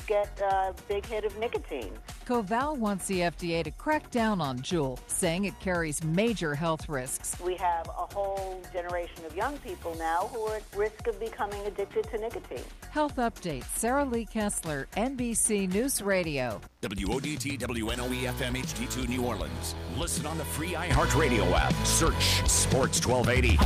get a big hit of nicotine. Koval wants the FDA to crack down on Juul, saying it carries major health risks. We have a whole generation of young people now who are at risk of becoming addicted to nicotine. Health Update, Sarah Lee Kessler, NBC News Radio. WODT WNOE FM HD2 New Orleans. Listen on the free iHeartRadio app. Search Sports 1280.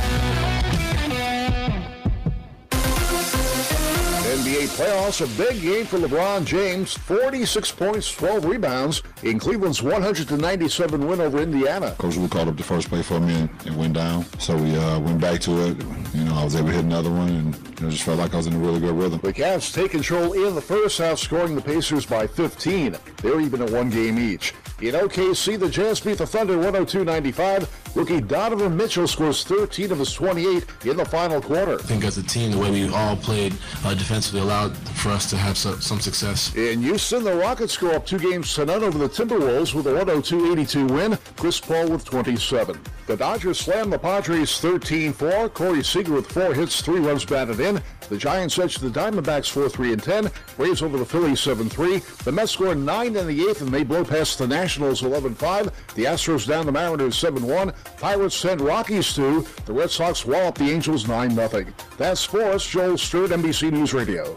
NBA playoffs, a big game for LeBron James. 46 points, 12 rebounds in Cleveland's 197 win over Indiana. Coach Wu called up the first play for me and went down. So we went back to it. I was able to hit another one and just felt like I was in a really good rhythm. The Cavs take control in the first half, scoring the Pacers by 15. They're even at one game each. In OKC, the Jazz beat the Thunder 102-95. Rookie Donovan Mitchell scores 13 of his 28 in the final quarter. I think as a team, the way we all played defensively allowed for us to have some success. In Houston, the Rockets go up 2-0 over the Timberwolves with a 102-82 win. Chris Paul with 27. The Dodgers slam the Padres 13-4. Corey Seager with 4 hits, 3 runs batted in. The Giants edge the Diamondbacks 4-3-10. Braves over the Phillies 7-3. The Mets score 9 in the 8th, and they blow past the Nationals 11-5. The Astros down the Mariners 7-1. Pirates send Rockies 2. The Red Sox wallop the Angels 9-0. That's sports. Joel Stewart, NBC News Radio.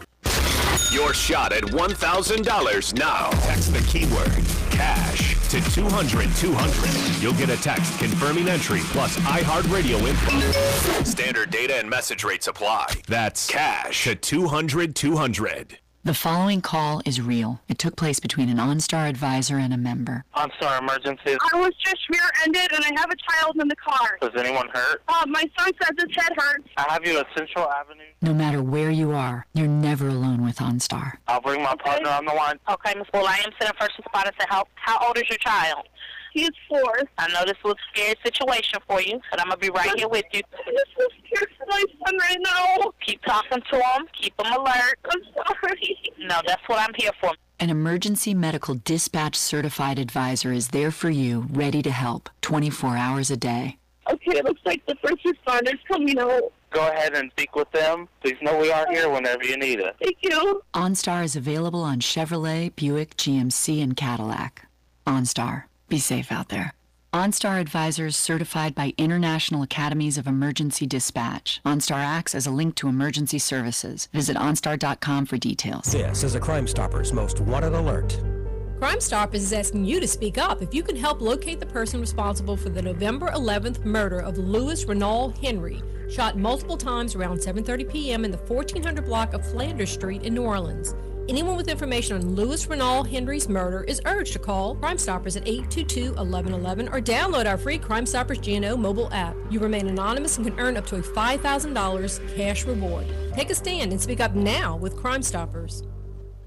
Your shot at $1,000 now. Text the keyword cash to 200-200. You'll get a text confirming entry plus iHeartRadio info. Standard data and message rates apply. That's cash to 200-200. The following call is real. It took place between an OnStar advisor and a member. OnStar emergency. I was just rear-ended and I have a child in the car. Does anyone hurt? My son says his head hurts. I have you at Central Avenue. No matter where you are, you're never alone with OnStar. I'll bring my partner on the line. Okay, Miss Bull, I am sending first responders to help. How old is your child? He's 4. I know this was a scary situation for you, but I'm going to be right here with you. I'm so scared for my son right now. Keep talking to him. Keep him alert. I'm sorry. No, that's what I'm here for. An emergency medical dispatch certified advisor is there for you, ready to help, 24 hours a day. Okay, it looks like the first responders coming out. Go ahead and speak with them. Please know we are here whenever you need us. Thank you. OnStar is available on Chevrolet, Buick, GMC, and Cadillac. OnStar. Be safe out there. OnStar advisors certified by International Academies of Emergency Dispatch. OnStar acts as a link to emergency services. Visit OnStar.com for details. This is a Crime Stoppers Most Wanted Alert. Crime Stoppers is asking you to speak up if you can help locate the person responsible for the November 11th murder of Louis Renal Henry, shot multiple times around 7:30 p.m. in the 1400 block of Flanders Street in New Orleans. Anyone with information on Louis Renal Henry's murder is urged to call Crime Stoppers at 822-1111 or download our free Crime Stoppers GNO mobile app. You remain anonymous and can earn up to a $5,000 cash reward. Take a stand and speak up now with Crime Stoppers.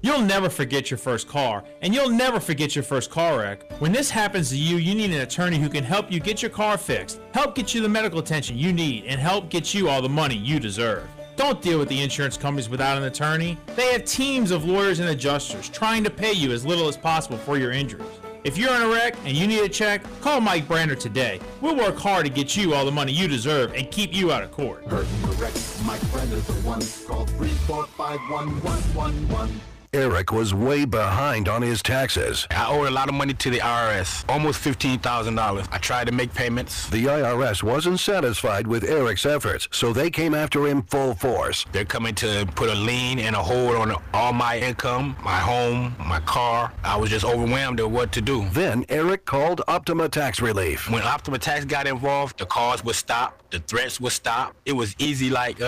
You'll never forget your first car, and you'll never forget your first car wreck. When this happens to you, you need an attorney who can help you get your car fixed, help get you the medical attention you need, and help get you all the money you deserve. Don't deal with the insurance companies without an attorney. They have teams of lawyers and adjusters trying to pay you as little as possible for your injuries. If you're in a wreck and you need a check, call Mike Brander today. We'll work hard to get you all the money you deserve and keep you out of court. Hurt in the wreck, Mike Brander's the one. Call 345-1111. Eric was way behind on his taxes. I owed a lot of money to the IRS, almost $15,000. I tried to make payments. The IRS wasn't satisfied with Eric's efforts, so they came after him full force. They're coming to put a lien and a hold on all my income, my home, my car. I was just overwhelmed at what to do. Then Eric called Optima Tax Relief. When Optima Tax got involved, the calls would stop, the threats would stop. It was easy like,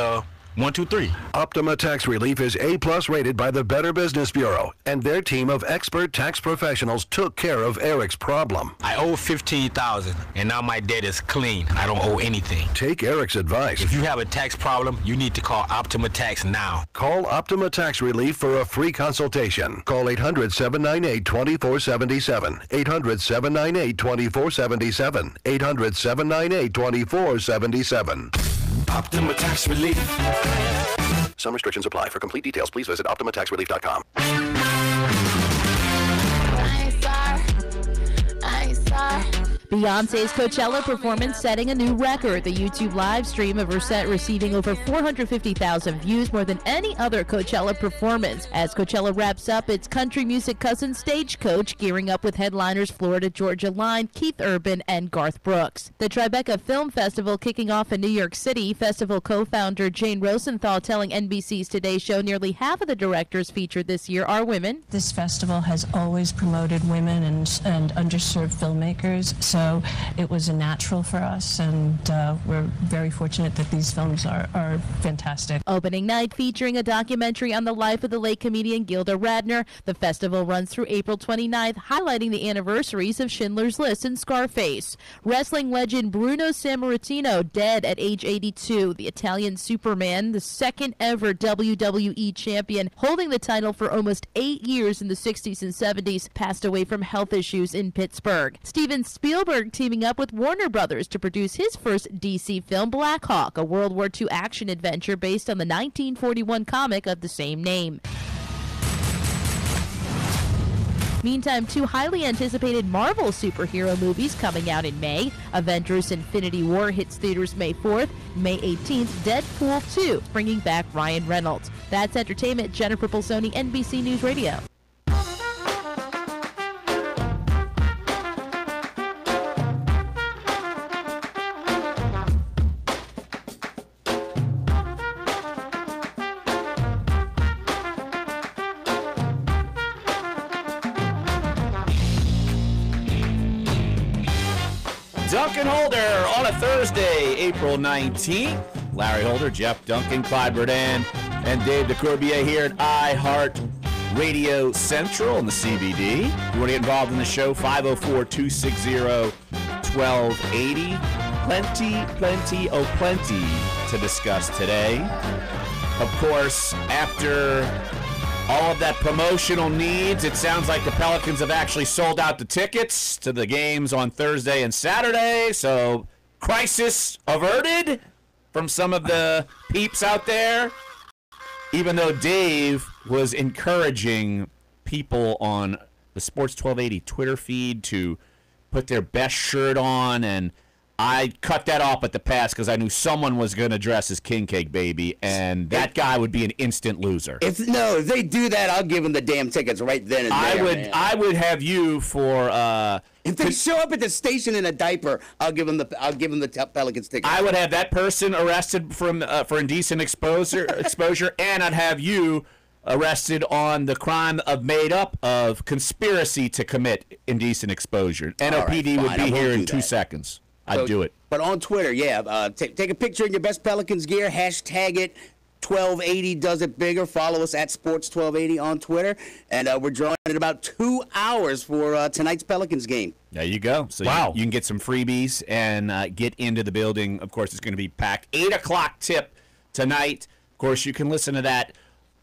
1, 2, 3. Optima Tax Relief is A+ rated by the Better Business Bureau, and their team of expert tax professionals took care of Eric's problem. I owe $15,000, and now my debt is clean. I don't owe anything. Take Eric's advice. If you have a tax problem, you need to call Optima Tax now. Call Optima Tax Relief for a free consultation. Call 800-798-2477. 800-798-2477. 800-798-2477. Optima Tax Relief. Some restrictions apply. For complete details, please visit OptimaTaxRelief.com. I ain't sorry. Beyonce's Coachella performance setting a new record. The YouTube live stream of her set receiving over 450,000 views, more than any other Coachella performance. As Coachella wraps up its country music cousin Stagecoach, gearing up with headliners Florida Georgia Line, Keith Urban, and Garth Brooks. The Tribeca Film Festival kicking off in New York City. Festival co-founder Jane Rosenthal telling NBC's Today Show nearly half of the directors featured this year are women. This festival has always promoted women and underserved filmmakers, so it was a natural for us, and we're very fortunate that these films are fantastic. Opening night featuring a documentary on the life of the late comedian Gilda Radner. The festival runs through April 29th, highlighting the anniversaries of Schindler's List and Scarface. Wrestling legend Bruno Sammartino dead at age 82. The Italian Superman, the second ever WWE champion, holding the title for almost 8 years in the 60s and 70s, passed away from health issues in Pittsburgh. Steven Spielberg teaming up with Warner Brothers to produce his first DC film, Black Hawk, a World War II action adventure based on the 1941 comic of the same name. Meantime, 2 highly anticipated Marvel superhero movies coming out in May. Avengers Infinity War hits theaters May 4th. May 18th, Deadpool 2, bringing back Ryan Reynolds. That's entertainment. Jennifer Bolsoni, NBC News Radio. Dunc and Holder on a Thursday, April 19th. Larry Holder, Jeff Duncan, Clyde Verdun, and Dave DeCourbier here at iHeart Radio Central in the CBD. If you want to get involved in the show, 504-260-1280. Plenty to discuss today. Of course, after all of that promotional needs, it sounds like the Pelicans have actually sold out the tickets to the games on Thursday and Saturday, so crisis averted from some of the peeps out there. Even though Dave was encouraging people on the Sports 1280 Twitter feed to put their best shirt on, and I cut that off at the pass because I knew someone was going to dress as King Cake Baby, and that guy would be an instant loser. If they do that, I'll give them the damn tickets right then and there. I would have you for. If they show up at the station in a diaper, I'll give them the Pelicans tickets. I would have that person arrested for indecent exposure, and I'd have you arrested on the crime of made up of conspiracy to commit indecent exposure. NOPD would be here in 2 seconds. I'd do it. But on Twitter, take a picture in your best Pelicans gear, hashtag it, 1280 does it bigger. Follow us at Sports 1280 on Twitter. And we're drawing in about 2 hours for tonight's Pelicans game. There you go. So you can get some freebies and get into the building. Of course, it's going to be packed. 8 o'clock tip tonight. Of course, you can listen to that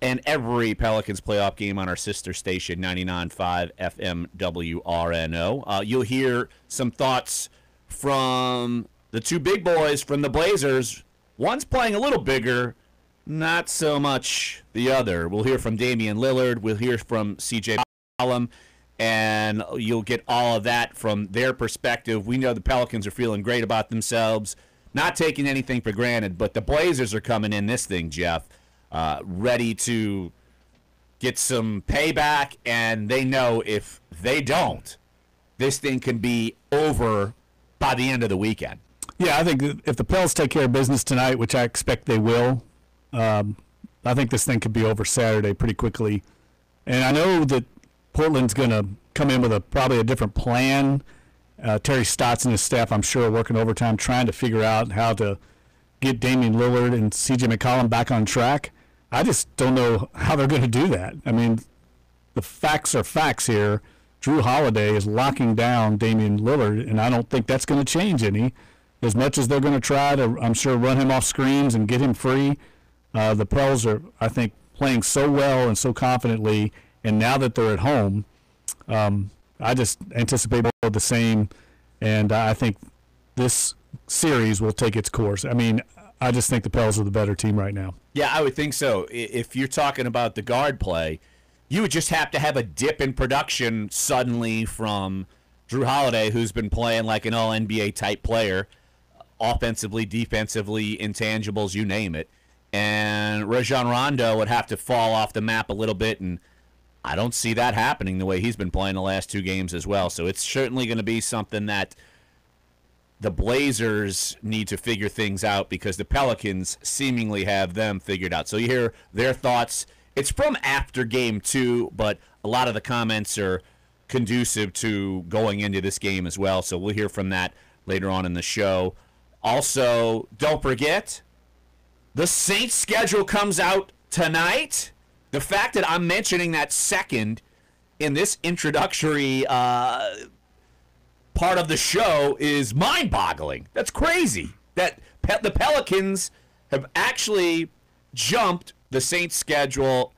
and every Pelicans playoff game on our sister station, 99.5 FM WRNO. You'll hear some thoughts from the 2 big boys from the Blazers. One's playing a little bigger, not so much the other. We'll hear from Damian Lillard. We'll hear from CJ McCollum, and you'll get all of that from their perspective. We know the Pelicans are feeling great about themselves, not taking anything for granted, but the Blazers are coming in this thing, Jeff, ready to get some payback, and they know if they don't, this thing can be over by the end of the weekend. Yeah, I think if the Pels take care of business tonight, which I expect they will, I think this thing could be over Saturday pretty quickly. And I know that Portland's going to come in with probably a different plan. Terry Stotts and his staff, I'm sure, are working overtime trying to figure out how to get Damian Lillard and C.J. McCollum back on track. I just don't know how they're going to do that. I mean, the facts are facts here. Drew Holiday is locking down Damian Lillard, and I don't think that's going to change any. As much as they're going to try to, I'm sure, run him off screens and get him free, the Pels are, I think, playing so well and so confidently, and now that they're at home, I just anticipate more of the same, and I think this series will take its course. I mean, I just think the Pels are the better team right now. Yeah, I would think so. If you're talking about the guard play, you would just have to have a dip in production suddenly from Drew Holiday, who's been playing like an all-NBA type player, offensively, defensively, intangibles, you name it. And Rajon Rondo would have to fall off the map a little bit, and I don't see that happening the way he's been playing the last 2 games as well. So it's certainly going to be something that the Blazers need to figure things out because the Pelicans seemingly have them figured out. So you hear their thoughts. It's from after game 2, but a lot of the comments are conducive to going into this game as well. So we'll hear from that later on in the show. Also, don't forget, the Saints schedule comes out tonight. The fact that I'm mentioning that second in this introductory part of the show is mind-boggling. That's crazy. That the Pelicans have actually jumped the Saints schedule.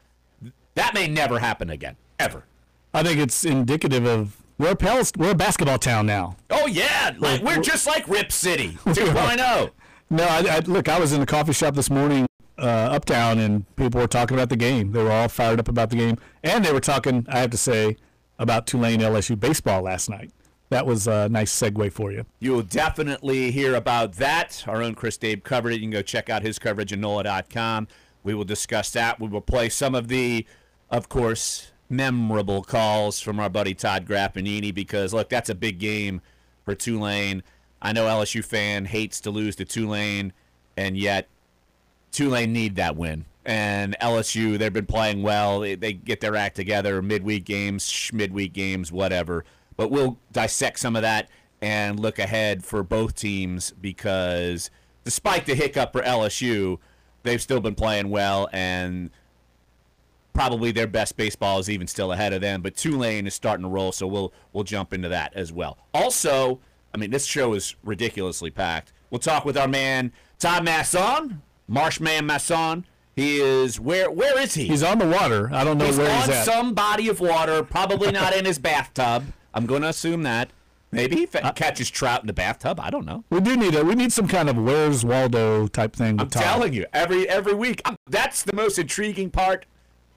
That may never happen again, ever. I think it's indicative of we're a basketball town now. Oh, yeah. We're just like Rip City 2.0. No, look, I was in the coffee shop this morning uptown, and people were talking about the game. They were all fired up about the game. And they were talking, I have to say, about Tulane LSU baseball last night. That was a nice segue for you. You will definitely hear about that. Our own Chris Dave covered it. You can go check out his coverage at NOLA.com. We will discuss that. We will play some of the, of course, memorable calls from our buddy Todd Graffinini because, look, that's a big game for Tulane. I know LSU fan hates to lose to Tulane, and yet Tulane need that win. And LSU, they've been playing well. They get their act together, midweek games, whatever. But we'll dissect some of that and look ahead for both teams because despite the hiccup for LSU, they've still been playing well, and probably their best baseball is even still ahead of them. But Tulane is starting to roll, so we'll jump into that as well. Also, I mean, this show is ridiculously packed. We'll talk with our man, Todd Masson, Marshman Masson. He is, where is he? He's on the water. I don't know where he's at. He's on some body of water, probably not in his bathtub. I'm going to assume that. Maybe he catches trout in the bathtub. I don't know. We need some kind of Where's Waldo type thing. I'm telling you, every week. That's the most intriguing part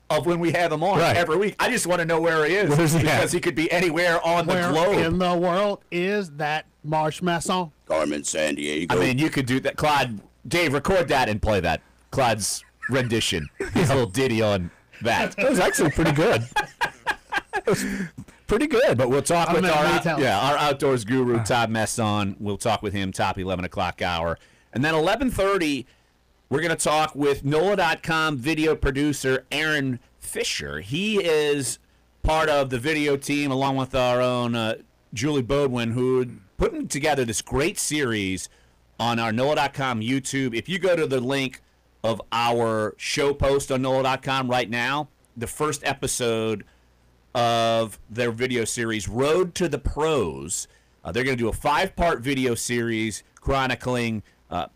of when we have him on every week. I just want to know where he is because he could be anywhere on the globe. Where in the world is that Marsh Masson? Carmen, San Diego. I mean, you could do that. Clyde, Dave, record that and play that. Clyde's rendition. His little ditty on that. That was actually pretty good. Pretty good. But we'll talk with our outdoors guru, Todd Masson. We'll talk with him top 11 o'clock hour. And then 11:30, we're going to talk with NOLA.com video producer Aaron Fisher. He is part of the video team along with our own Julie Bodwin, who are putting together this great series on our NOLA.com YouTube. If you go to the link of our show post on NOLA.com right now, the first episode of their video series, Road to the Pros. They're going to do a 5-part video series chronicling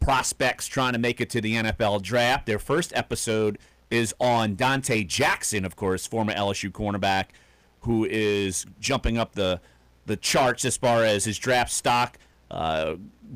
prospects trying to make it to the NFL draft. Their first episode is on Dante Jackson, of course, former LSU cornerback, who is jumping up the charts as far as his draft stock.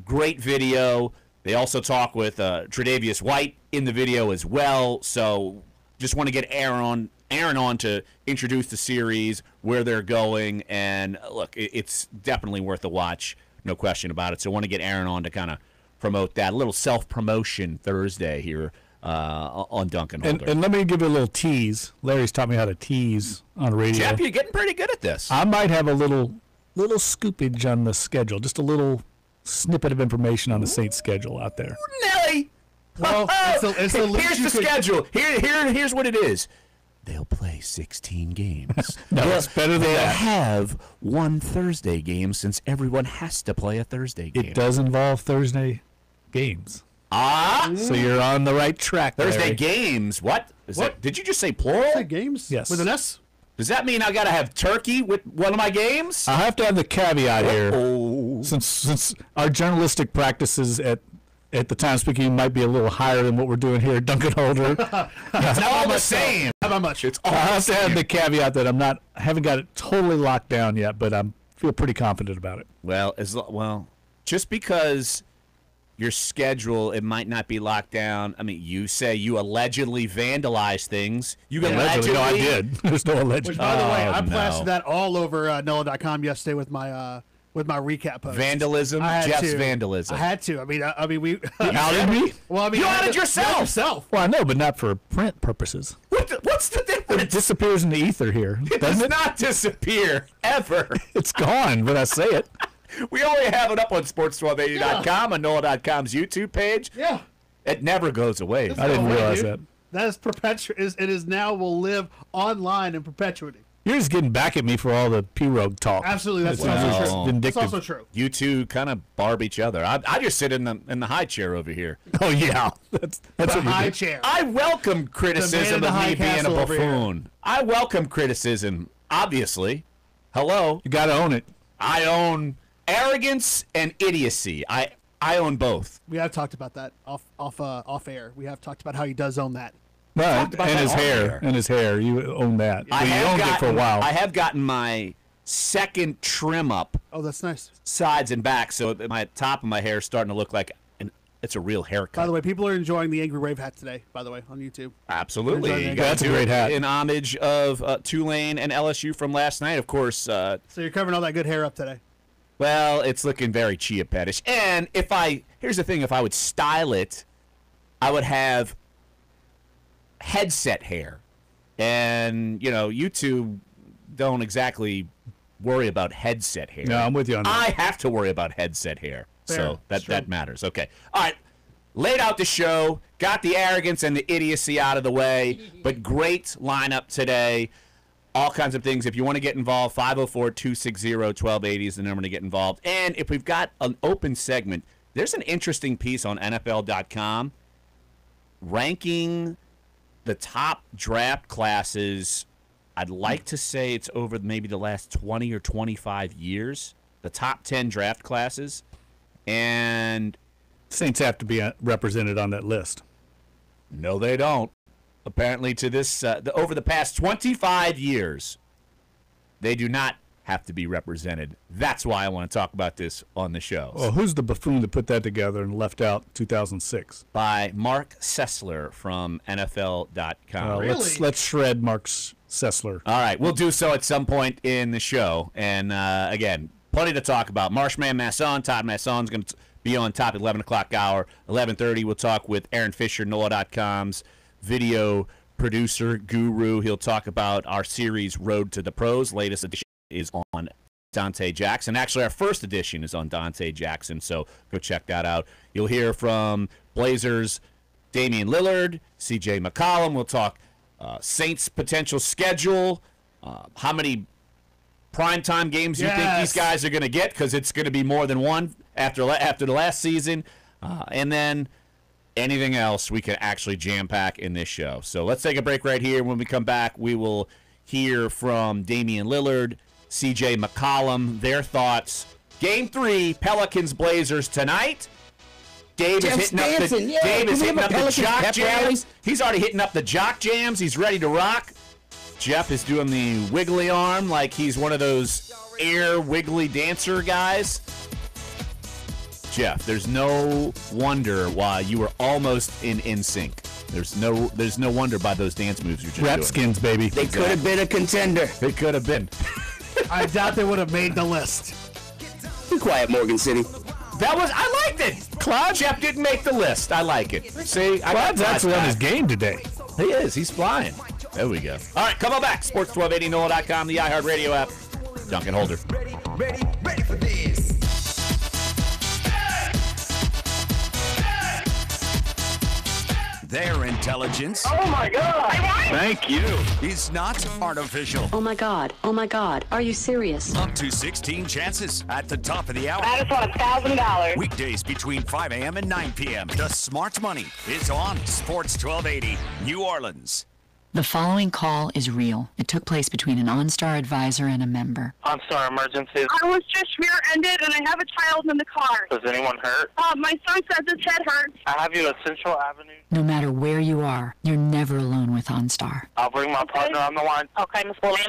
Great video. They also talk with Tre'Davious White in the video as well. So just want to get Aaron on to introduce the series, where they're going, and look, it's definitely worth a watch, no question about it. So I want to get Aaron on to kind of promote that. A little self-promotion Thursday here on Dunc and Holder. And let me give you a little tease. Larry's taught me how to tease on radio. Jeff, you're getting pretty good at this. I might have a little scoopage on the schedule, just a little snippet of information on the Saints schedule out there. Nelly! Well, it's the here's the schedule. Here's what it is. They'll play 16 games. No, it's better than they'll that. have one Thursday game since everyone has to play a Thursday game. It does involve Thursday games. So you're on the right track. Thursday Larry. games. What? Did you just say plural? Thursday games? Yes. With an S? Does that mean I got to have turkey with one of my games? I have to have the caveat here. Since our journalistic practices at the time speaking might be a little higher than what we're doing here at Dunc and Holder. It's all the same. How about much? It's all I have the to same. have the caveat that I haven't got it totally locked down yet, but I feel pretty confident about it. Well, just because your schedule, it might not be locked down. I mean, you say you allegedly vandalized things. You allegedly? No, I did. There's no allegedly. Which, by the way, I plastered that all over NOLA.com yesterday with my recap post. Vandalism? Jeff's vandalism. I had to. I mean, we. You outed me? Well, I mean, you outed yourself. Well, I know, but not for print purposes. What's the difference? It disappears in the ether here. It does not disappear, ever. It's gone when I say it. We only have it up on sports1280.com, on NOLA.com's YouTube page. Yeah. It never goes away. I didn't realize that. That is it is now will live online in perpetuity. You're just getting back at me for all the P-Rogue talk. Absolutely, that's also true. Vindictive. That's also true. You two kind of barb each other. I just sit in the high chair over here. Oh yeah, that's the what high chair. I welcome criticism of me being a buffoon. I welcome criticism. Obviously, hello. You got to own it. I own arrogance and idiocy. I own both. We have talked about that off air. We have talked about how he does own that. Right, and his hair. You own that. I you owned it for a while. I have gotten my second trim up. Oh, that's nice. Sides and back, so my top of my hair is starting to look like it's a real haircut. By the way, people are enjoying the Angry Rave hat today, by the way, on YouTube. Absolutely. That's a great hat. In homage of Tulane and LSU from last night, of course. So you're covering all that good hair up today. Well, it's looking very Chia Pettish. And here's the thing, if I would style it, I would have headset hair. And, you two don't exactly worry about headset hair. No, I'm with you on that. I have to worry about headset hair. Fair. So that matters. Okay. All right. Laid out the show, got the arrogance and the idiocy out of the way, but great lineup today. All kinds of things. If you want to get involved, 504-260-1280 is the number to get involved. And if we've got an open segment, there's an interesting piece on NFL.com ranking the top draft classes. I'd like to say it's over maybe the last 20 or 25 years, the top 10 draft classes. And Saints have to be represented on that list. No, they don't. Apparently, to this over the past 25 years, they do not have to be represented. That's why I want to talk about this on the show. Well, who's the buffoon that put that together and left out 2006? By Mark Sessler from NFL.com. Really? Let's shred Mark Sessler. All right, we'll do so at some point in the show. And again, plenty to talk about. Marshman Masson, Todd Masson's going to be on top at 11 o'clock hour. 11:30, we'll talk with Aaron Fisher, NOLA.com's video producer guru. He'll talk about our series Road to the Pros. Latest edition is on Dante Jackson. Actually, our first edition is on Dante Jackson, so go check that out. You'll hear from Blazers Damian Lillard, CJ McCollum. We'll talk Saints' potential schedule, how many primetime games you think these guys are going to get, because it's going to be more than one after the last season, and then anything else we can actually jam-pack in this show. So let's take a break right here. When we come back, we will hear from Damian Lillard, CJ McCollum, their thoughts. Game 3, Pelicans-Blazers tonight. Dave is hitting up the jock jams. He's already hitting up the jock jams. He's ready to rock. Jeff is doing the wiggly arm like he's one of those air wiggly dancer guys. Jeff, there's no wonder why you were almost in sync. There's no wonder by those dance moves you're just doing. Skins, baby. They could have been a contender. They could have been. I doubt they would have made the list. Be quiet, Morgan City. I liked it. Claude Jeff didn't make the list. I like it. See, Claude's actually on his game today. He is. He's flying. There we go. All right, come on back. Sports1280NOLA.com, the iHeartRadio app. Dunc and Holder. Ready for this. Their intelligence. Oh my God! Thank you. Is not artificial. Oh my God! Oh my God! Are you serious? Up to 16 chances at the top of the hour. I just want $1,000. Weekdays between 5 a.m. and 9 p.m. The Smart Money is on Sports 1280 New Orleans. The following call is real. It took place between an OnStar advisor and a member. OnStar emergency. I was just rear-ended and I have a child in the car. Does anyone hurt? My son says his head hurts. I have you at Central Avenue. No matter where you are, you're never alone with OnStar. I'll bring my partner on the line. Okay, Ms. Williams,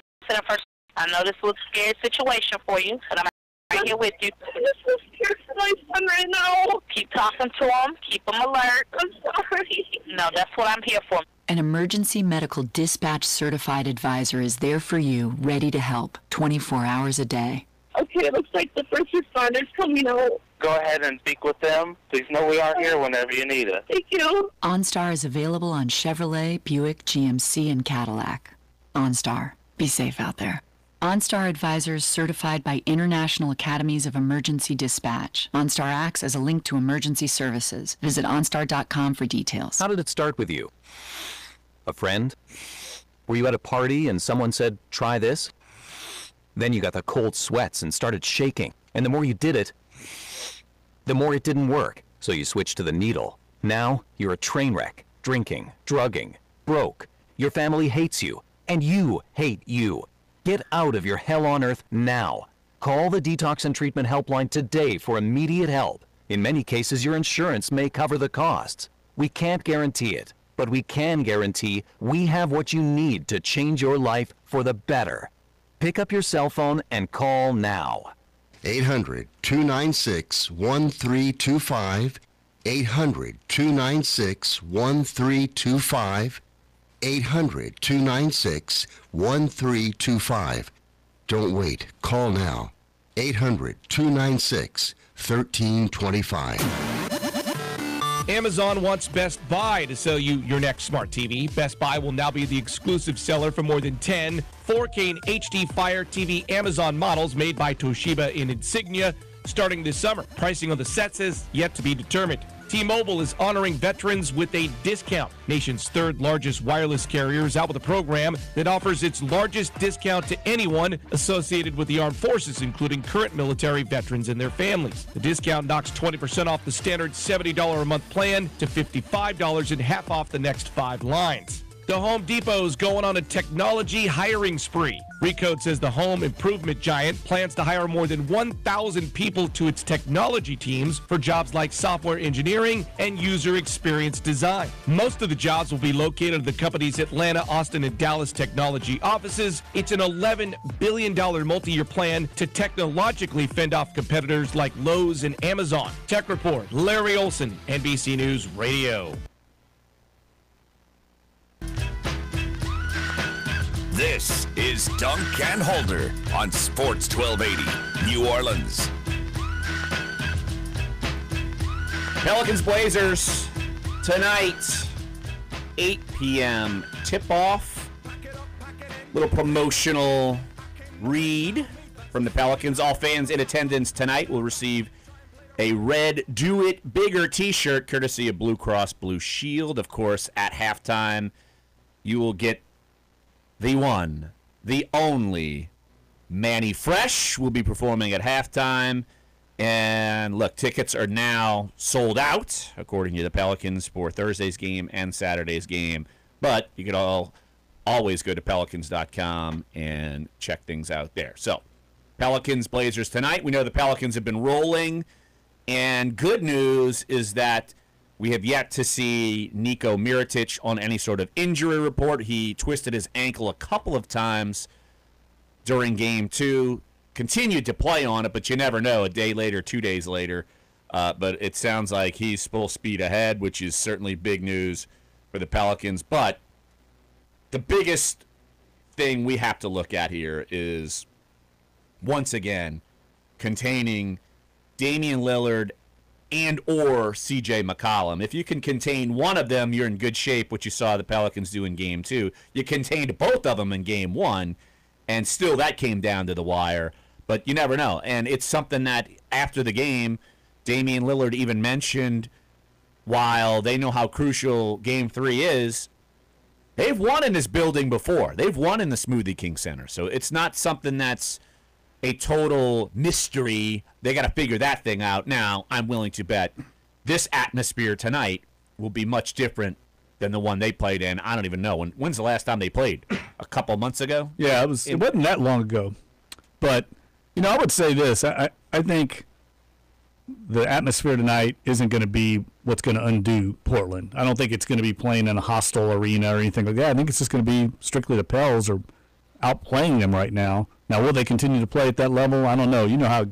first. I know this was a scary situation for you, but I'm right here with you. I'm just so scared for my son right now. Keep talking to him. Keep him alert. I'm sorry. No, that's what I'm here for. An emergency medical dispatch certified advisor is there for you, ready to help 24 hours a day. Okay, it looks like the first responders coming out. Go ahead and speak with them. Please know we are here whenever you need us. Thank you. OnStar is available on Chevrolet, Buick, GMC, and Cadillac. OnStar. Be safe out there. OnStar advisors certified by International Academies of Emergency Dispatch. OnStar acts as a link to emergency services. Visit OnStar.com for details. How did it start with you? A friend? Were you at a party and someone said, try this? Then you got the cold sweats and started shaking. And the more you did it, the more it didn't work. So you switched to the needle. Now you're a train wreck, drinking, drugging, broke. Your family hates you, and you hate you. Get out of your hell on earth now. Call the Detox and Treatment Helpline today for immediate help. In many cases, your insurance may cover the costs. We can't guarantee it, but we can guarantee we have what you need to change your life for the better. Pick up your cell phone and call now. 800-296-1325. 800-296-1325. 800-296-1325. Don't wait. Call now. 800-296-1325. Amazon wants Best Buy to sell you your next smart TV. Best Buy will now be the exclusive seller for more than 10 4K and HD Fire TV Amazon models made by Toshiba and Insignia starting this summer. Pricing on the sets is yet to be determined. T-Mobile is honoring veterans with a discount. Nation's third largest wireless carrier is out with a program that offers its largest discount to anyone associated with the armed forces, including current military veterans and their families. The discount knocks 20% off the standard $70 a month plan to $55 and half off the next 5 lines. The Home Depot's going on a technology hiring spree. Recode says the home improvement giant plans to hire more than 1,000 people to its technology teams for jobs like software engineering and user experience design. Most of the jobs will be located at the company's Atlanta, Austin, and Dallas technology offices. It's an $11 billion multi-year plan to technologically fend off competitors like Lowe's and Amazon. Tech Report, Larry Olson, NBC News Radio. This is Dunc and Holder on Sports 1280, New Orleans. Pelicans Blazers tonight, 8 p.m. tip-off. Little promotional read from the Pelicans. All fans in attendance tonight will receive a red Do It Bigger t-shirt courtesy of Blue Cross Blue Shield. Of course, at halftime, you will get the one, the only Manny Fresh will be performing at halftime. And look, tickets are now sold out, according to the Pelicans, for Thursday's game and Saturday's game. But you can always go to Pelicans.com and check things out there. So, Pelicans, Blazers tonight. We know the Pelicans have been rolling. And good news is that we have yet to see Niko Mirotic on any sort of injury report. He twisted his ankle a couple of times during Game 2. Continued to play on it, but you never know. A day later, 2 days later. But it sounds like he's full speed ahead, which is certainly big news for the Pelicans. But the biggest thing we have to look at here is, once again, containing Damian Lillard and or C.J. McCollum. If you can contain one of them, you're in good shape, which you saw the Pelicans do in Game 2. You contained both of them in Game 1, and still that came down to the wire. But you never know. And it's something that after the game, Damian Lillard even mentioned, while they know how crucial Game 3 is, they've won in this building before. They've won in the Smoothie King Center. So it's not something that's a total mystery. They got to figure that thing out. Now, I'm willing to bet this atmosphere tonight will be much different than the one they played in. I don't even know. When's the last time they played? A couple months ago? Yeah, it wasn't that long ago. But, I would say this. I think the atmosphere tonight isn't going to be what's going to undo Portland. I don't think it's going to be playing in a hostile arena or anything like that. I think it's just going to be strictly the Pels are outplaying them right now. Now, will they continue to play at that level? I don't know. You know how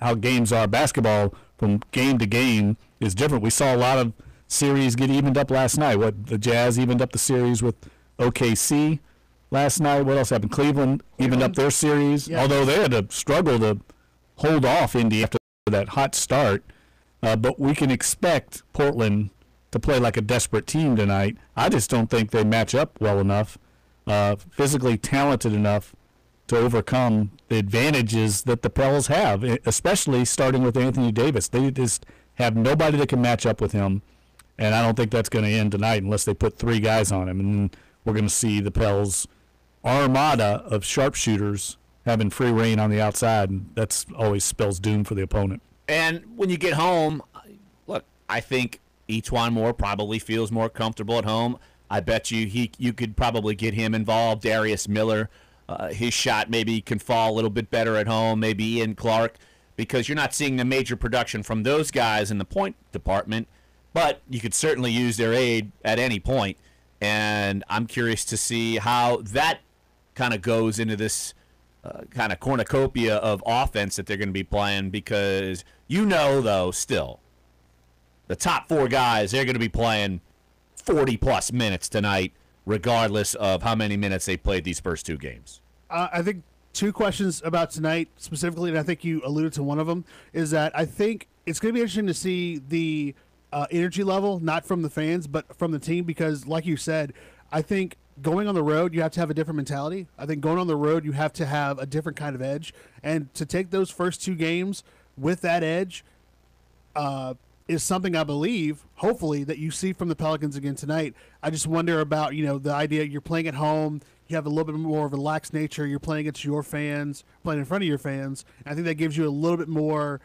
how games are. Basketball from game to game is different. We saw a lot of series get evened up last night. The Jazz evened up the series with OKC last night. What else happened? Cleveland evened up their series, although they had to struggle to hold off Indy after that hot start. But we can expect Portland to play like a desperate team tonight. I just don't think they match up well enough, physically talented enough to overcome the advantages that the Pels have, especially starting with Anthony Davis. They just have nobody that can match up with him, and I don't think that's going to end tonight unless they put 3 guys on him. And then we're going to see the Pels' armada of sharpshooters having free reign on the outside, and that's always spells doom for the opponent. And when you get home, look, I think Etuan Moore probably feels more comfortable at home. I bet you could probably get him involved. Darius Miller, his shot maybe can fall a little bit better at home. Maybe Ian Clark, because you're not seeing the major production from those guys in the point department. But you could certainly use their aid at any point. And I'm curious to see how that kind of goes into this kind of cornucopia of offense that they're going to be playing, because though, still, the top 4 guys, they're going to be playing 40-plus minutes tonight, regardless of how many minutes they played these first 2 games. I think 2 questions about tonight specifically, and I think you alluded to one of them, is that I think it's going to be interesting to see the energy level, not from the fans, but from the team, because like you said, I think going on the road, you have to have a different mentality. I think going on the road, you have to have a different kind of edge. And to take those first 2 games with that edge is something I believe, hopefully, that you see from the Pelicans again tonight. I just wonder about, the idea you're playing at home, you have a little bit more of a relaxed nature, you're playing against your fans, playing in front of your fans. And I think that gives you a little bit more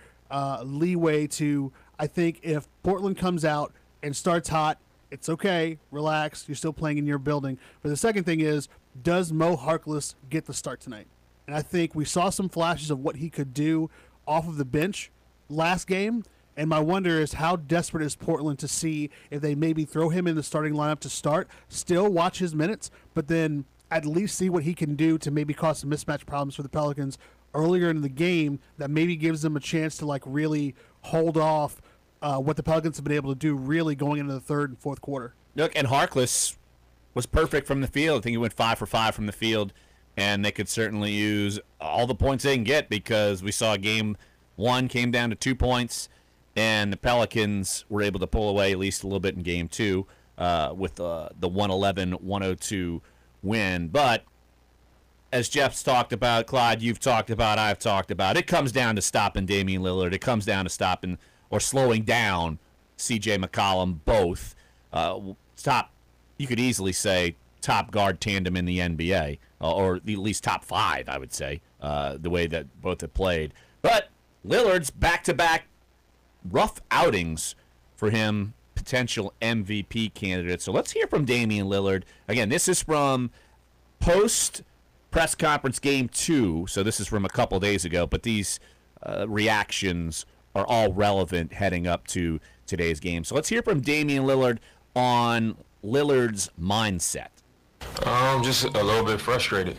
leeway to, I think, if Portland comes out and starts hot, it's okay, relax, you're still playing in your building. But the second thing is, does Mo Harkless get the start tonight? And I think we saw some flashes of what he could do off of the bench last game. And my wonder is, how desperate is Portland to see if they maybe throw him in the starting lineup to start, still watch his minutes, but then at least see what he can do to maybe cause some mismatch problems for the Pelicans earlier in the game, that maybe gives them a chance to really hold off what the Pelicans have been able to do really going into the 3rd and 4th quarter. Look, and Harkless was perfect from the field. I think he went 5 for 5 from the field, and they could certainly use all the points they can get, because we saw game 1 came down to 2 points, and the Pelicans were able to pull away at least a little bit in game 2 with the 111-102 win. But as Jeff's talked about, Clyde, you've talked about, I've talked about, it comes down to stopping Damian Lillard. It comes down to stopping or slowing down C.J. McCollum, both. You could easily say, top guard tandem in the NBA, or at least top 5, I would say, the way that both have played. But Lillard's back-to-back rough outings for him, potential MVP candidate. So let's hear from Damian Lillard. Again, this is from post-press conference game 2, so this is from a couple days ago, but these reactions are all relevant heading up to today's game. So let's hear from Damian Lillard on Lillard's mindset. Just a little bit frustrated.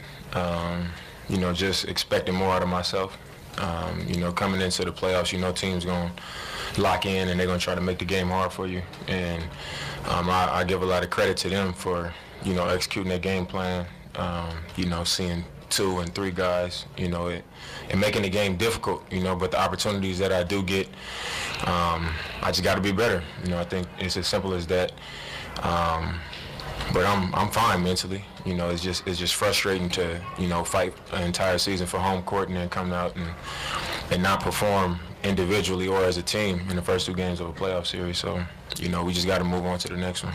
Just expecting more out of myself. Coming into the playoffs, teams going to lock in and they're going to try to make the game hard for you. And I give a lot of credit to them for, executing their game plan, seeing 2 and 3 guys, and making the game difficult, but the opportunities that I do get, I just got to be better. I think it's as simple as that. But I'm fine mentally. It's just frustrating to, fight an entire season for home court and then come out and not perform individually or as a team in the first 2 games of a playoff series. So, we just got to move on to the next one.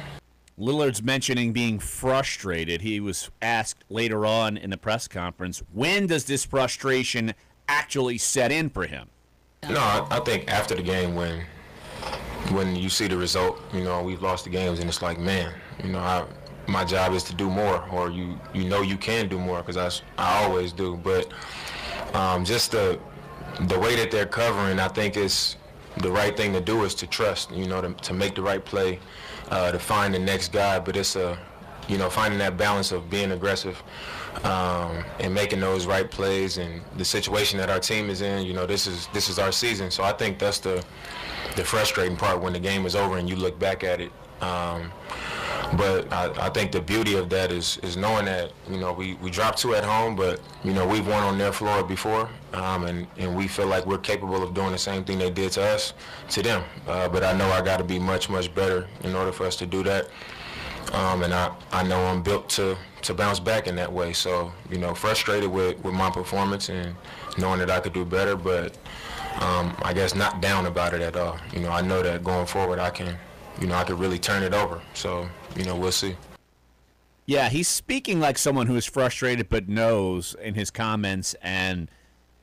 Lillard's mentioning being frustrated. He was asked later on in the press conference, when does this frustration actually set in for him? No, I think after the game when you see the result, we've lost the games and it's like, man, my job is to do more, or you can do more, because I always do. But just the way that they're covering, I think it's the right thing to do is to trust, to make the right play, to find the next guy. But it's finding that balance of being aggressive and making those right plays, and the situation that our team is in, this is our season. So I think that's the frustrating part when the game is over and you look back at it. But I think the beauty of that is knowing that, we dropped 2 at home, but, we've won on their floor before, and we feel like we're capable of doing the same thing they did to us, to them. But I know I got to be much, much better in order for us to do that. And I know I'm built to bounce back in that way. So, frustrated with my performance and knowing that I could do better, but I guess not down about it at all. I know that going forward I can really turn it over. So, we'll see. Yeah, he's speaking like someone who is frustrated but knows in his comments, and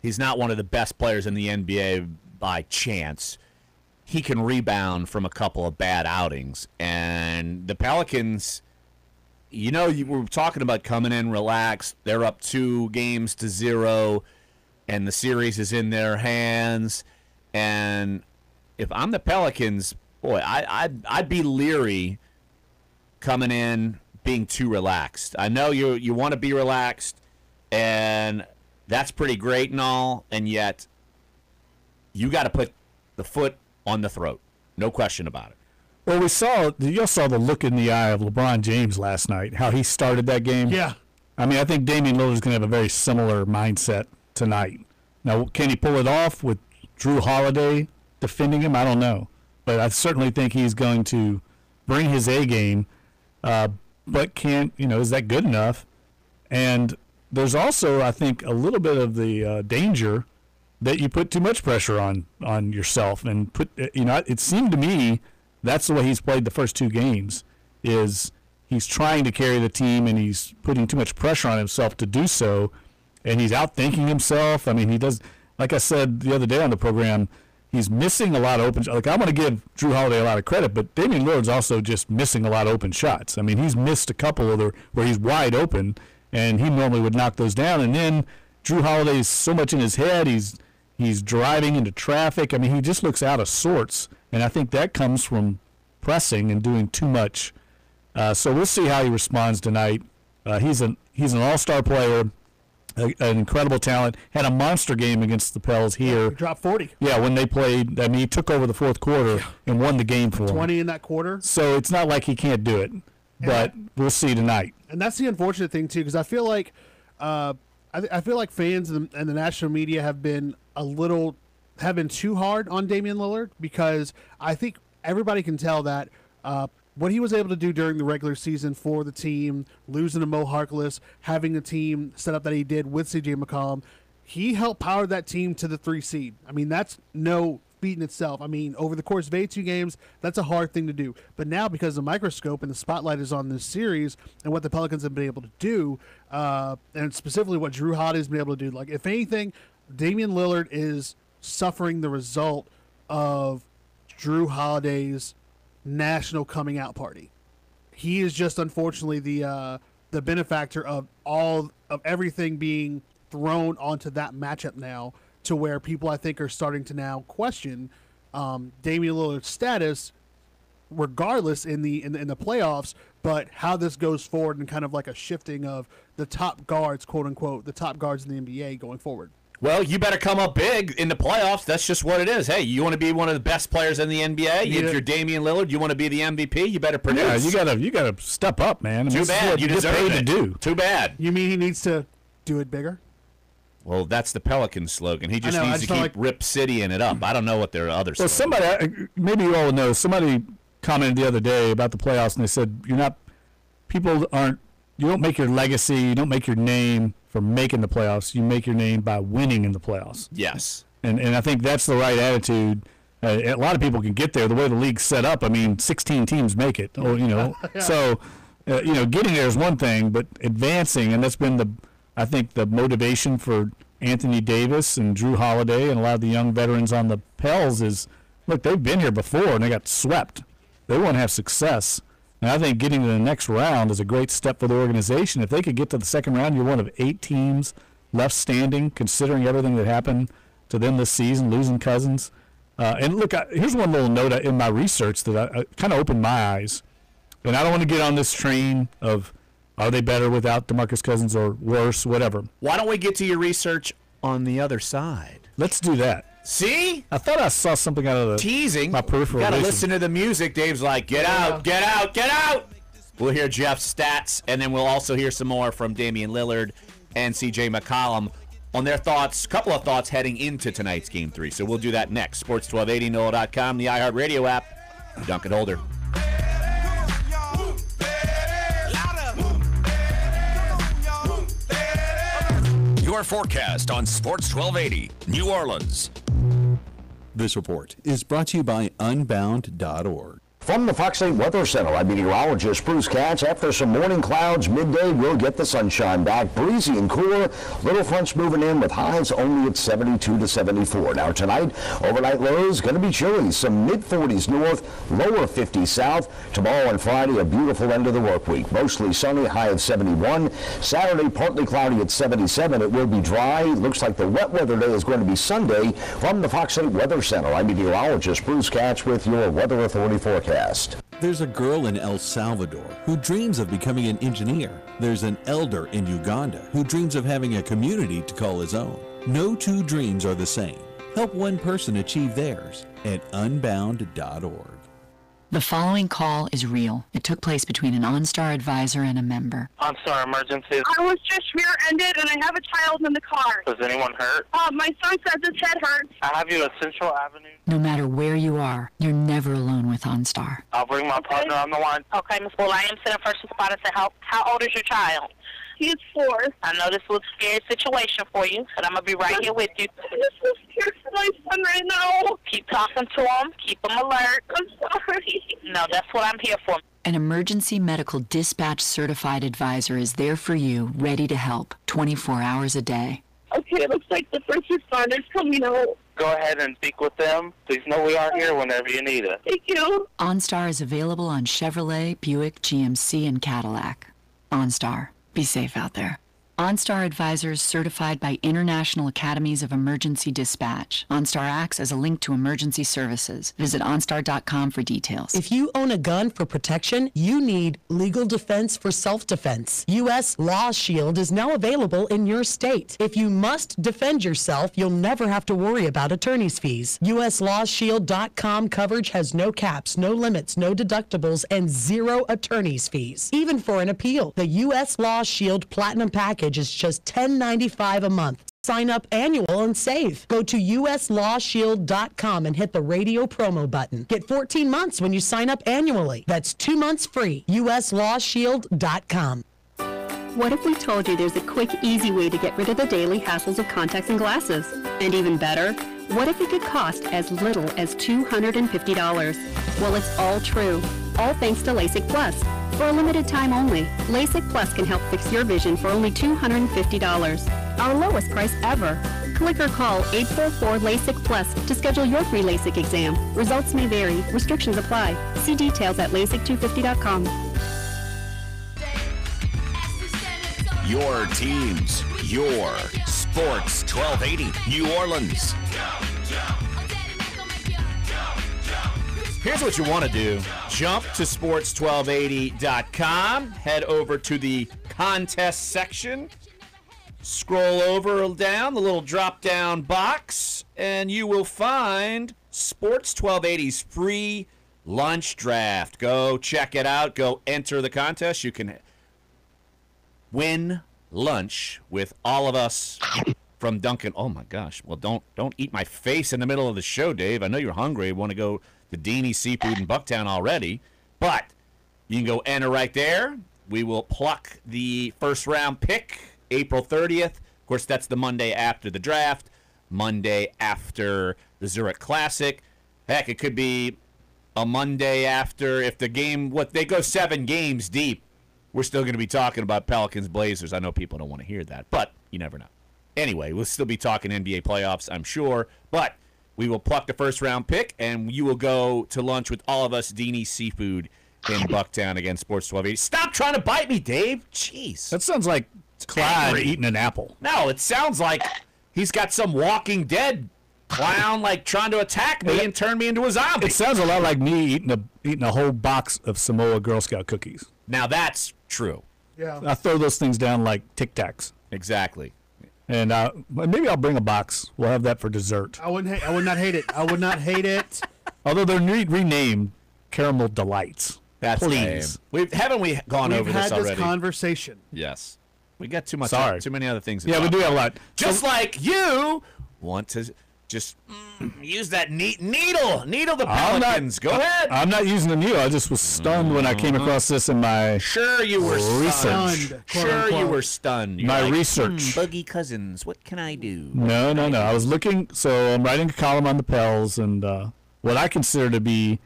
he's not one of the best players in the NBA by chance. He can rebound from a couple of bad outings. And the Pelicans, you were talking about coming in relaxed. They're up 2-0, and the series is in their hands. And if I'm the Pelicans, boy, I'd be leery coming in being too relaxed. I know you want to be relaxed, and that's pretty great and all, and yet you got to put the foot on the throat. No question about it. Well, you all saw the look in the eye of LeBron James last night, how he started that game. Yeah. I mean, I think Damian Lillard's going to have a very similar mindset tonight. Now, can he pull it off with Drew Holiday defending him? I don't know. But I certainly think he's going to bring his A game. But is that good enough? And there's also, I think, a little bit of the danger that you put too much pressure on yourself and it seemed to me that's the way he's played the first 2 games, is he's trying to carry the team and he's putting too much pressure on himself to do so, and he's outthinking himself. I mean, he does, like I said the other day on the program, he's missing a lot of open shots. Like, I want to give Drew Holiday a lot of credit, but Damian Lillard's also just missing a lot of open shots. I mean, he's missed a couple where he's wide open, and he normally would knock those down. And then Drew Holiday's so much in his head, he's driving into traffic. I mean, he just looks out of sorts, and I think that comes from pressing and doing too much. So we'll see how he responds tonight. He's an all-star player, an incredible talent. Had a monster game against the Pels here. He dropped 40. Yeah, when they played. I mean, he took over the fourth quarter and won the game for 20 them. in that quarter. So it's not like he can't do it, but we'll see tonight. And that's the unfortunate thing too, because I feel like I feel like fans and the national media have been too hard on Damian Lillard, because I think everybody can tell that what he was able to do during the regular season for the team, losing to Mo Harkless, having a team set up that he did with C.J. McCollum, he helped power that team to the 3 seed. I mean, that's no feat in itself. I mean, over the course of 82 games, that's a hard thing to do. But now, because the microscope and the spotlight is on this series and what the Pelicans have been able to do, and specifically what Drew Holiday's been able to do, like, if anything, Damian Lillard is suffering the result of Drew Holiday's national coming out party. He is just, unfortunately, the benefactor of everything being thrown onto that matchup now, to where people, I think, are starting to now question Damian Lillard's status, regardless in the playoffs, but how this goes forward and kind of like a shifting of the top guards, quote unquote, the top guards in the NBA going forward. Well, you better come up big in the playoffs. That's just what it is. Hey, you want to be one of the best players in the NBA? Yeah. If you're Damian Lillard, you want to be the MVP, you better produce. Yeah, you gotta step up, man. Too bad. You deserve it. To do. Too bad. You mean he needs to do it bigger? Well, that's the Pelicans slogan. He just needs to keep Rip City in it up. I don't know what their other. Well, somebody, maybe you all know, somebody commented the other day about the playoffs, and they said you don't make your legacy, you don't make your name from making the playoffs. You make your name by winning in the playoffs. Yes. And I think that's the right attitude. A lot of people can get there. The way the league's set up, I mean, 16 teams make it. Or, yeah. So, getting there is one thing, but advancing, and that's been I think the motivation for Anthony Davis and Drew Holiday and a lot of the young veterans on the Pels is, look, they've been here before and they got swept. They want to have success. And I think getting to the next round is a great step for the organization. If they could get to the second round, you're one of 8 teams left standing, considering everything that happened to them this season, losing Cousins. And look, here's one little note in my research that I kind of opened my eyes. And I don't want to get on this train of, Are they better without DeMarcus Cousins or worse, whatever? Why don't we get to your research on the other side? Let's do that. See? I thought I saw something out of the teasing. My peripheral. Gotta listen to the music. Dave's like, get out, get out, get out. We'll hear Jeff's stats, and then we'll also hear some more from Damian Lillard and C.J. McCollum on their thoughts, couple of thoughts heading into tonight's Game 3. So we'll do that next. Sports 1280, NOLA.com, the iHeartRadio app. Dunc and Holder. Your forecast on Sports 1280, New Orleans. This report is brought to you by Unbound.org. From the Fox 8 Weather Center, I'm meteorologist Bruce Katz. After some morning clouds, midday we'll get the sunshine back. Breezy and cooler. Little fronts moving in with highs only at 72 to 74. Now tonight, overnight lows going to be chilly. Some mid-40s north, lower 50s south. Tomorrow and Friday, a beautiful end of the work week. Mostly sunny, high at 71. Saturday, partly cloudy at 77. It will be dry. Looks like the wet weather day is going to be Sunday. From the Fox 8 Weather Center, I'm meteorologist Bruce Katz with your Weather Authority forecast. There's a girl in El Salvador who dreams of becoming an engineer. There's an elder in Uganda who dreams of having a community to call his own. No two dreams are the same. Help one person achieve theirs at unbound.org. The following call is real. It took place between an OnStar advisor and a member. OnStar emergency. I was just rear-ended and I have a child in the car. Does anyone hurt? My son says his head hurts. I have you at Central Avenue. No matter where you are, you're never alone with OnStar. I'll bring my partner on the line. Okay, Miss Bull, I am sending first responders to help. How old is your child? He's 4. I know this was a scary situation for you, but I'm going to be right here with you. I'm just so scared for my son right now. Keep talking to him. Keep him alert. I'm sorry. No, that's what I'm here for. An emergency medical dispatch certified advisor is there for you, ready to help, 24 hours a day. Okay, it looks like the first responders coming out. Go ahead and speak with them. Please know we are here whenever you need us. Thank you. OnStar is available on Chevrolet, Buick, GMC, and Cadillac. OnStar. Be safe out there. OnStar advisors certified by International Academies of Emergency Dispatch. OnStar acts as a link to emergency services. Visit OnStar.com for details. If you own a gun for protection, you need legal defense for self-defense. U.S. Law Shield is now available in your state. If you must defend yourself, you'll never have to worry about attorney's fees. USLawShield.com coverage has no caps, no limits, no deductibles, and 0 attorney's fees. Even for an appeal. The U.S. Law Shield Platinum Package is just $10.95 a month. Sign up annual and save. Go to uslawshield.com and hit the radio promo button. Get 14 months when you sign up annually. That's 2 months free. uslawshield.com. What if we told you there's a quick, easy way to get rid of the daily hassles of contacts and glasses? And even better, what if it could cost as little as $250? Well, it's all true. All thanks to LASIK Plus. For a limited time only, LASIK Plus can help fix your vision for only $250. Our lowest price ever. Click or call 844-LASIK Plus to schedule your free LASIK exam. Results may vary. Restrictions apply. See details at LASIK250.com. Your teams, your Sports 1280, New Orleans. Here's what you want to do. Jump to sports1280.com. Head over to the contest section. Scroll over down the little drop-down box, and you will find Sports 1280's free lunch draft. Go check it out. Go enter the contest. You can win lunch with all of us from Duncan. Oh, my gosh. Well, don't eat my face in the middle of the show, Dave. I know you're hungry. You want to go to Deanie's Seafood in Bucktown already, but you can go enter right there. We will pluck the first round pick April 30th. Of course, that's the Monday after the draft, Monday after the Zurich Classic. Heck, it could be a Monday after if the game, they go 7 games deep. We're still going to be talking about Pelicans Blazers. I know people don't want to hear that, but you never know. Anyway, we'll still be talking NBA playoffs, I'm sure, but we will pluck the first round pick, and you will go to lunch with all of us, Deanie's Seafood in Bucktown against Sports 1280. Stop trying to bite me, Dave. Jeez. That sounds like Clyde eating an apple. No, it sounds like he's got some Walking Dead clown like trying to attack me and turn me into a zombie. It sounds a lot like me eating a whole box of Samoa Girl Scout cookies. Now that's true. Yeah. I throw those things down like Tic Tacs. Exactly. And maybe I'll bring a box. We'll have that for dessert. I would not hate it. I would not hate it. Although they're renamed Caramel Delights. That's Please. lame. Haven't we gone over this already? We've had this conversation. Yes. We got too much. Sorry. Too many other things. Yeah, we do have a lot. Just like you want to just use that needle the Pelicans. Go ahead. I'm not using the needle. I just was stunned when I came across this in my Sure you were research. stunned. Sure you were stunned. You're My like, research. Buggy Cousins, what can I do? No. I was looking. So I'm writing a column on the Pels and what I consider to be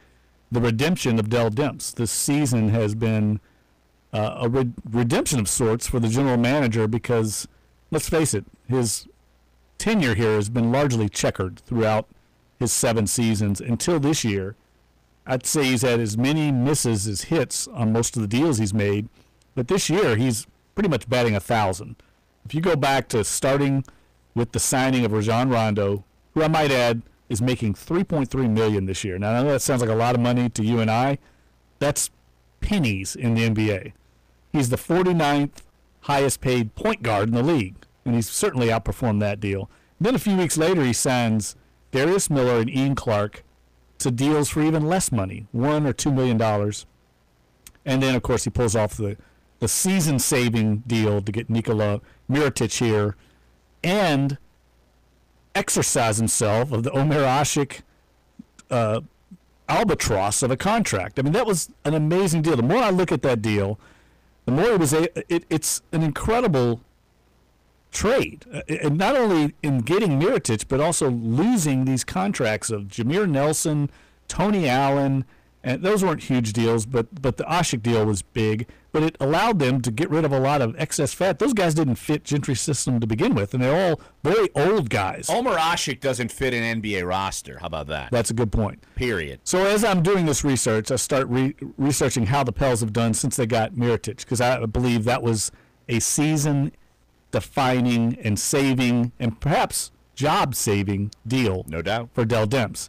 the redemption of Dell Demps. This season has been a redemption of sorts for the general manager because, let's face it, his tenure here has been largely checkered throughout his 7 seasons until this year. I'd say he's had as many misses as hits on most of the deals he's made, but this year he's pretty much batting 1,000. If you go back to starting with the signing of Rajon Rondo, who I might add is making $3.3 million this year. Now, I know that sounds like a lot of money to you and I. That's pennies in the NBA. He's the 49th highest paid point guard in the league, and he's certainly outperformed that deal. Then a few weeks later, he signs Darius Miller and Ian Clark to deals for even less money, $1 or $2 million. And then, of course, he pulls off the season-saving deal to get Nikola Mirotic here and exercise himself of the Omer Asik albatross of a contract. I mean, that was an amazing deal. The more I look at that deal, the more it was it's an incredible trade, and not only in getting Mirotic, but also losing these contracts of Jameer Nelson, Tony Allen, and those weren't huge deals, but the Asik deal was big. But it allowed them to get rid of a lot of excess fat. Those guys didn't fit Gentry's system to begin with, and they're all very old guys. Omer Asik doesn't fit an NBA roster. How about that? That's a good point. Period. So as I'm doing this research, I start researching how the Pels have done since they got Mirotic, because I believe that was a season-defining and saving and perhaps job-saving deal. No doubt. For Dell Demps.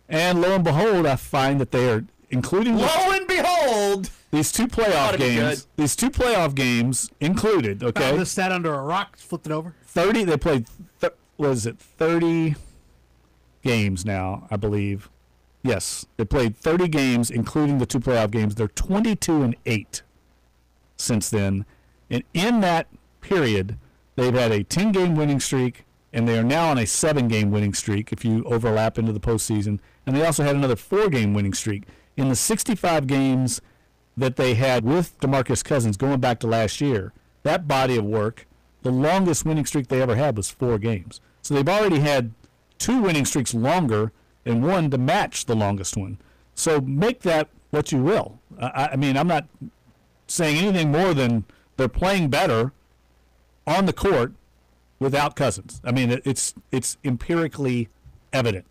And lo and behold, I find that they are including lo and behold these 2 playoff games. These 2 playoff games included. Okay, found the stat under a rock, flipped it over. 30. They played. What is it? 30 games now, I believe. Yes, they played 30 games, including the 2 playoff games. They're 22-8 since then, and in that period, they've had a 10-game winning streak, and they are now on a 7-game winning streak if you overlap into the postseason. And they also had another 4-game winning streak. In the 65 games that they had with DeMarcus Cousins going back to last year, that body of work, the longest winning streak they ever had was 4 games. So they've already had 2 winning streaks longer and 1 to match the longest one. So make that what you will. I mean, I'm not saying anything more than they're playing better on the court without Cousins. I mean, it's empirically evident.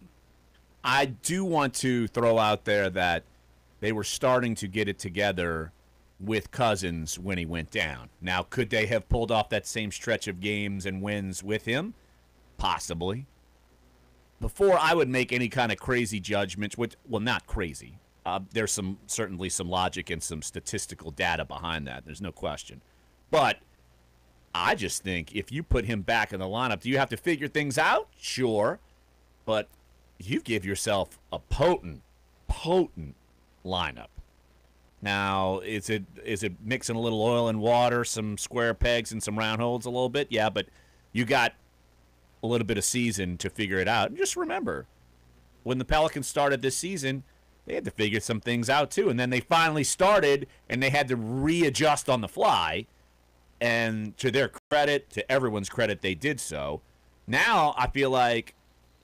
I do want to throw out there that they were starting to get it together with Cousins when he went down. Now, could they have pulled off that same stretch of games and wins with him? Possibly. Before I would make any kind of crazy judgments, which, well, not crazy. There's certainly some logic and some statistical data behind that. There's no question. But I just think if you put him back in the lineup, do you have to figure things out? Sure. But you give yourself a potent lineup. Now, is it mixing a little oil and water, some square pegs and some round holes a little bit? Yeah, but you got a little bit of season to figure it out. And just remember, when the Pelicans started this season, they had to figure some things out too. And then they finally started, and they had to readjust on the fly. And to their credit, to everyone's credit, they did so. Now, I feel like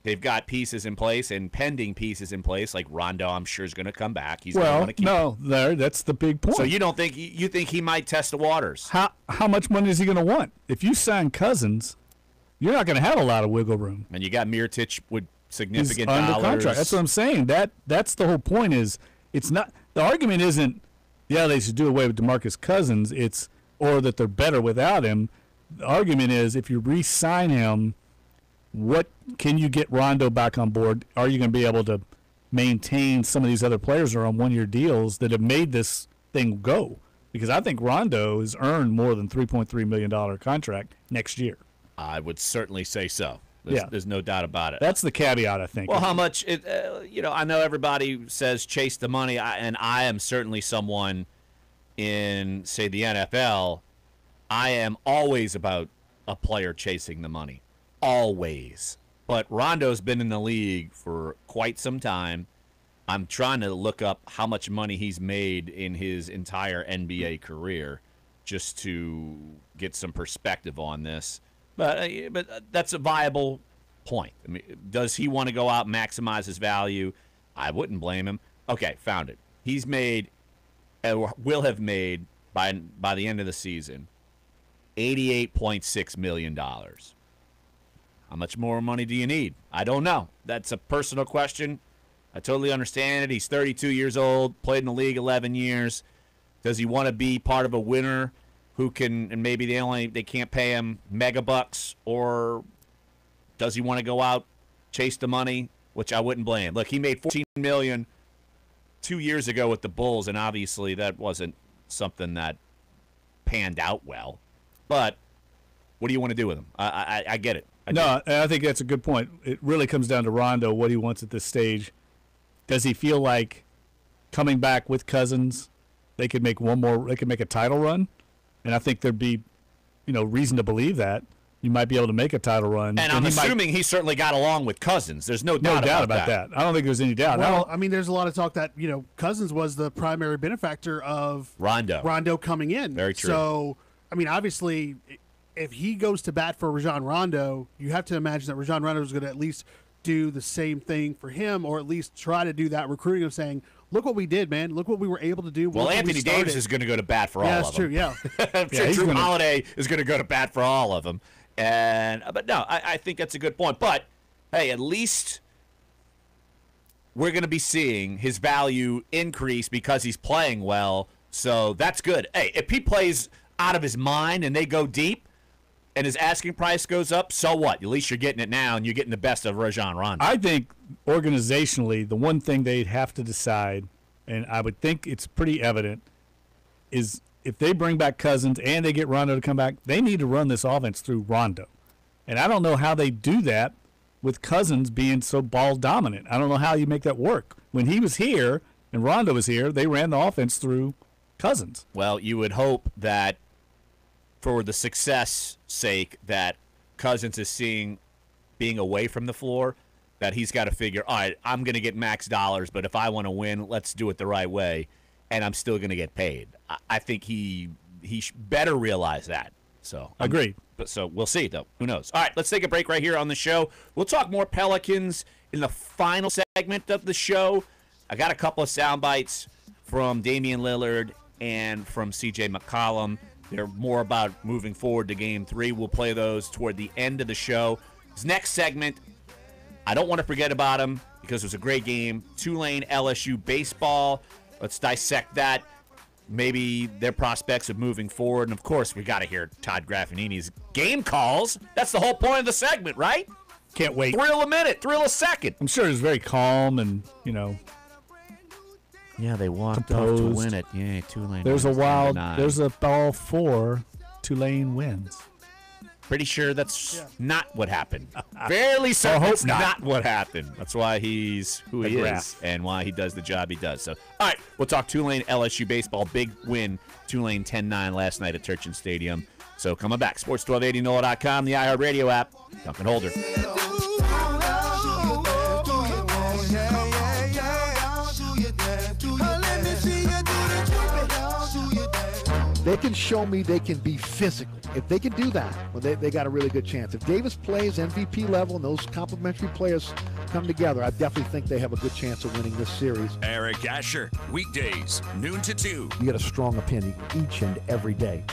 they've got pieces in place and pending pieces in place. Like Rondo, I'm sure is going to come back. He's going to want to keep him. That's the big point. So you don't think you think he might test the waters? How much money is he going to want? If you sign Cousins, you're not going to have a lot of wiggle room. And you got Mirotic with significant He's under dollars. contract. That's what I'm saying. That's the whole point. Is it's not the argument isn't they should do away with DeMarcus Cousins. It's or that they're better without him. The argument is if you re-sign him, what can you get Rondo back on board? Are you going to be able to maintain some of these other players who are on 1-year deals that have made this thing go? because I think Rondo has earned more than $3.3 million contract next year. I would certainly say so. There's no doubt about it. That's the caveat, I think. Well, how much? I know everybody says chase the money, and I am certainly someone in, say, the NFL. I am always about a player chasing the money, always. But Rondo's been in the league for quite some time. I'm trying to look up how much money he's made in his entire NBA career just to get some perspective on this. But that's a viable point. I mean, does he want to go out and maximize his value? I wouldn't blame him. Okay, found it. He's made, or will have made by the end of the season, $88.6 million. How much more money do you need? I don't know. That's a personal question. I totally understand it. He's 32 years old, played in the league 11 years. Does he want to be part of a winner who can, and maybe they can't pay him mega bucks, or does he want to go out, chase the money, which I wouldn't blame. Look, he made $14 million 2 years ago with the Bulls, and obviously that wasn't something that panned out well. But what do you want to do with him? I get it. I think that's a good point. It really comes down to Rondo, what he wants at this stage. Does he feel like coming back with Cousins, they could make a title run? And I think there'd be, reason to believe that. You might be able to make a title run. And I'm assuming he certainly got along with Cousins. There's no doubt about that. I don't think there's any doubt. Well, there's a lot of talk that, Cousins was the primary benefactor of Rondo coming in. Very true. So, obviously, if he goes to bat for Rajon Rondo, you have to imagine that Rajon Rondo is going to at least do the same thing for him, or at least try to do that recruiting of saying, look what we did, man. Look what we were able to do. Well, Anthony Davis is going to go to bat for all of them. Yeah, that's true, yeah. I'm sure Drew Holiday is going to go to bat for all of them. But no, I think that's a good point. But, hey, at least we're going to be seeing his value increase because he's playing well. So that's good. Hey, if he plays out of his mind and they go deep and his asking price goes up, so what? At least you're getting it now and you're getting the best of Rajon Rondo. I think organizationally, the one thing they'd have to decide, and I would think it's pretty evident, is if they bring back Cousins and they get Rondo to come back, they need to run this offense through Rondo. And I don't know how they do that with Cousins being so ball dominant. I don't know how you make that work. When he was here and Rondo was here, they ran the offense through Cousins. Well, you would hope that for the success sake that Cousins is seeing being away from the floor, that he's got to figure, all right, I'm going to get max dollars, but if I want to win, let's do it the right way, and I'm still going to get paid. I think he better realize that. So agreed. So we'll see, though. Who knows? All right, let's take a break right here on the show. We'll talk more Pelicans in the final segment of the show. I got a couple of sound bites from Damian Lillard and from C.J. McCollum. They're more about moving forward to Game 3. We'll play those toward the end of the show. This next segment, I don't want to forget about them because it was a great game. Tulane LSU baseball. Let's dissect that. Maybe their prospects of moving forward. And, of course, we got to hear Todd Graffinini's game calls. That's the whole point of the segment, right? Can't wait. Thrill a minute. Thrill a second. I'm sure it was very calm and, Yeah, they walked composed. off to win it. Yeah, Tulane. There's a ball for Tulane wins. Pretty sure that's not what happened. Fairly certain that's not what happened. That's why he's who he is and why he does the job he does. So, all right, we'll talk Tulane LSU baseball. Big win, Tulane 10-9 last night at Turchin Stadium. So coming back, Sports 1280 NOLA.com, the iHeartRadio app. Dunc and Holder. They can show me they can be physical. If they can do that, well, they got a really good chance. If Davis plays MVP level and those complementary players come together, I definitely think they have a good chance of winning this series. Eric Asher, weekdays, noon to 2. You get a strong opinion each and every day.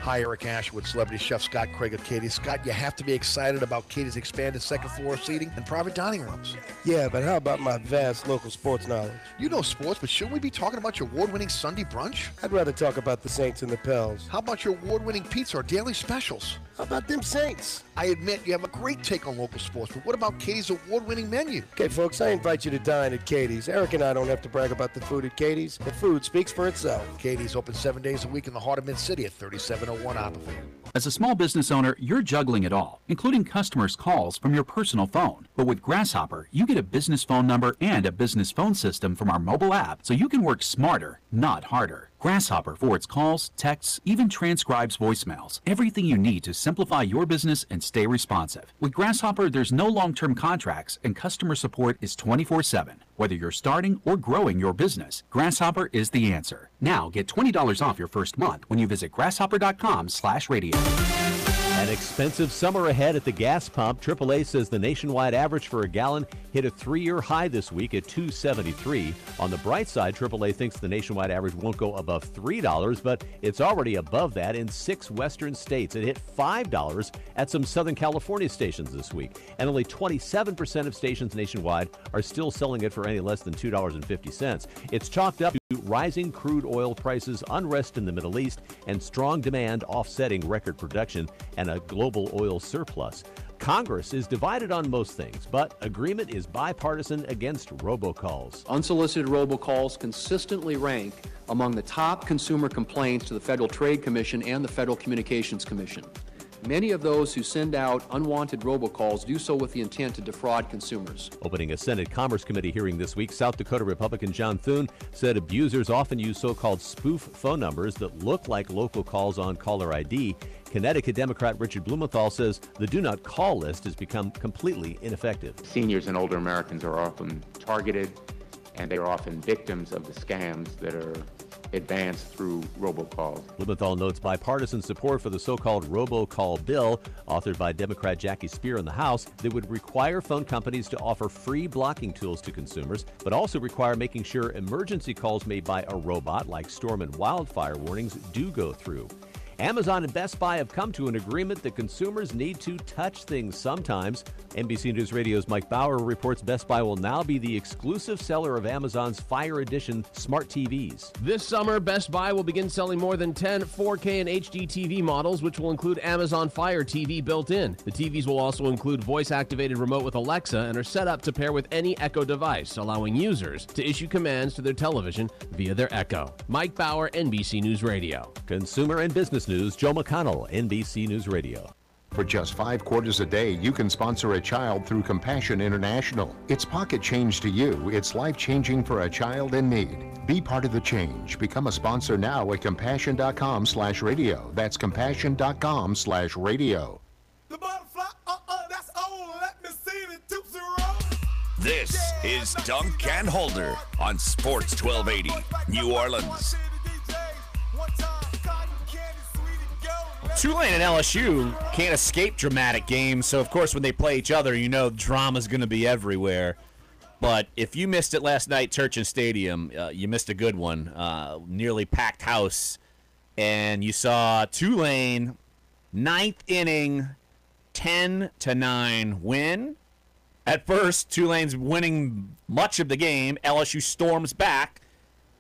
Hi, Eric Asher with celebrity chef Scott Craig of Katie's. Scott, you have to be excited about Katie's expanded second floor seating and private dining rooms. Yeah, but how about my vast local sports knowledge? You know sports, but shouldn't we be talking about your award-winning Sunday brunch? I'd rather talk about the Saints and the Pels. How about your award-winning pizza or daily specials? How about them Saints? I admit you have a great take on local sports, but what about Katie's award-winning menu? Okay, folks, I invite you to dine at Katie's. Eric and I don't have to brag about the food at Katie's. The food speaks for itself. Katie's open 7 days a week in the heart of Mid-City at 3701 Oppenheimer. As a small business owner, you're juggling it all, including customers' calls from your personal phone. But with Grasshopper, you get a business phone number and a business phone system from our mobile app, so you can work smarter, not harder. Grasshopper forwards calls, texts, even transcribes voicemails. Everything you need to simplify your business and stay responsive. With Grasshopper, there's no long-term contracts, and customer support is 24/7. Whether you're starting or growing your business, Grasshopper is the answer. Now get $20 off your first month when you visit grasshopper.com/radio. An expensive summer ahead at the gas pump. AAA says the nationwide average for a gallon hit a 3-year high this week at $2.73. On the bright side, AAA thinks the nationwide average won't go above $3, but it's already above that in 6 western states. It hit $5 at some Southern California stations this week, and only 27% of stations nationwide are still selling it for any less than $2.50. It's chalked up to rising crude oil prices, unrest in the Middle East, and strong demand offsetting record production and a global oil surplus. Congress is divided on most things, but agreement is bipartisan against robocalls. Unsolicited robocalls consistently rank among the top consumer complaints to the Federal Trade Commission and the Federal Communications Commission. Many of those who send out unwanted robocalls do so with the intent to defraud consumers. Opening a Senate Commerce Committee hearing this week, South Dakota Republican John Thune said abusers often use so-called spoof phone numbers that look like local calls on caller ID. Connecticut Democrat Richard Blumenthal says the do not call list has become completely ineffective. Seniors and older Americans are often targeted, and they are often victims of the scams that are advanced through robocalls. Blumenthal notes bipartisan support for the so-called robocall bill, authored by Democrat Jackie Speer in the House, that would require phone companies to offer free blocking tools to consumers, but also require making sure emergency calls made by a robot, like storm and wildfire warnings, do go through. Amazon and Best Buy have come to an agreement that consumers need to touch things sometimes. NBC News Radio's Mike Bauer reports Best Buy will now be the exclusive seller of Amazon's Fire Edition smart TVs. This summer, Best Buy will begin selling more than 10 4K and HD TV models, which will include Amazon Fire TV built in. The TVs will also include voice-activated remote with Alexa and are set up to pair with any Echo device, allowing users to issue commands to their television via their Echo. Mike Bauer, NBC News Radio. Consumer and Business News, Joe McConnell, NBC News Radio. For just $5 a day, you can sponsor a child through Compassion International. It's pocket change to you. It's life-changing for a child in need. Be part of the change. Become a sponsor now at compassion.com/radio. That's compassion.com/radio. This is Dunc and Holder on Sports 1280, New Orleans. Tulane and LSU can't escape dramatic games, so of course when they play each other, you know drama's going to be everywhere. But if you missed it last night, Turchin Stadium, you missed a good one. Nearly packed house, and you saw Tulane, 9th inning, 10-9 win. At first, Tulane's winning much of the game. LSU storms back.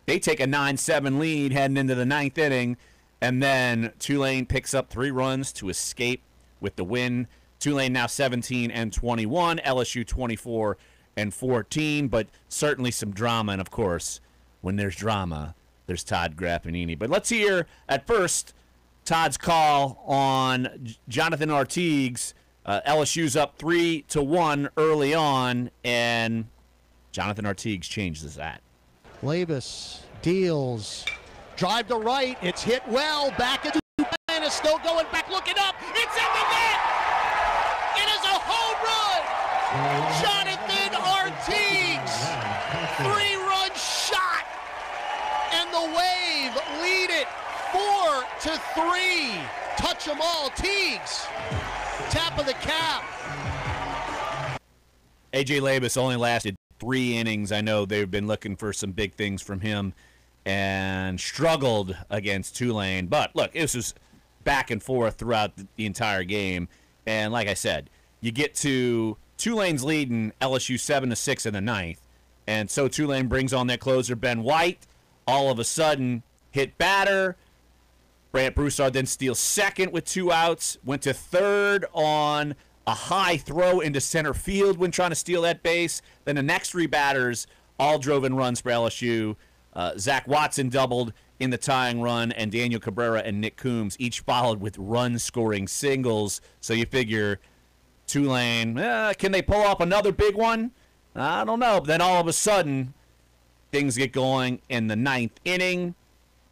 They take a 9-7 lead heading into the 9th inning. And then Tulane picks up 3 runs to escape with the win. Tulane now 17-21, LSU 24-14, but certainly some drama. And, of course, when there's drama, there's Todd Grappanini. But let's hear, at first, Todd's call on Jonathan Artigues. LSU's up 3-1 early on, and Jonathan Artigues changes that. Labus deals. Drive to right. It's hit well. Back into and it's still going back. Looking up. It's in the net. It is a home run. Jonathan Artigues. 3-run shot. And the Wave lead it 4-3. Touch them all. Teagues. Tap of the cap. A.J. Labus only lasted 3 innings. I know they've been looking for some big things from him and struggled against Tulane. But, look, this was back and forth throughout the entire game. And like I said, you get to Tulane's leading LSU 7-6 in the 9th. And so Tulane brings on their closer, Ben White. All of a sudden, hit batter. Brant Broussard then steals second with 2 outs, went to third on a high throw into center field when trying to steal that base. Then the next 3 batters all drove in runs for LSU. Zach Watson doubled in the tying run, and Daniel Cabrera and Nick Coombs each followed with run-scoring singles. So you figure Tulane, can they pull off another big one? I don't know. But then all of a sudden, things get going in the 9th inning.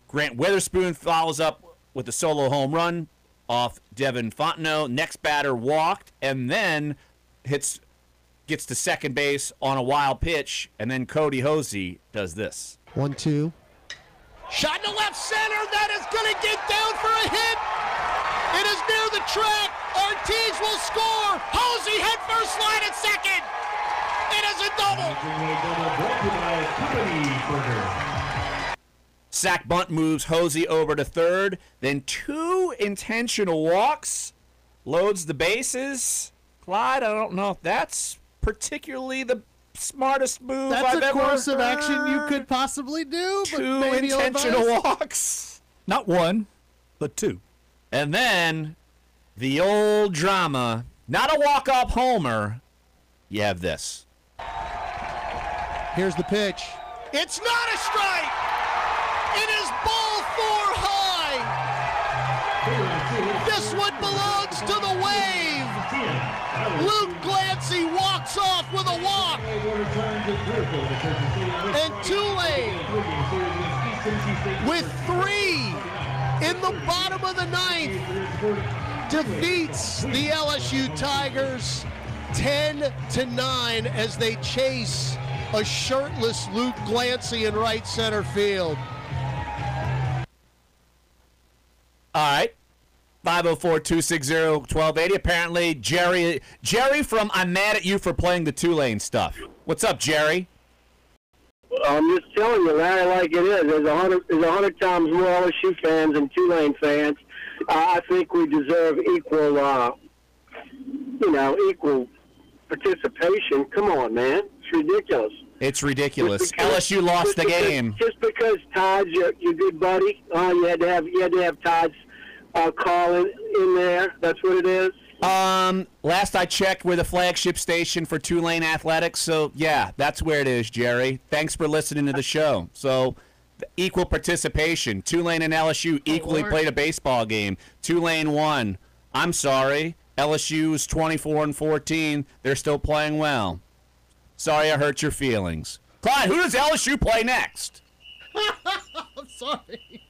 Grant Witherspoon follows up with a solo home run off Devin Fontenot. Next batter walked, and then gets to second base on a wild pitch, and then Cody Hosey does this. 1-2. Shot to left center. That is going to get down for a hit. It is near the track. Ortiz will score. Hosey head first, line at second. It is a double. Sack bunt moves Hosey over to third. Then 2 intentional walks. Loads the bases. Clyde, I don't know if that's particularly the smartest move That's I've a ever course of heard. action you could possibly do. But 2 maybe intentional ill-advised. walks. Not 1, but 2. And then the old drama. Not a walk-off homer. You have this. Here's the pitch. It's not a strike. It is ball 4 high. This one belongs to the Wave. Luke Glancy walks off with a walk. And Tulane, with 3 in the bottom of the 9th, defeats the LSU Tigers 10-9 as they chase a shirtless Luke Glancy in right center field. All right. 504-260-1280. Apparently, Jerry from I'm Mad at You for Playing the Tulane stuff. What's up, Jerry? I'm just telling you, Larry, like it is. There's 100 times more LSU fans than Tulane fans. I think we deserve equal participation. Come on, man. It's ridiculous. It's ridiculous. LSU lost the game. Just because Todd's your good buddy, you had to have Todd's call in there. That's what it is. Last I checked, we're the flagship station for Tulane Athletics, so yeah, that's where it is, Jerry. Thanks for listening to the show. So, equal participation. Tulane and LSU equally played a baseball game. Tulane won. I'm sorry. LSU is 24-14. They're still playing well. Sorry I hurt your feelings. Clyde, who does LSU play next? I'm sorry.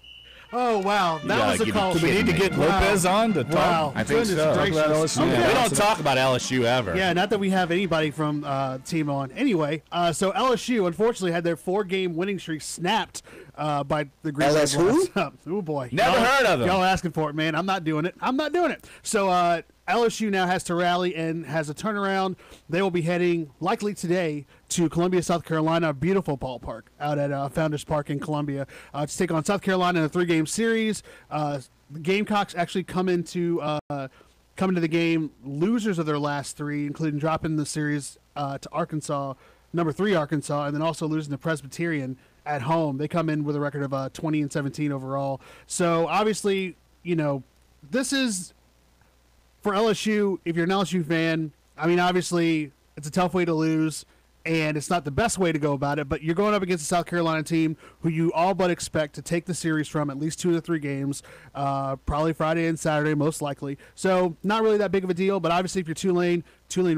Oh, wow. That was a call. Do we need to get Lopez on to talk? Wow. I think so. Talk about LSU. Okay. We don't talk about LSU ever. Yeah, not that we have anybody from the team on. Anyway, so LSU, unfortunately, had their 4-game winning streak snapped by the Green Bay LSU? Blacks. Oh, boy. Never heard of them. Y'all asking for it, man. I'm not doing it. So LSU now has to rally and has a turnaround. They will be heading, likely today, to Columbia, South Carolina, a beautiful ballpark out at Founders Park in Columbia, to take on South Carolina in a 3-game series. The Gamecocks actually come into the game losers of their last 3, including dropping the series to Arkansas, number 3 Arkansas, and then also losing to Presbyterian at home. They come in with a record of 20-17 overall. So obviously, this is for LSU. If you're an LSU fan, I mean, obviously it's a tough way to lose, and it's not the best way to go about it, but you're going up against a South Carolina team who you all but expect to take the series from at least 2 to 3 games, probably Friday and Saturday, most likely. So not really that big of a deal, but obviously if you're Tulane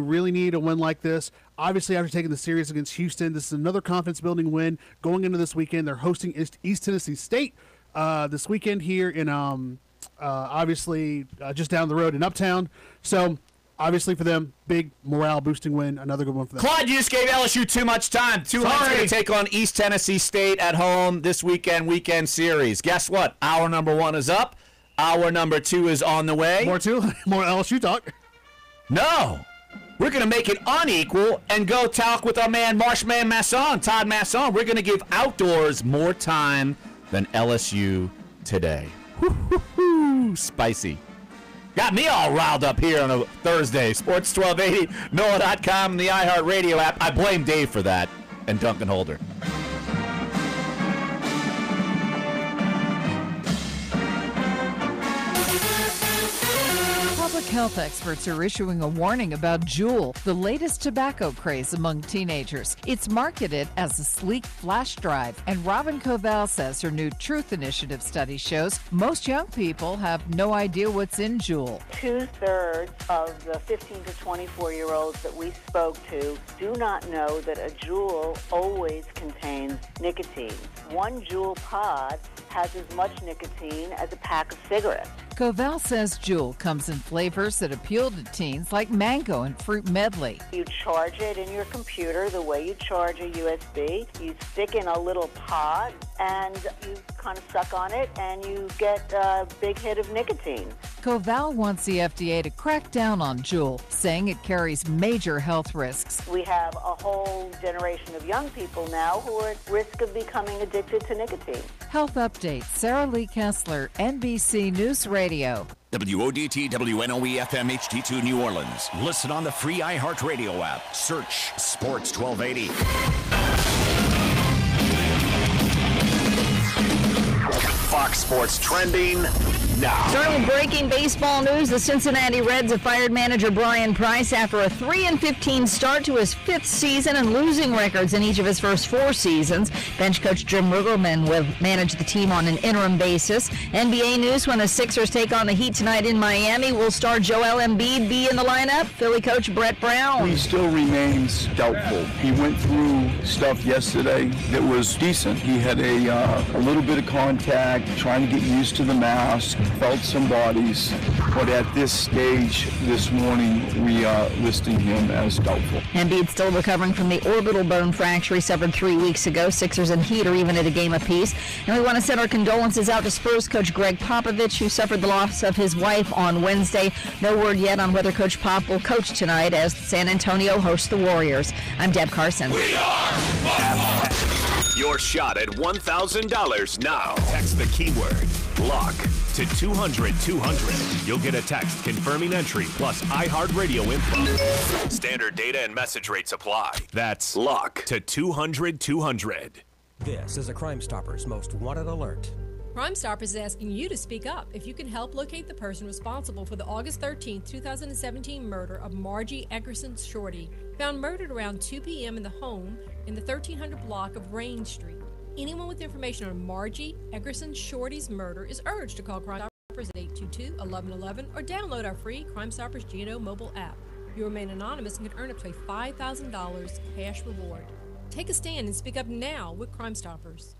really need a win like this. Obviously, after taking the series against Houston, this is another confidence-building win. Going into this weekend, they're hosting East Tennessee State this weekend here in just down the road in Uptown. So obviously for them, big morale-boosting win, another good one for them. Claude, you just gave LSU too much time. Tulane's going to take on East Tennessee State at home this weekend series. Guess what? Hour number 1 is up. Hour number 2 is on the way. More LSU talk. No. We're going to make it unequal and go talk with our man, Marshman Masson, Todd Masson. We're going to give outdoors more time than LSU today. Woo-hoo-hoo. Spicy. Got me all riled up here on a Thursday. Sports 1280, NOLA.com, and the iHeartRadio app. I blame Dave for that, and Duncan Holder. Health experts are issuing a warning about Juul, the latest tobacco craze among teenagers. It's marketed as a sleek flash drive, and Robin Covell says her new Truth Initiative study shows most young people have no idea what's in Juul. 2/3 of the 15 to 24-year-olds that we spoke to do not know that a Juul always contains nicotine. One Juul pod has as much nicotine as a pack of cigarettes. Covell says Juul comes in flavors that appeal to teens like mango and fruit medley. You charge it in your computer the way you charge a USB. You stick in a little pod and you kind of suck on it and you get a big hit of nicotine. Covell wants the FDA to crack down on Juul, saying it carries major health risks. We have a whole generation of young people now who are at risk of becoming addicted to nicotine. Health Update, Sarah Lee Kessler, NBC News Radio. WODT WNOE FM HD2 New Orleans. Listen on the free iHeartRadio app. Search Sports 1280. Fox Sports trending now. Starting with breaking baseball news, the Cincinnati Reds have fired manager Brian Price after a 3-15 start to his 5th season and losing records in each of his first 4 seasons. Bench coach Jim Riggleman will manage the team on an interim basis. NBA news, when the Sixers take on the Heat tonight in Miami, will star Joel Embiid be in the lineup? Philly coach Brett Brown. He still remains doubtful. He went through stuff yesterday that was decent. He had a little bit of contact, trying to get used to the mask, felt some bodies, but at this stage this morning we are listing him as doubtful. Embiid still recovering from the orbital bone fracture he suffered 3 weeks ago. Sixers and Heat are even at a game apiece. And we want to send our condolences out to Spurs coach Greg Popovich, who suffered the loss of his wife on Wednesday. No word yet on whether Coach Pop will coach tonight as San Antonio hosts the Warriors. I'm Deb Carson. We are your shot at $1,000 now. Text the keyword LOCK to 200-200. You'll get a text confirming entry plus iHeartRadio info. Standard data and message rates apply. That's LOCK to 200-200. This is a Crime Stoppers Most Wanted Alert. Crime Stoppers is asking you to speak up if you can help locate the person responsible for the August 13, 2017 murder of Margie Eckerson Shorty, found murdered around 2 p.m. in the home in the 1300 block of Rain Street. Anyone with information on Margie Eckerson Shorty's murder is urged to call Crime Stoppers at 822-1111 or download our free Crime Stoppers GNO mobile app. You remain anonymous and can earn up to a $5,000 cash reward. Take a stand and speak up now with Crime Stoppers.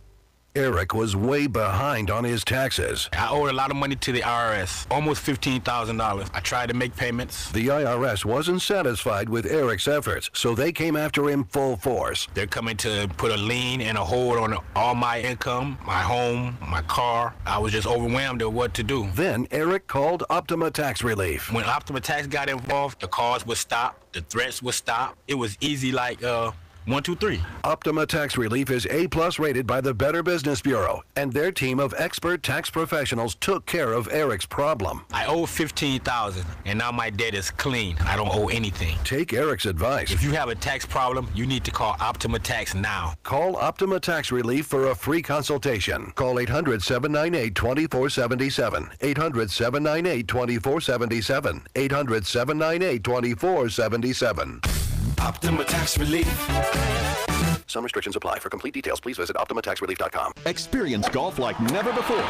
Eric was way behind on his taxes. I owed a lot of money to the IRS, almost $15,000. I tried to make payments. The IRS wasn't satisfied with Eric's efforts, so they came after him full force. They're coming to put a lien and a hold on all my income, my home, my car. I was just overwhelmed at what to do. Then Eric called Optima Tax Relief. When Optima Tax got involved, the calls would stop, the threats would stop. It was easy like 1, 2, 3. Optima Tax Relief is A+ rated by the Better Business Bureau, and their team of expert tax professionals took care of Eric's problem. I owe $15,000, and now my debt is clean. I don't owe anything. Take Eric's advice. If you have a tax problem, you need to call Optima Tax now. Call Optima Tax Relief for a free consultation. Call 800-798-2477. 800-798-2477. 800-798-2477. Optima Tax Relief. Some restrictions apply. For complete details, please visit OptimaTaxRelief.com. Experience golf like never before.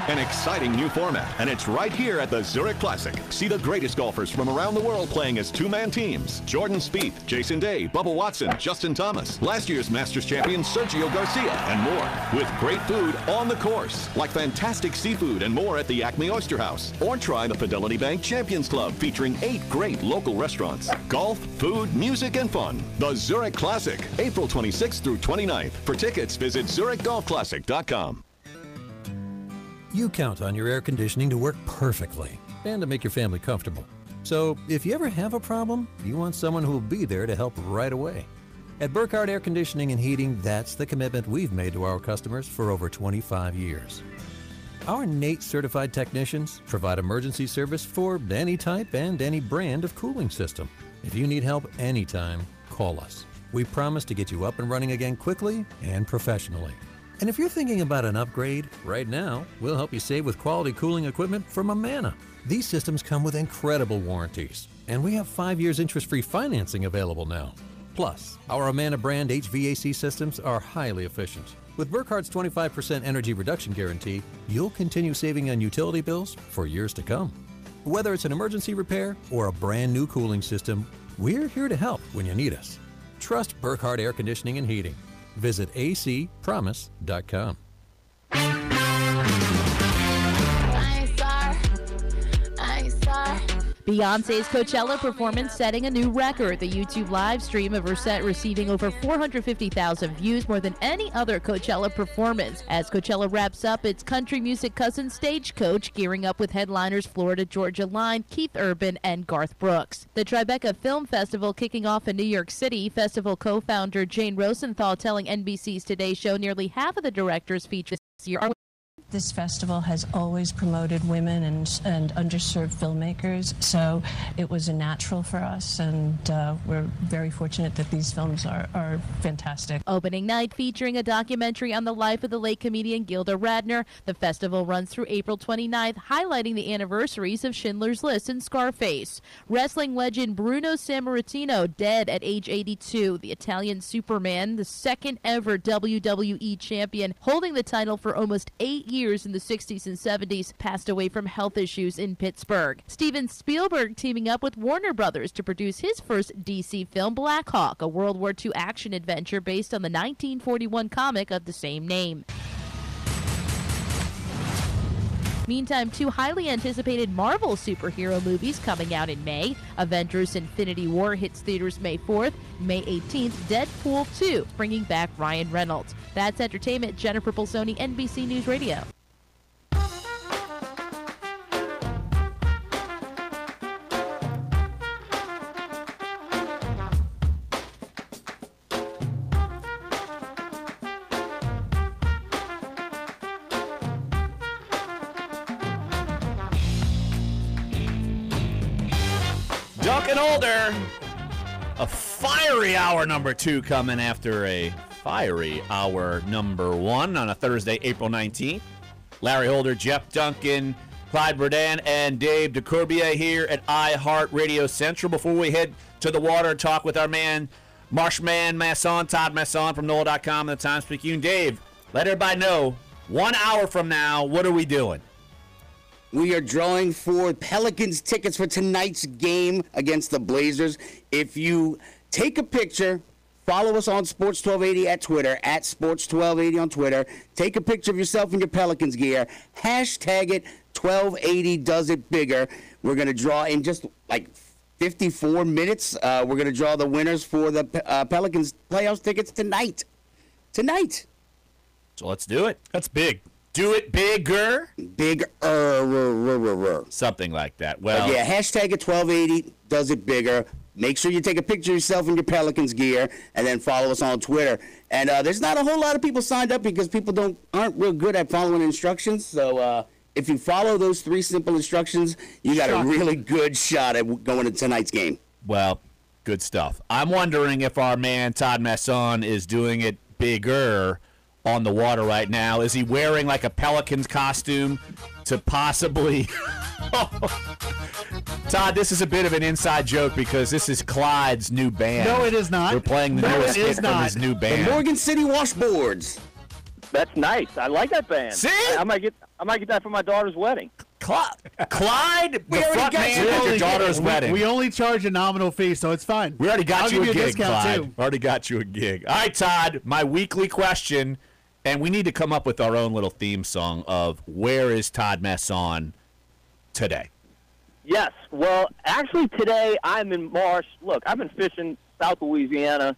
An exciting new format, and it's right here at the Zurich Classic. See the greatest golfers from around the world playing as two-man teams. Jordan Spieth, Jason Day, Bubba Watson, Justin Thomas, last year's Masters champion Sergio Garcia, and more. With great food on the course, like fantastic seafood and more at the Acme Oyster House. Or try the Fidelity Bank Champions Club, featuring 8 great local restaurants. Golf, food, music, and fun. The Zurich Classic, April 26th through 29th. For tickets, visit ZurichGolfClassic.com. You count on your air conditioning to work perfectly and to make your family comfortable. So if you ever have a problem, you want someone who will be there to help right away. At Burkhardt Air Conditioning and Heating, that's the commitment we've made to our customers for over 25 years. Our NATE certified technicians provide emergency service for any type and any brand of cooling system. If you need help anytime, call us. We promise to get you up and running again quickly and professionally. And if you're thinking about an upgrade, right now, we'll help you save with quality cooling equipment from Amana. These systems come with incredible warranties, and we have 5 years interest-free financing available now. Plus, our Amana brand HVAC systems are highly efficient. With Burkhardt's 25% energy reduction guarantee, you'll continue saving on utility bills for years to come. Whether it's an emergency repair or a brand new cooling system, we're here to help when you need us. Trust Burkhardt Air Conditioning and Heating. Visit acpromise.com. Beyonce's Coachella performance setting a new record. The YouTube live stream of her set receiving over 450,000 views, more than any other Coachella performance. As Coachella wraps up its country music cousin Stagecoach, gearing up with headliners Florida Georgia Line, Keith Urban, and Garth Brooks. The Tribeca Film Festival kicking off in New York City. Festival co-founder Jane Rosenthal telling NBC's Today Show nearly half of the directors featured this year are. This festival has always promoted women and underserved filmmakers, so it was a natural for us, and we're very fortunate that these films are fantastic. Opening night featuring a documentary on the life of the late comedian Gilda Radner. The festival runs through April 29th, highlighting the anniversaries of Schindler's List and Scarface. Wrestling legend Bruno Sammartino, dead at age 82. The Italian Superman, the second ever WWE champion, holding the title for almost 8 years in the 60s and 70s, passed away from health issues in Pittsburgh. Steven Spielberg teaming up with Warner Brothers to produce his first DC film, Black Hawk, a World War II action adventure based on the 1941 comic of the same name. Meantime, 2 highly anticipated Marvel superhero movies coming out in May. Avengers Infinity War hits theaters May 4th. May 18th, Deadpool 2, bringing back Ryan Reynolds. That's entertainment. Jennifer Bolsoni, NBC News Radio. Dunc and Older, a fiery hour number 2 coming after a fiery hour number 1 on a Thursday, April 19th. Larry Holder, Jeff Duncan, Clyde Verdun, and Dave DeCourbier here at iHeartRadio Central. Before we head to the water and talk with our man, Marshman Masson, Todd Masson from NOLA.com and the Times-Picayune. Dave, let everybody know, 1 hour from now, what are we doing? We are drawing for Pelicans tickets for tonight's game against the Blazers. If you take a picture, follow us on Sports 1280 at Twitter, at Sports 1280 on Twitter. Take a picture of yourself in your Pelicans gear. Hashtag it 1280 does it bigger. We're going to draw in just like 54 minutes. We're going to draw the winners for the Pelicans playoffs tickets tonight. Tonight. So let's do it. That's big. Do it bigger. Bigger. Something like that. Well, yeah, hashtag it 1280 does it bigger. Make sure you take a picture of yourself in your Pelicans gear, and then follow us on Twitter. And there's not a whole lot of people signed up because people aren't real good at following instructions. So if you follow those 3 simple instructions, you got a really good shot at going to tonight's game. Well, good stuff. I'm wondering if our man Todd Masson is doing it bigger on the water right now. Is he wearing like a Pelicans costume to possibly... Todd, this is a bit of an inside joke because this is Clyde's new band. No, it is not. We're playing the newest hit from his new band. The Morgan City Washboards. That's nice. I like that band. See? I might get that for my daughter's wedding. Clyde, the front man at your daughter's wedding. We only charge a nominal fee, so it's fine. We already got you a gig, Clyde. Too. Already got you a gig. All right, Todd, my weekly question, and we need to come up with our own little theme song of where is Todd Masson today? Yes. Well, actually today I'm in Marsh. Look, I've been fishing South Louisiana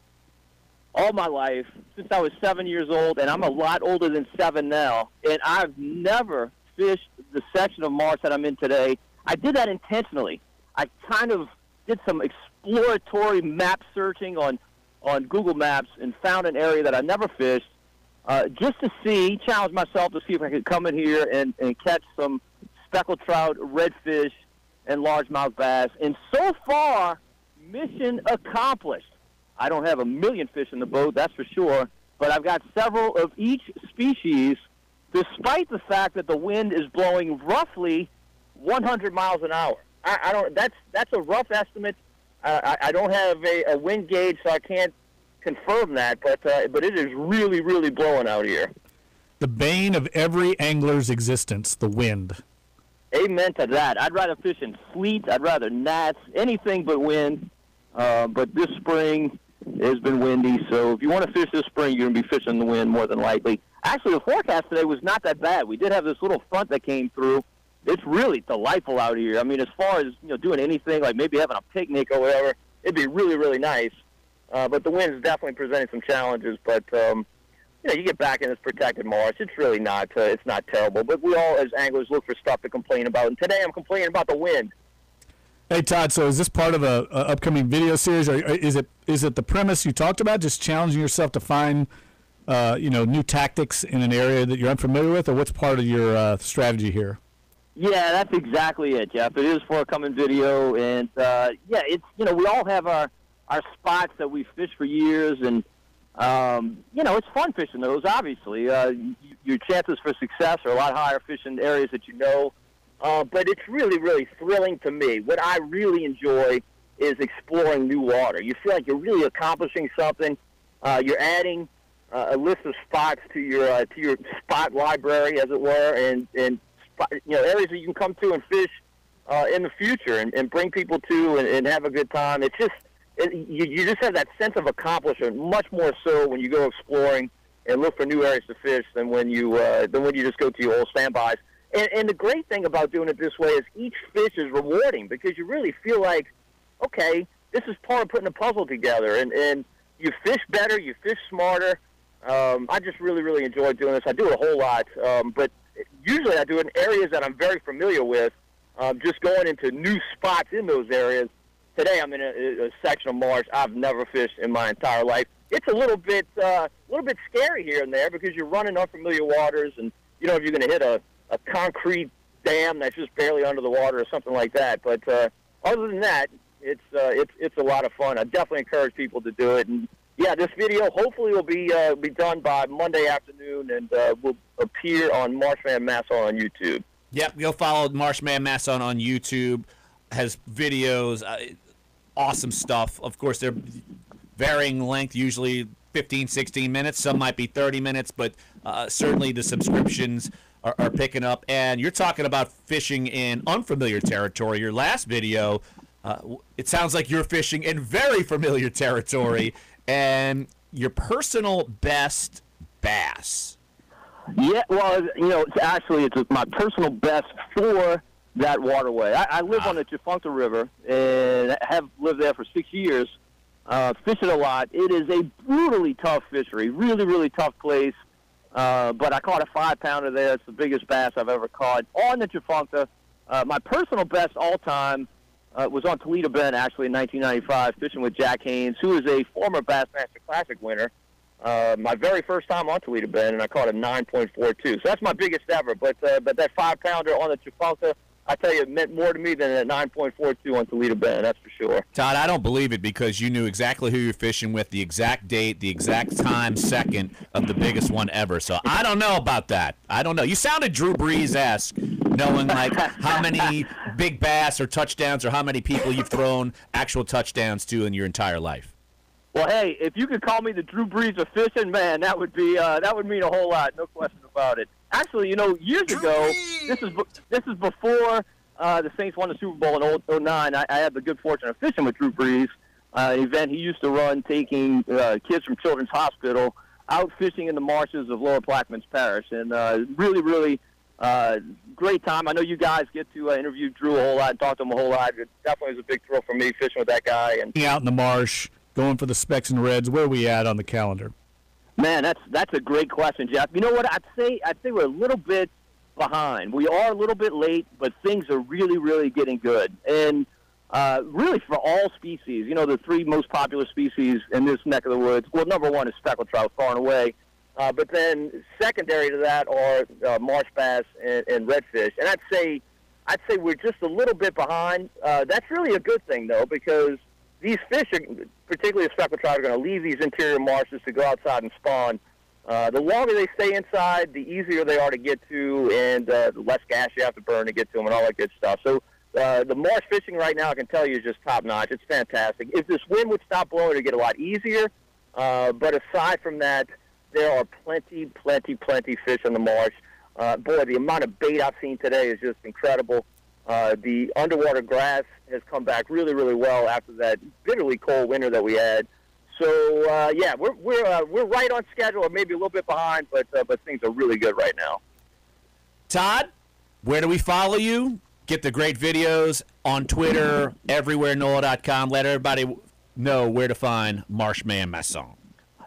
all my life since I was 7 years old, and I'm a lot older than 7 now, and I've never fished the section of Marsh that I'm in today. I did that intentionally. I kind of did some exploratory map searching on Google Maps and found an area that I never fished just to challenge myself to see if I could come in here and catch some speckled trout, redfish, and largemouth bass. And so far, mission accomplished. I don't have a million fish in the boat, that's for sure, but I've got several of each species, despite the fact that the wind is blowing roughly 100 miles an hour. I don't. That's a rough estimate. I don't have a wind gauge, so I can't confirm that. But it is really, really blowing out here. The bane of every angler's existence, the wind. Amen to that. I'd rather fish in sleet. I'd rather gnats, anything but wind. But this spring has been windy, so if you want to fish this spring, you're going to be fishing the wind more than likely. Actually, the forecast today was not that bad. We did have this little front that came through. It's really delightful out here. I mean, as far as doing anything, like maybe having a picnic or whatever, it'd be really, really nice. But the wind is definitely presenting some challenges. But you get back in this protected marsh. It's really not. It's not terrible. But we all, as anglers, look for stuff to complain about. And today, I'm complaining about the wind. Hey, Todd. So is this part of a upcoming video series, or is it the premise you talked about, just challenging yourself to find new tactics in an area that you're unfamiliar with, or what's part of your strategy here? Yeah, that's exactly it, Jeff. It is for a coming video, and it's we all have our spots that we fish for years, and it's fun fishing those. Obviously, your chances for success are a lot higher fishing areas that you know. But it's really, really thrilling to me. What I really enjoy is exploring new water. You feel like you're really accomplishing something. You're adding a list of spots to your spot library, as it were, and areas that you can come to and fish in the future and bring people to and have a good time. It's just you just have that sense of accomplishment, much more so when you go exploring and look for new areas to fish than when you just go to your old standbys. And the great thing about doing it this way is each fish is rewarding because you really feel like, okay, this is part of putting a puzzle together, and you fish better, you fish smarter. I just really, really enjoy doing this. I do it a whole lot, but usually I do it in areas that I'm very familiar with, just going into new spots in those areas. Today I'm in a section of marsh I've never fished in my entire life. It's a little bit scary here and there because you're running unfamiliar waters, and you know if you're going to hit a concrete dam that's just barely under the water or something like that. But other than that, it's a lot of fun. I definitely encourage people to do it. And yeah, this video hopefully will be done by Monday afternoon and will appear on Marshman Masson on YouTube. Yep, go follow Marshman Masson on YouTube. Has videos, awesome stuff. Of course, they're varying length, usually 15, 16 minutes. Some might be 30 minutes, but certainly the subscriptions are picking up. And you're talking about fishing in unfamiliar territory. Your last video, it sounds like you're fishing in very familiar territory. And your personal best bass. Yeah, well, it's my personal best for that waterway. I live on the Tchefuncte River and have lived there for 6 years. Fish it a lot. It is a brutally tough fishery, really, really tough place. But I caught a 5-pounder there. It's the biggest bass I've ever caught on the Tchefuncte. My personal best all time was on Toledo Bend, actually, in 1995, fishing with Jack Haynes, who is a former Bassmaster Classic winner. My very first time on Toledo Bend, and I caught a 9.42. So that's my biggest ever. But that 5-pounder on the Tchefuncte, I tell you, it meant more to me than a 9.42 on Toledo Bend, that's for sure. Todd, I don't believe it because you knew exactly who you're fishing with, the exact date, the exact time, second of the biggest one ever. So I don't know about that. I don't know. You sounded Drew Brees-esque, knowing like how many big bass or touchdowns or how many people you've thrown actual touchdowns to in your entire life. Well, hey, if you could call me the Drew Brees of fishing, man, that would mean a whole lot, no question about it. Actually, years ago, this is before the Saints won the Super Bowl in 2009. I had the good fortune of fishing with Drew Brees, an event he used to run, taking kids from Children's Hospital out fishing in the marshes of Lower Plaquemines Parish, and really, really great time. I know you guys get to interview Drew a whole lot and talk to him a whole lot. It definitely was a big thrill for me fishing with that guy. And out in the marsh, going for the specks and reds. Where are we at on the calendar? Man, that's a great question, Jeff. You know what? I'd say we're a little bit behind. We are a little bit late, but things are really, really getting good. And really for all species, the three most popular species in this neck of the woods, well, number one is speckled trout, far and away. But then secondary to that are marsh bass and redfish. And I'd say we're just a little bit behind. That's really a good thing, though, because these fish are particularly the speckled trout, are going to leave these interior marshes to go outside and spawn. The longer they stay inside, the easier they are to get to, and the less gas you have to burn to get to them and all that good stuff. So the marsh fishing right now, I can tell you, is just top-notch. It's fantastic. If this wind would stop blowing, it would get a lot easier. But aside from that, there are plenty fish in the marsh. Boy, the amount of bait I've seen today is just incredible. The underwater grass has come back really, really well after that bitterly cold winter that we had. So yeah, we're right on schedule, or maybe a little bit behind, but things are really good right now. Todd, where do we follow you? Get the great videos on Twitter, everywhere, NOLA.com. Let everybody know where to find Marshman Masson.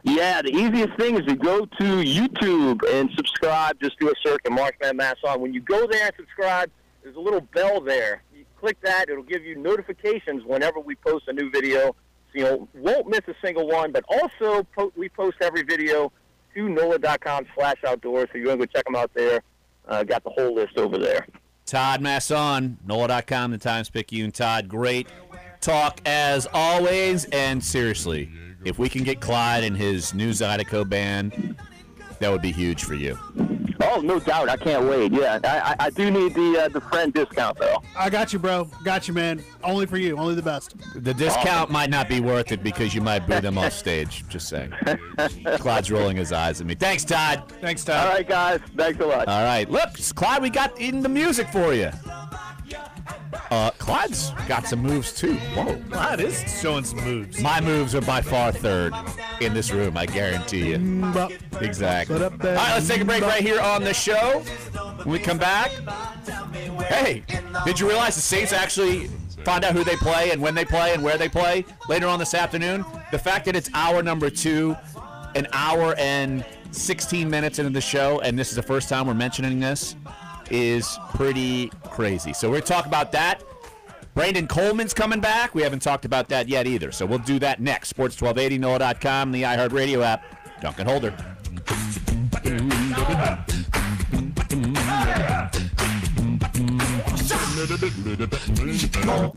Yeah, the easiest thing is to go to YouTube and subscribe. Just do a search of Marshman Masson. When you go there and subscribe, there's a little bell there. You click that, it'll give you notifications whenever we post a new video. So you won't miss a single one, but also we post every video to NOLA.com/outdoors, so you're going to go check them out there. Got the whole list over there. Todd Masson, NOLA.com, the Times-Picayune. Todd, great talk as always, and seriously, if we can get Clyde and his new Zydeco band, that would be huge for you. Oh, no doubt. I can't wait. Yeah, I do need the friend discount, though. I got you, bro. Got you, man. Only for you. Only the best. The discount might not be worth it because you might boo them off stage. Just saying. Clyde's rolling his eyes at me. Thanks, Todd. Thanks, Todd. All right, guys. Thanks a lot. All right. Look, Clyde, we got in the music for you. Clyde's got some moves, too. Whoa. Clyde is showing some moves. My moves are by far third in this room, I guarantee you. Exactly. All right, let's take a break right here on the show. When we come back, hey, did you realize the Saints actually find out who they play and when they play and where they play later on this afternoon? The fact that it's hour number 2, an hour and 16 minutes into the show, and this is the first time we're mentioning this, is pretty crazy. So we're going to talk about that. Brandon Coleman's coming back. We haven't talked about that yet either. So we'll do that next. Sports 1280, NOLA.com, the iHeartRadio app. Duncan Holder.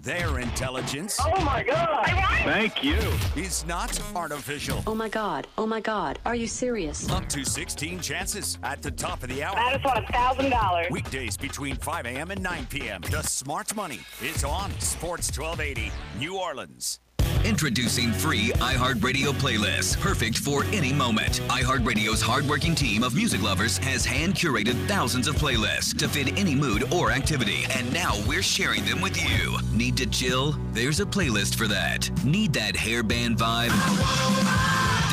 Their intelligence. Oh my God! Thank you. Is not artificial. Oh my God! Oh my God! Are you serious? Up to 16 chances at the top of the hour. I just want $1,000. Weekdays between 5 a.m. and 9 p.m. The Smart Money is on Sports 1280, New Orleans. Introducing free iHeartRadio playlists, perfect for any moment. iHeartRadio's hardworking team of music lovers has hand-curated thousands of playlists to fit any mood or activity, and now we're sharing them with you. Need to chill? There's a playlist for that. Need that hairband vibe?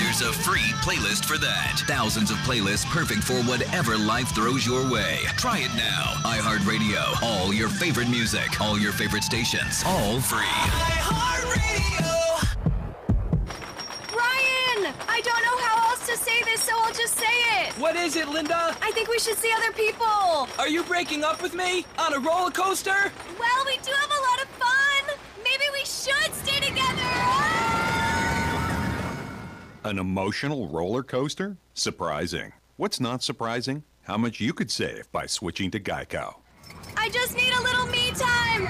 There's a free playlist for that. Thousands of playlists perfect for whatever life throws your way. Try it now. iHeartRadio. All your favorite music, all your favorite stations, all free. iHeartRadio. Ryan! I don't know how else to say this, so I'll just say it. What is it, Linda? I think we should see other people. Are you breaking up with me? On a roller coaster? Well, we do have a lot of fun. Maybe we should stay together. An emotional roller coaster? Surprising. What's not surprising? How much you could save by switching to Geico. I just need a little me time.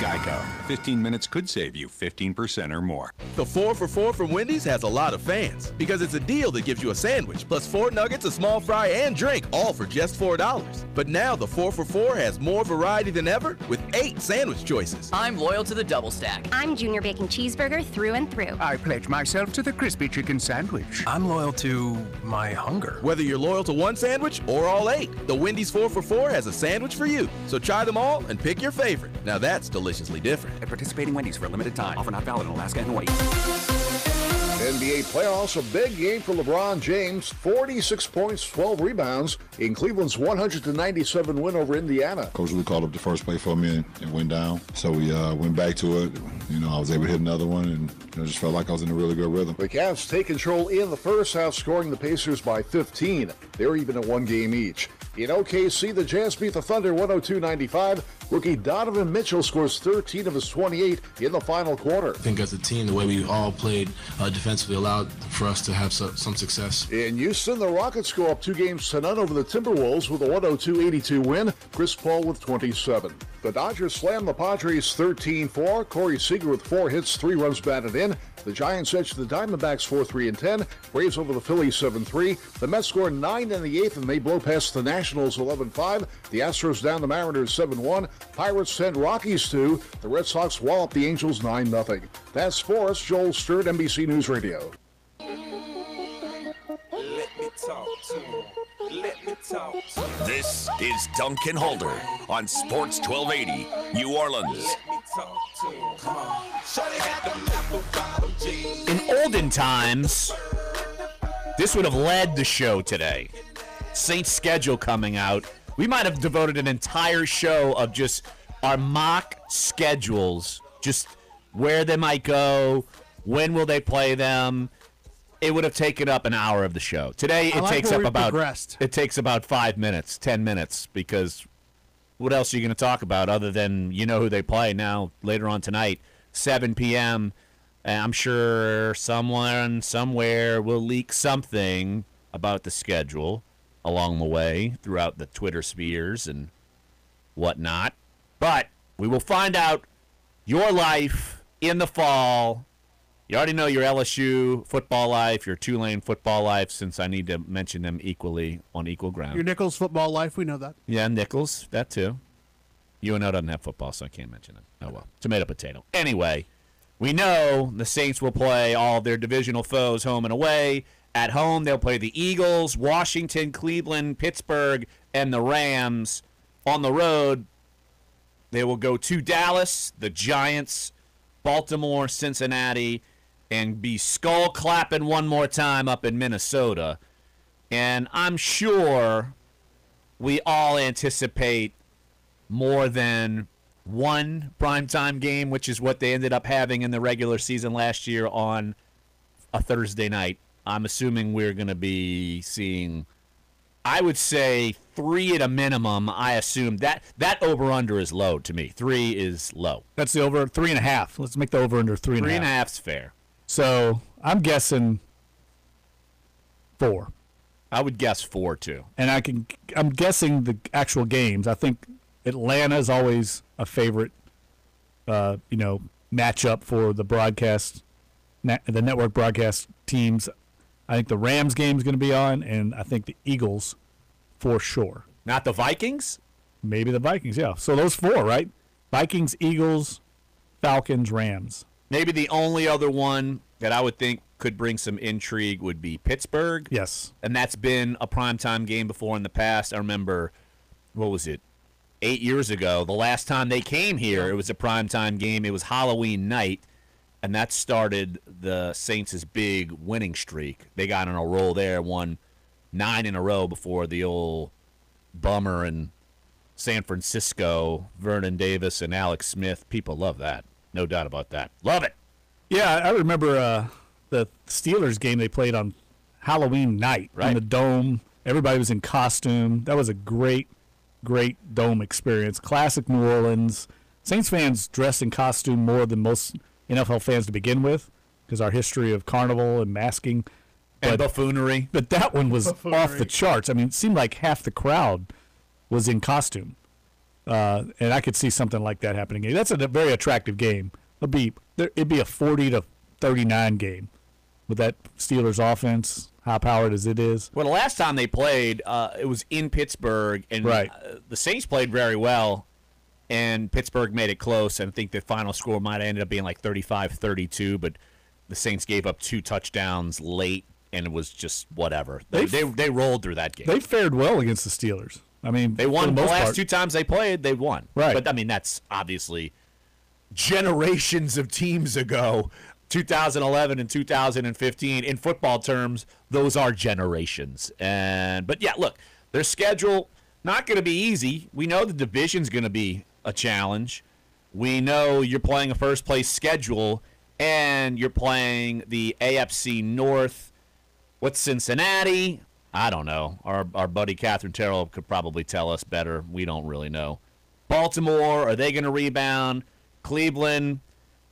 Geico. 15 minutes could save you 15% or more. The 4 for $4 from Wendy's has a lot of fans because it's a deal that gives you a sandwich plus 4 nuggets, a small fry, and drink, all for just $4. But now the 4 for $4 has more variety than ever with 8 sandwich choices. I'm loyal to the double stack. I'm Junior Bacon Cheeseburger through and through. I pledge myself to the crispy chicken sandwich. I'm loyal to my hunger. Whether you're loyal to one sandwich or all 8, the Wendy's 4 for $4 has a sandwich for you. So try them all and pick your favorite. Now that's deliciously different. At participating Wendy's for a limited time. Offer not valid in Alaska and Hawaii. NBA playoffs, a big game for LeBron James. 46 points, 12 rebounds in Cleveland's 100-97 win over Indiana. Coach really called up the first play for me and went down. So we went back to it. I was able to hit another one and just felt like I was in a really good rhythm. The Cavs take control in the first half, scoring the Pacers by 15. They're even at 1 game each. In OKC, the Jazz beat the Thunder 102-95. Rookie Donovan Mitchell scores 13 of his 28 in the final quarter. I think as a team, the way we all played defensively allowed for us to have some success. In Houston, the Rockets go up 2 games to none over the Timberwolves with a 102-82 win. Chris Paul with 27. The Dodgers slam the Padres 13-4. Corey Seager with 4 hits, 3 runs batted in. The Giants edge the Diamondbacks 4-3 and 10. Braves over the Phillies 7-3. The Mets score 9 in the 8th, and they blow past the Nationals 11-5. The Astros down the Mariners 7-1. Pirates 10, Rockies 2. The Red Sox wallop the Angels 9-0. That's sports. Joel Sturt, NBC News Radio. This is Dunc and Holder on Sports 1280, New Orleans. In olden times, this would have led the show today. Saints schedule coming out. We might have devoted an entire show of just our mock schedules, just where they might go, when will they play them. It would have taken up an hour of the show. Today it takes about 5 minutes, 10 minutes, because what else are you going to talk about other than you know who they play now later on tonight, 7 p.m. And I'm sure someone somewhere will leak something about the schedule along the way throughout the Twitter spheres and whatnot. But we will find out your life in the fall. You already know your LSU football life, your Tulane football life, since I need to mention them equally on equal ground. Your Nichols football life, we know that. Yeah, Nichols, that too. UNO doesn't have football, so I can't mention them. Oh, well. Tomato, potato. Anyway, we know the Saints will play all of their divisional foes home and away. At home, they'll play the Eagles, Washington, Cleveland, Pittsburgh, and the Rams. On the road, they will go to Dallas, the Giants, Baltimore, Cincinnati, and be skull-clapping one more time up in Minnesota. And I'm sure we all anticipate more than one primetime game, which is what they ended up having in the regular season last year on a Thursday night. I'm assuming we're going to be seeing, I would say, 3 at a minimum. I assume that over-under is low to me. 3 is low. That's the over 3.5. Let's make the over-under 3.5. 3.5's fair. So I'm guessing 4. I would guess 4 too. And I'm guessing the actual games. I think Atlanta is always a favorite, matchup for the broadcast, the network broadcast teams. I think the Rams game is going to be on, and I think the Eagles for sure. Not the Vikings? Maybe the Vikings, yeah. So those 4, right? Vikings, Eagles, Falcons, Rams. Maybe the only other one that I would think could bring some intrigue would be Pittsburgh. Yes. And that's been a primetime game before in the past. I remember, 8 years ago, the last time they came here, it was a primetime game. It was Halloween night, and that started the Saints' big winning streak. They got on a roll there, won 9 in a row before the old bummer in San Francisco, Vernon Davis and Alex Smith. People love that. No doubt about that. Love it. Yeah, I remember the Steelers game they played on Halloween night in the Dome. Everybody was in costume. That was a great Dome experience. Classic New Orleans. Saints fans dress in costume more than most NFL fans to begin with because our history of carnival and masking. And buffoonery. But that one was off the charts. I mean, it seemed like half the crowd was in costume. And I could see something like that happening. That's a very attractive game. It'd be a 40-39 game with that Steelers offense, high-powered as it is. Well, the last time they played, it was in Pittsburgh, and the Saints played very well, and Pittsburgh made it close. And I think the final score might have ended up being like 35-32, but the Saints gave up 2 touchdowns late, and it was just whatever. They rolled through that game. They fared well against the Steelers. I mean, they won the last 2 times they played. They won. Right. But, I mean, that's obviously generations of teams ago. 2011 and 2015. In football terms, those are generations. But, yeah, look, their schedule, not going to be easy. We know the division's going to be a challenge. We know you're playing a first-place schedule, and you're playing the AFC North. What's Cincinnati? I don't know. Our buddy Catherine Terrell could probably tell us better. We don't really know. Baltimore, are they going to rebound? Cleveland,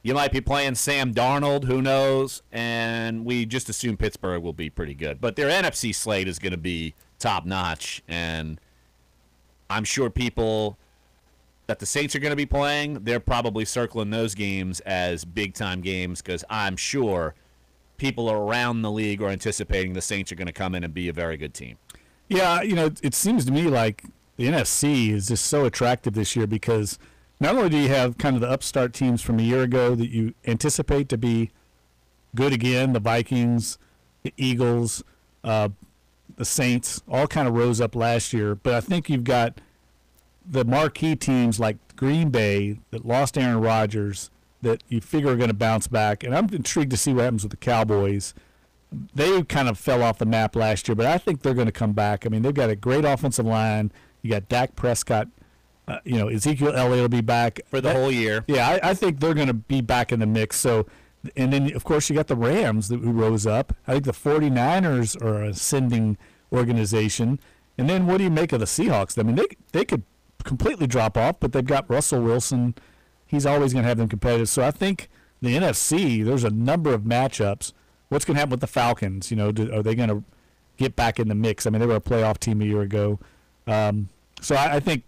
you might be playing Sam Darnold. Who knows? And we just assume Pittsburgh will be pretty good. But their NFC slate is going to be top-notch. And I'm sure people that the Saints are going to be playing, they're probably circling those games as big-time games because I'm sure people around the league are anticipating the Saints are going to come in and be a very good team. Yeah, it seems to me like the NFC is just so attractive this year because not only do you have kind of the upstart teams from a year ago that you anticipate to be good again, the Vikings, the Eagles, the Saints, all kind of rose up last year, but I think you've got the marquee teams like Green Bay that lost Aaron Rodgers that you figure are going to bounce back. And I'm intrigued to see what happens with the Cowboys. They kind of fell off the map last year, but I think they're going to come back. I mean, they've got a great offensive line. You got Dak Prescott. Ezekiel Elliott will be back. For the whole year. Yeah, I think they're going to be back in the mix. So, and then, of course, you got the Rams who rose up. I think the 49ers are an ascending organization. And then what do you make of the Seahawks? I mean, they could completely drop off, but they've got Russell Wilson. He's always going to have them competitive. So I think the NFC, there's a number of matchups. What's going to happen with the Falcons? Are they going to get back in the mix? I mean, they were a playoff team a year ago. So I think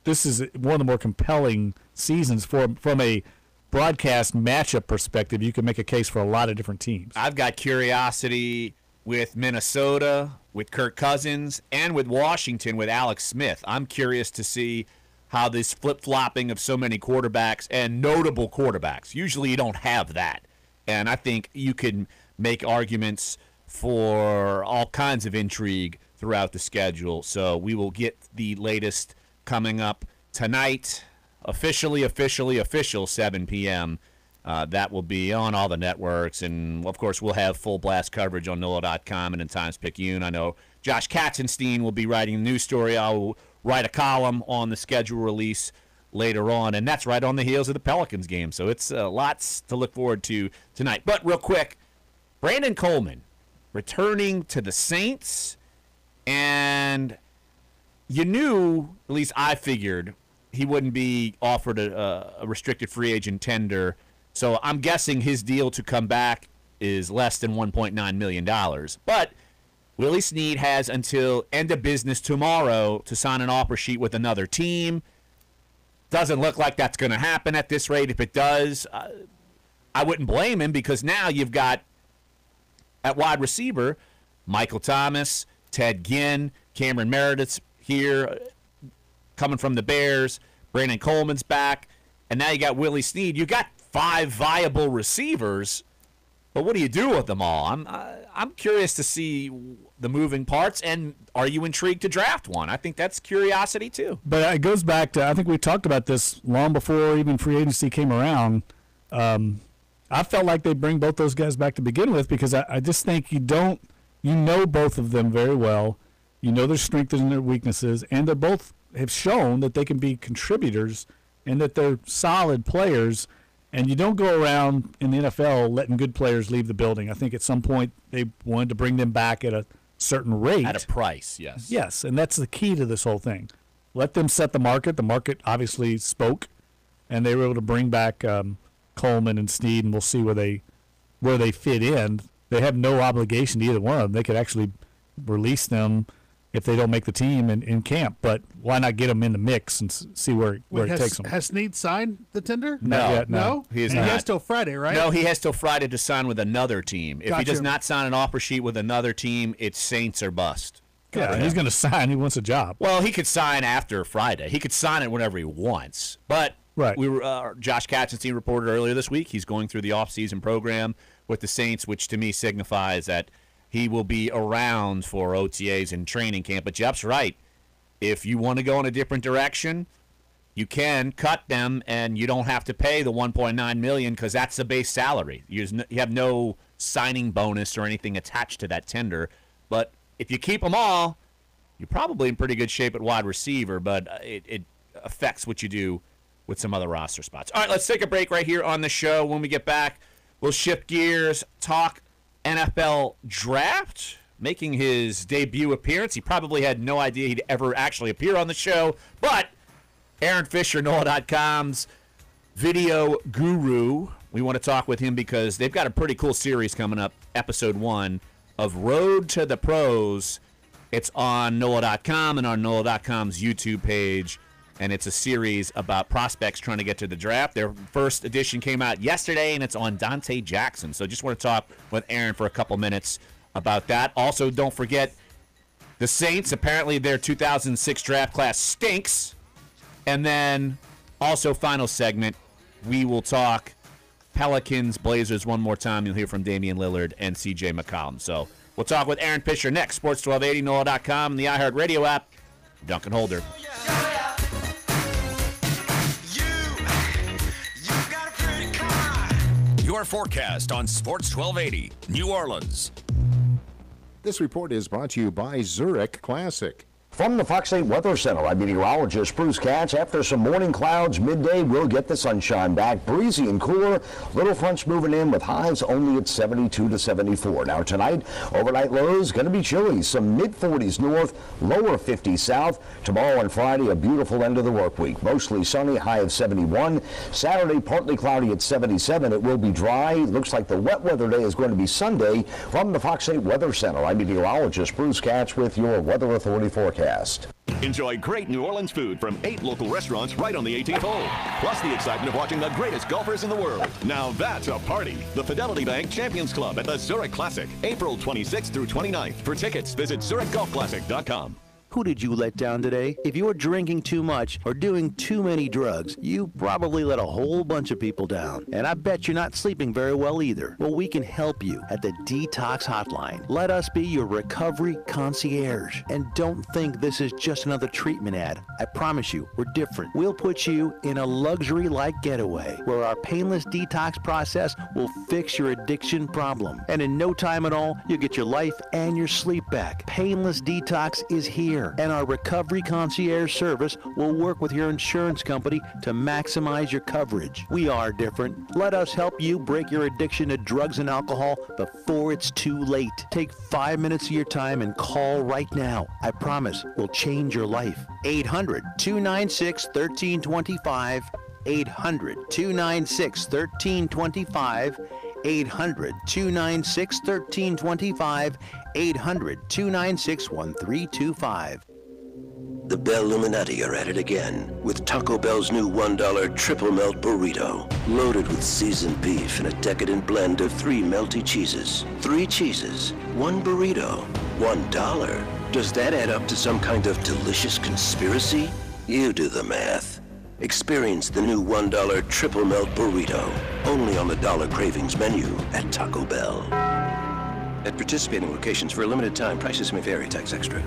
this is one of the more compelling seasons from a broadcast matchup perspective. You can make a case for a lot of different teams. I've got curiosity with Minnesota, with Kirk Cousins, and with Washington with Alex Smith. I'm curious to see how this flip-flopping of so many quarterbacks and notable quarterbacks. Usually you don't have that. And I think you can make arguments for all kinds of intrigue throughout the schedule. So we will get the latest coming up tonight. Official, 7 p.m. That will be on all the networks. And, of course, we'll have full blast coverage on NOLA.com and in Times-Picayune. I know Josh Katzenstein will be writing a news story. I'll write a column on the schedule release later on. And that's right on the heels of the Pelicans game. So it's lots to look forward to tonight. But real quick, Brandon Coleman returning to the Saints. And you knew, at least I figured, he wouldn't be offered a restricted free agent tender. So I'm guessing his deal to come back is less than $1.9 million. But Willie Snead has until end of business tomorrow to sign an offer sheet with another team. Doesn't look like that's going to happen at this rate. If it does, I wouldn't blame him because now you've got at wide receiver Michael Thomas, Ted Ginn, Cameron Meredith's here coming from the Bears. Brandon Coleman's back. And now you got Willie Snead. You got 5 viable receivers, but what do you do with them all? I'm curious to see the moving parts, and are you intrigued to draft one? I think that's curiosity too. But it goes back to, I think we talked about this long before even free agency came around. I felt like they'd bring both those guys back to begin with because I just think you know both of them very well. You know their strengths and their weaknesses, and they both have shown that they can be contributors and that they're solid players. And you don't go around in the NFL letting good players leave the building. I think at some point they wanted to bring them back at a certain rate. At a price, yes. Yes, and that's the key to this whole thing. Let them set the market. The market obviously spoke, and they were able to bring back Coleman and Snead, and we'll see where they fit in. They have no obligation to either one of them. They could actually release them if they don't make the team in camp. But why not get them in the mix and see where it takes them? Has Snead signed the tender? Not yet, no. He is He not. has till Friday, right? No, he has till Friday to sign with another team. If he Gotcha. does not sign an offer sheet with another team, it's Saints or bust. Yeah, he's going to sign. He wants a job. Well, he could sign after Friday. He could sign it whenever he wants. But right. we were Josh Katzenstein reported earlier this week he's going through the offseason program with the Saints, which to me signifies that he will be around for OTAs and training camp. But Jeff's right. If you want to go in a different direction, you can cut them, and you don't have to pay the $1.9 million because that's the base salary. You have no signing bonus or anything attached to that tender. But if you keep them all, you're probably in pretty good shape at wide receiver, but it affects what you do with some other roster spots. All right, let's take a break right here on the show. When we get back, we'll shift gears, talk NFL draft, making his debut appearance. He probably had no idea he'd ever actually appear on the show, but Aaron Fisher, NOLA.com's video guru, we want to talk with him because they've got a pretty cool series coming up, episode 1 of Road to the Pros. It's on NOLA.com and on NOLA.com's YouTube page. and it's a series about prospects trying to get to the draft. Their first edition came out yesterday, and it's on Dante Jackson. So just want to talk with Aaron for a couple minutes about that. Also, don't forget the Saints. Apparently, their 2006 draft class stinks. And then also final segment, we will talk Pelicans, Blazers one more time. You'll hear from Damian Lillard and C.J. McCollum. So we'll talk with Aaron Fisher next. Sports 1280, NOLA.com, and the iHeartRadio app. Dunc and Holder. Your forecast on Sports 1280, New Orleans. This report is brought to you by Zurich Classic. From the Fox 8 Weather Center, I'm meteorologist Bruce Katz. After some morning clouds, midday we'll get the sunshine back. Breezy and cooler. Little fronts moving in with highs only at 72 to 74. Now tonight, overnight lows going to be chilly. Some mid-40s north, lower 50s south. Tomorrow and Friday, a beautiful end of the work week. Mostly sunny, high of 71. Saturday, partly cloudy at 77. It will be dry. Looks like the wet weather day is going to be Sunday. From the Fox 8 Weather Center, I'm meteorologist Bruce Katz with your Weather Authority forecast. Enjoy great New Orleans food from 8 local restaurants right on the 18th hole. Plus the excitement of watching the greatest golfers in the world. Now that's a party. The Fidelity Bank Champions Club at the Zurich Classic, April 26th through 29th. For tickets, visit ZurichGolfClassic.com. Who did you let down today? If you are drinking too much or doing too many drugs, you probably let a whole bunch of people down. And I bet you're not sleeping very well either. Well, we can help you at the Detox Hotline. Let us be your recovery concierge. And don't think this is just another treatment ad. I promise you, we're different. We'll put you in a luxury-like getaway where our painless detox process will fix your addiction problem. And in no time at all, you'll get your life and your sleep back. Painless Detox is here. And our recovery concierge service will work with your insurance company to maximize your coverage. We are different. Let us help you break your addiction to drugs and alcohol before it's too late. Take 5 minutes of your time and call right now. I promise we'll change your life. 800-296-1325. 800-296-1325. 800-296-1325. 800-296-1325. The Bell Illuminati are at it again with Taco Bell's new $1 triple melt burrito, loaded with seasoned beef and a decadent blend of 3 melty cheeses. 3 cheeses, 1 burrito, $1. Does that add up to some kind of delicious conspiracy? You do the math. Experience the new $1 triple melt burrito, only on the Dollar Cravings menu at Taco Bell. At participating locations for a limited time, prices may vary, tax extra.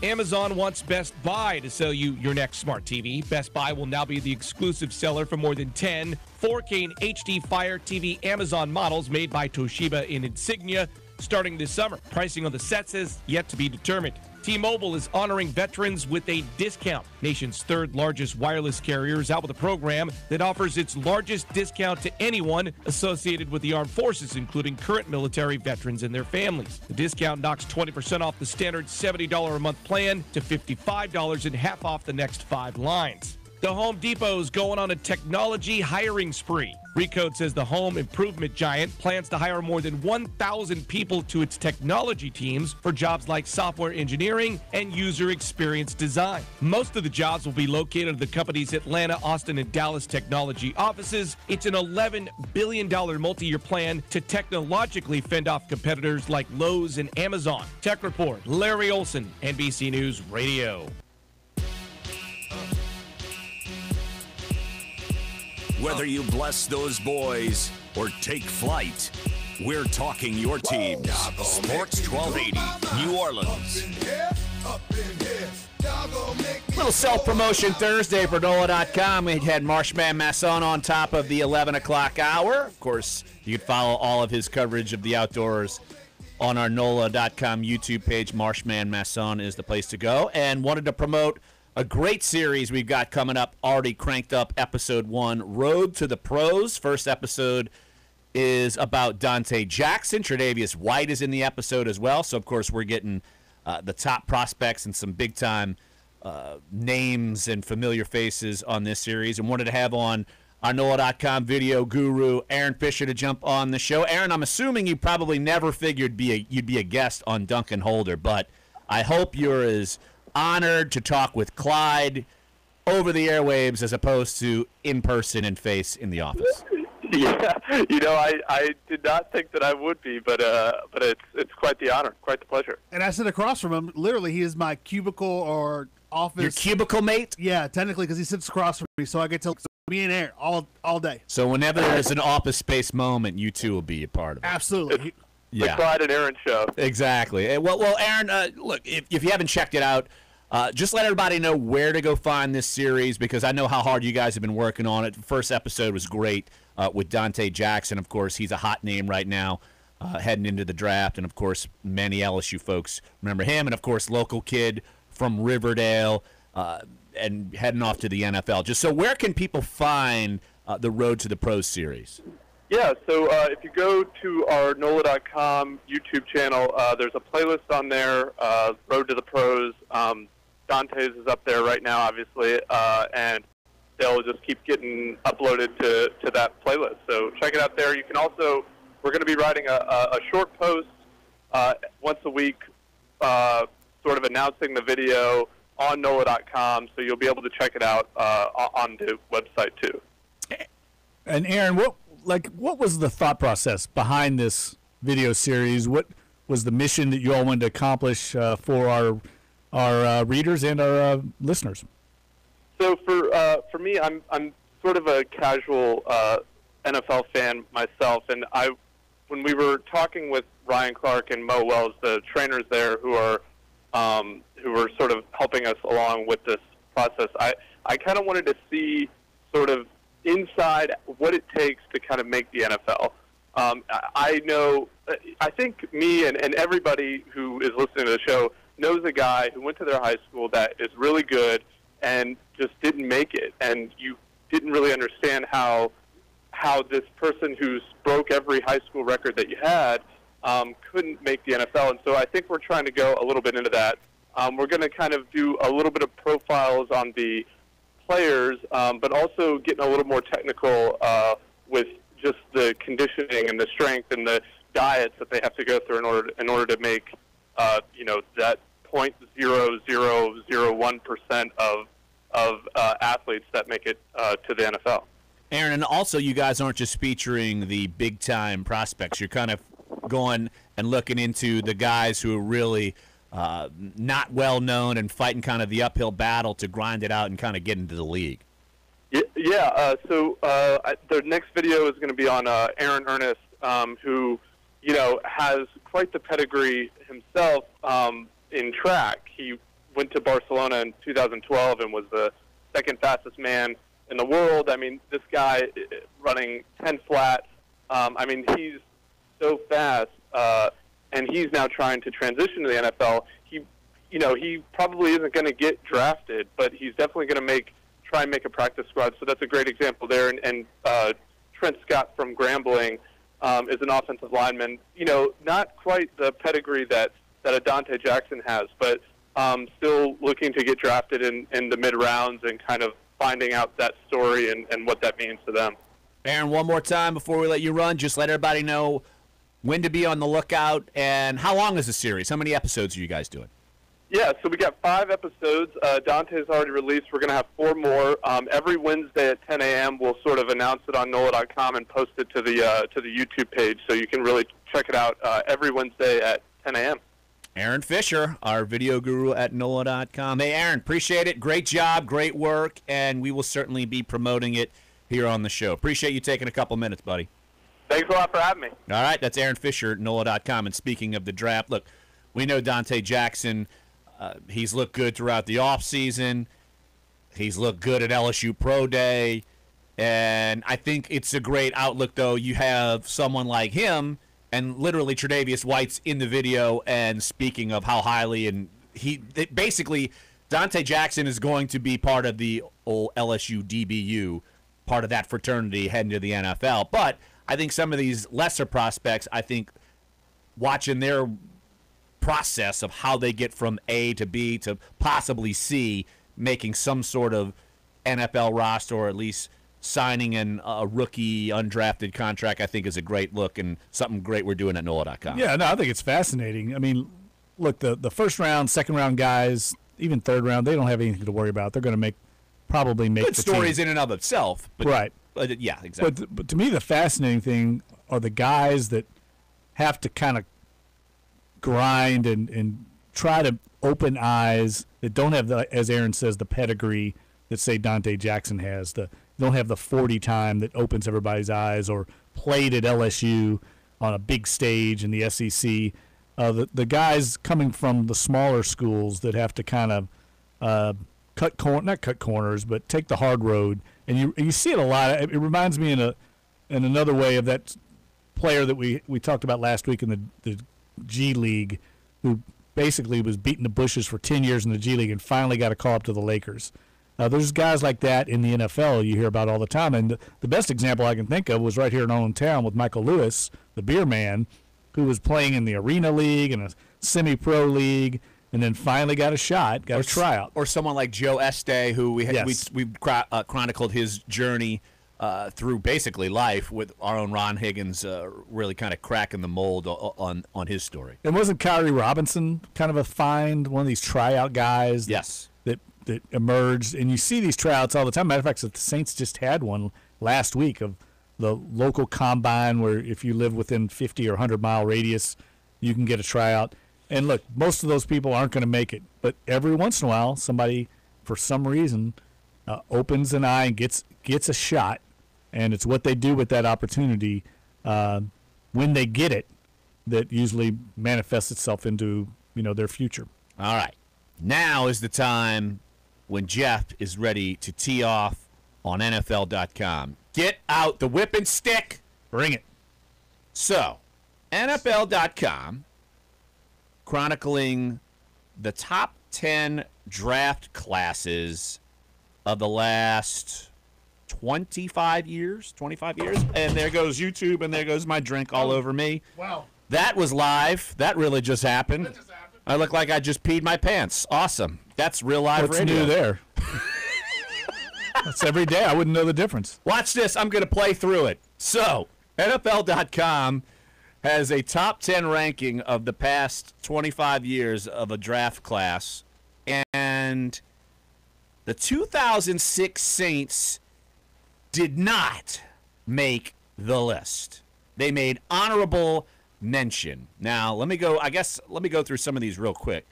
Amazon wants Best Buy to sell you your next smart TV. Best Buy will now be the exclusive seller for more than 10 4K and HD Fire TV Amazon models made by Toshiba in Insignia starting this summer. Pricing on the sets is yet to be determined. T-Mobile is honoring veterans with a discount. Nation's 3rd largest wireless carrier is out with a program that offers its largest discount to anyone associated with the armed forces, including current military veterans and their families. The discount knocks 20% off the standard $70 a month plan to $55 and half off the next 5 lines. The Home Depot's going on a technology hiring spree. Recode says the home improvement giant plans to hire more than 1,000 people to its technology teams for jobs like software engineering and user experience design. Most of the jobs will be located at the company's Atlanta, Austin, and Dallas technology offices. It's an $11 billion multi-year plan to technologically fend off competitors like Lowe's and Amazon. Tech Report, Larry Olson, NBC News Radio. Whether you bless those boys or take flight, we're talking your teams. Sports 1280, New Orleans. Little self-promotion Thursday for NOLA.com. We had Marshman Masson on top of the 11 o'clock hour. Of course, you can follow all of his coverage of the outdoors on our NOLA.com YouTube page. Marshman Masson is the place to go. And wanted to promote a great series we've got coming up, already cranked up, episode 1, Road to the Pros. First episode is about Dante Jackson. Tre'Davious White is in the episode as well. So, of course, we're getting the top prospects and some big-time names and familiar faces on this series. And wanted to have on our NOLA.com video guru, Aaron Fisher, to jump on the show. Aaron, I'm assuming you probably never figured you'd be a guest on Dunc and Holder, but I hope you're as honored to talk with Clyde over the airwaves as opposed to in person and face in the office. Yeah, I did not think that I would be, but it's quite the honor, quite the pleasure. And I sit across from him. Literally, he is my cubicle or office. Your cubicle mate? Yeah, technically, because he sits across from me, so I get to be in air all day. So whenever there's an office space moment, you two will be a part of it. Absolutely. The Clyde and Aaron show. Exactly. Well, Aaron, look, if you haven't checked it out, just let everybody know where to go find this series, because I know how hard you guys have been working on it. The first episode was great with Dante Jackson. Of course, he's a hot name right now heading into the draft. And, of course, many LSU folks remember him. And, of course, local kid from Riverdale and heading off to the NFL. Just so where can people find the Road to the Pros series? Yeah, so if you go to our NOLA.com YouTube channel, there's a playlist on there, Road to the Pros. Dante's is up there right now, obviously, and they'll just keep getting uploaded to that playlist. So check it out there. You can also, we're going to be writing a short post once a week, sort of announcing the video on NOLA.com, so you'll be able to check it out on the website too. And Aaron, what was the thought process behind this video series? What was the mission that you all wanted to accomplish for our readers and our listeners? So for me, I'm sort of a casual NFL fan myself, and when we were talking with Ryan Clark and Mo Wells, the trainers there who were sort of helping us along with this process, I kind of wanted to see sort of inside what it takes to kind of make the NFL. I think me and everybody who is listening to the show knows a guy who went to their high school that is really good and just didn't make it, and you didn't really understand how this person who's broke every high school record that you had couldn't make the NFL. And so I think we're trying to go a little bit into that. We're going to kind of do a little bit of profiles on the players, but also getting a little more technical with just the conditioning and the strength and the diets that they have to go through in order to make that 0.0001% of athletes that make it to the NFL. Aaron, and also you guys aren't just featuring the big-time prospects. You're kind of going and looking into the guys who are really not well-known and fighting kind of the uphill battle to grind it out and kind of get into the league. Yeah, so the next video is going to be on Aaron Ernest, who, has quite the pedigree himself in track. He went to Barcelona in 2012 and was the second fastest man in the world. I mean, this guy running 10 flat, he's so fast, and he's now trying to transition to the NFL. He probably isn't going to get drafted, but he's definitely going to try and make a practice squad. So that's a great example there. And Trent Scott from Grambling is an offensive lineman. Not quite the pedigree that a Dante Jackson has, but still looking to get drafted in the mid-rounds and kind of finding out that story and what that means to them. Aaron, one more time before we let you run, just let everybody know when to be on the lookout and how long is the series? How many episodes are you guys doing? Yeah, so we got 5 episodes. Dante's already released. We're going to have 4 more. Every Wednesday at 10 a.m. we'll sort of announce it on NOLA.com and post it to the YouTube page, so you can really check it out every Wednesday at 10 a.m. Aaron Fisher, our video guru at NOLA.com. Hey, Aaron, appreciate it. Great job, great work, and we will certainly be promoting it here on the show. Appreciate you taking a couple minutes, buddy. Thanks a lot for having me. All right, that's Aaron Fisher at NOLA.com. And speaking of the draft, look, we know Dante Jackson. He's looked good throughout the offseason. He's looked good at LSU Pro Day. And I think it's a great outlook, though. You have someone like him and literally Tre'Davious White's in the video and speaking of how highly. And basically, Dante Jackson is going to be part of the old LSU DBU, part of that fraternity heading to the NFL. But I think some of these lesser prospects, I think watching their process of how they get from A to B to possibly C, making some sort of NFL roster or at least signing a rookie undrafted contract, I think is a great look and something great we're doing at NOLA.com. Yeah, no, I think it's fascinating. I mean, look, the first round, second round guys, even third round, they don't have anything to worry about. They're going to probably make good the stories team. in and of itself. But, right. Yeah, exactly. But to me, the fascinating thing are the guys that have to kind of grind and try to open eyes that don't have the, as Aaron says, the pedigree that say Dante Jackson has. Don't have the 40 time that opens everybody's eyes, or played at LSU on a big stage in the SEC. The guys coming from the smaller schools that have to kind of not cut corners, but take the hard road, and you see it a lot. It reminds me in another way of that player that we talked about last week in the G League, who basically was beating the bushes for 10 years in the G League and finally got a call up to the Lakers. There's guys like that in the NFL you hear about all the time, and the best example I can think of was right here in our own town with Michael Lewis, the beer man, who was playing in the Arena League and a semi-pro league, and then finally got a shot, got a tryout. Or someone like Joe Este, who we Yes. chronicled his journey through basically life, with our own Ron Higgins really kind of cracking the mold on his story. And wasn't Kyrie Robinson kind of a find, one of these tryout guys? Yes. That emerged, and you see these tryouts all the time. Matter of fact, the Saints just had one last week of the local combine, where if you live within 50 or 100-mile radius, you can get a tryout. And look, most of those people aren't going to make it, but every once in a while, somebody, for some reason, opens an eye and gets a shot, and it's what they do with that opportunity when they get it that usually manifests itself into their future. All right, now is the time when Jeff is ready to tee off on NFL.com. Get out the whipping stick. Bring it. So, NFL.com, chronicling the top 10 draft classes of the last 25 years. And there goes YouTube, and there goes my drink all over me. Wow. That was live. That really just happened. I look like I just peed my pants. Awesome. That's real live What's radio. new there? That's every day. I wouldn't know the difference. Watch this. I'm going to play through it. So, NFL.com has a top 10 ranking of the past 25 years of a draft class. And the 2006 Saints did not make the list. They made honorable mention. Now, let me go through some of these real quick.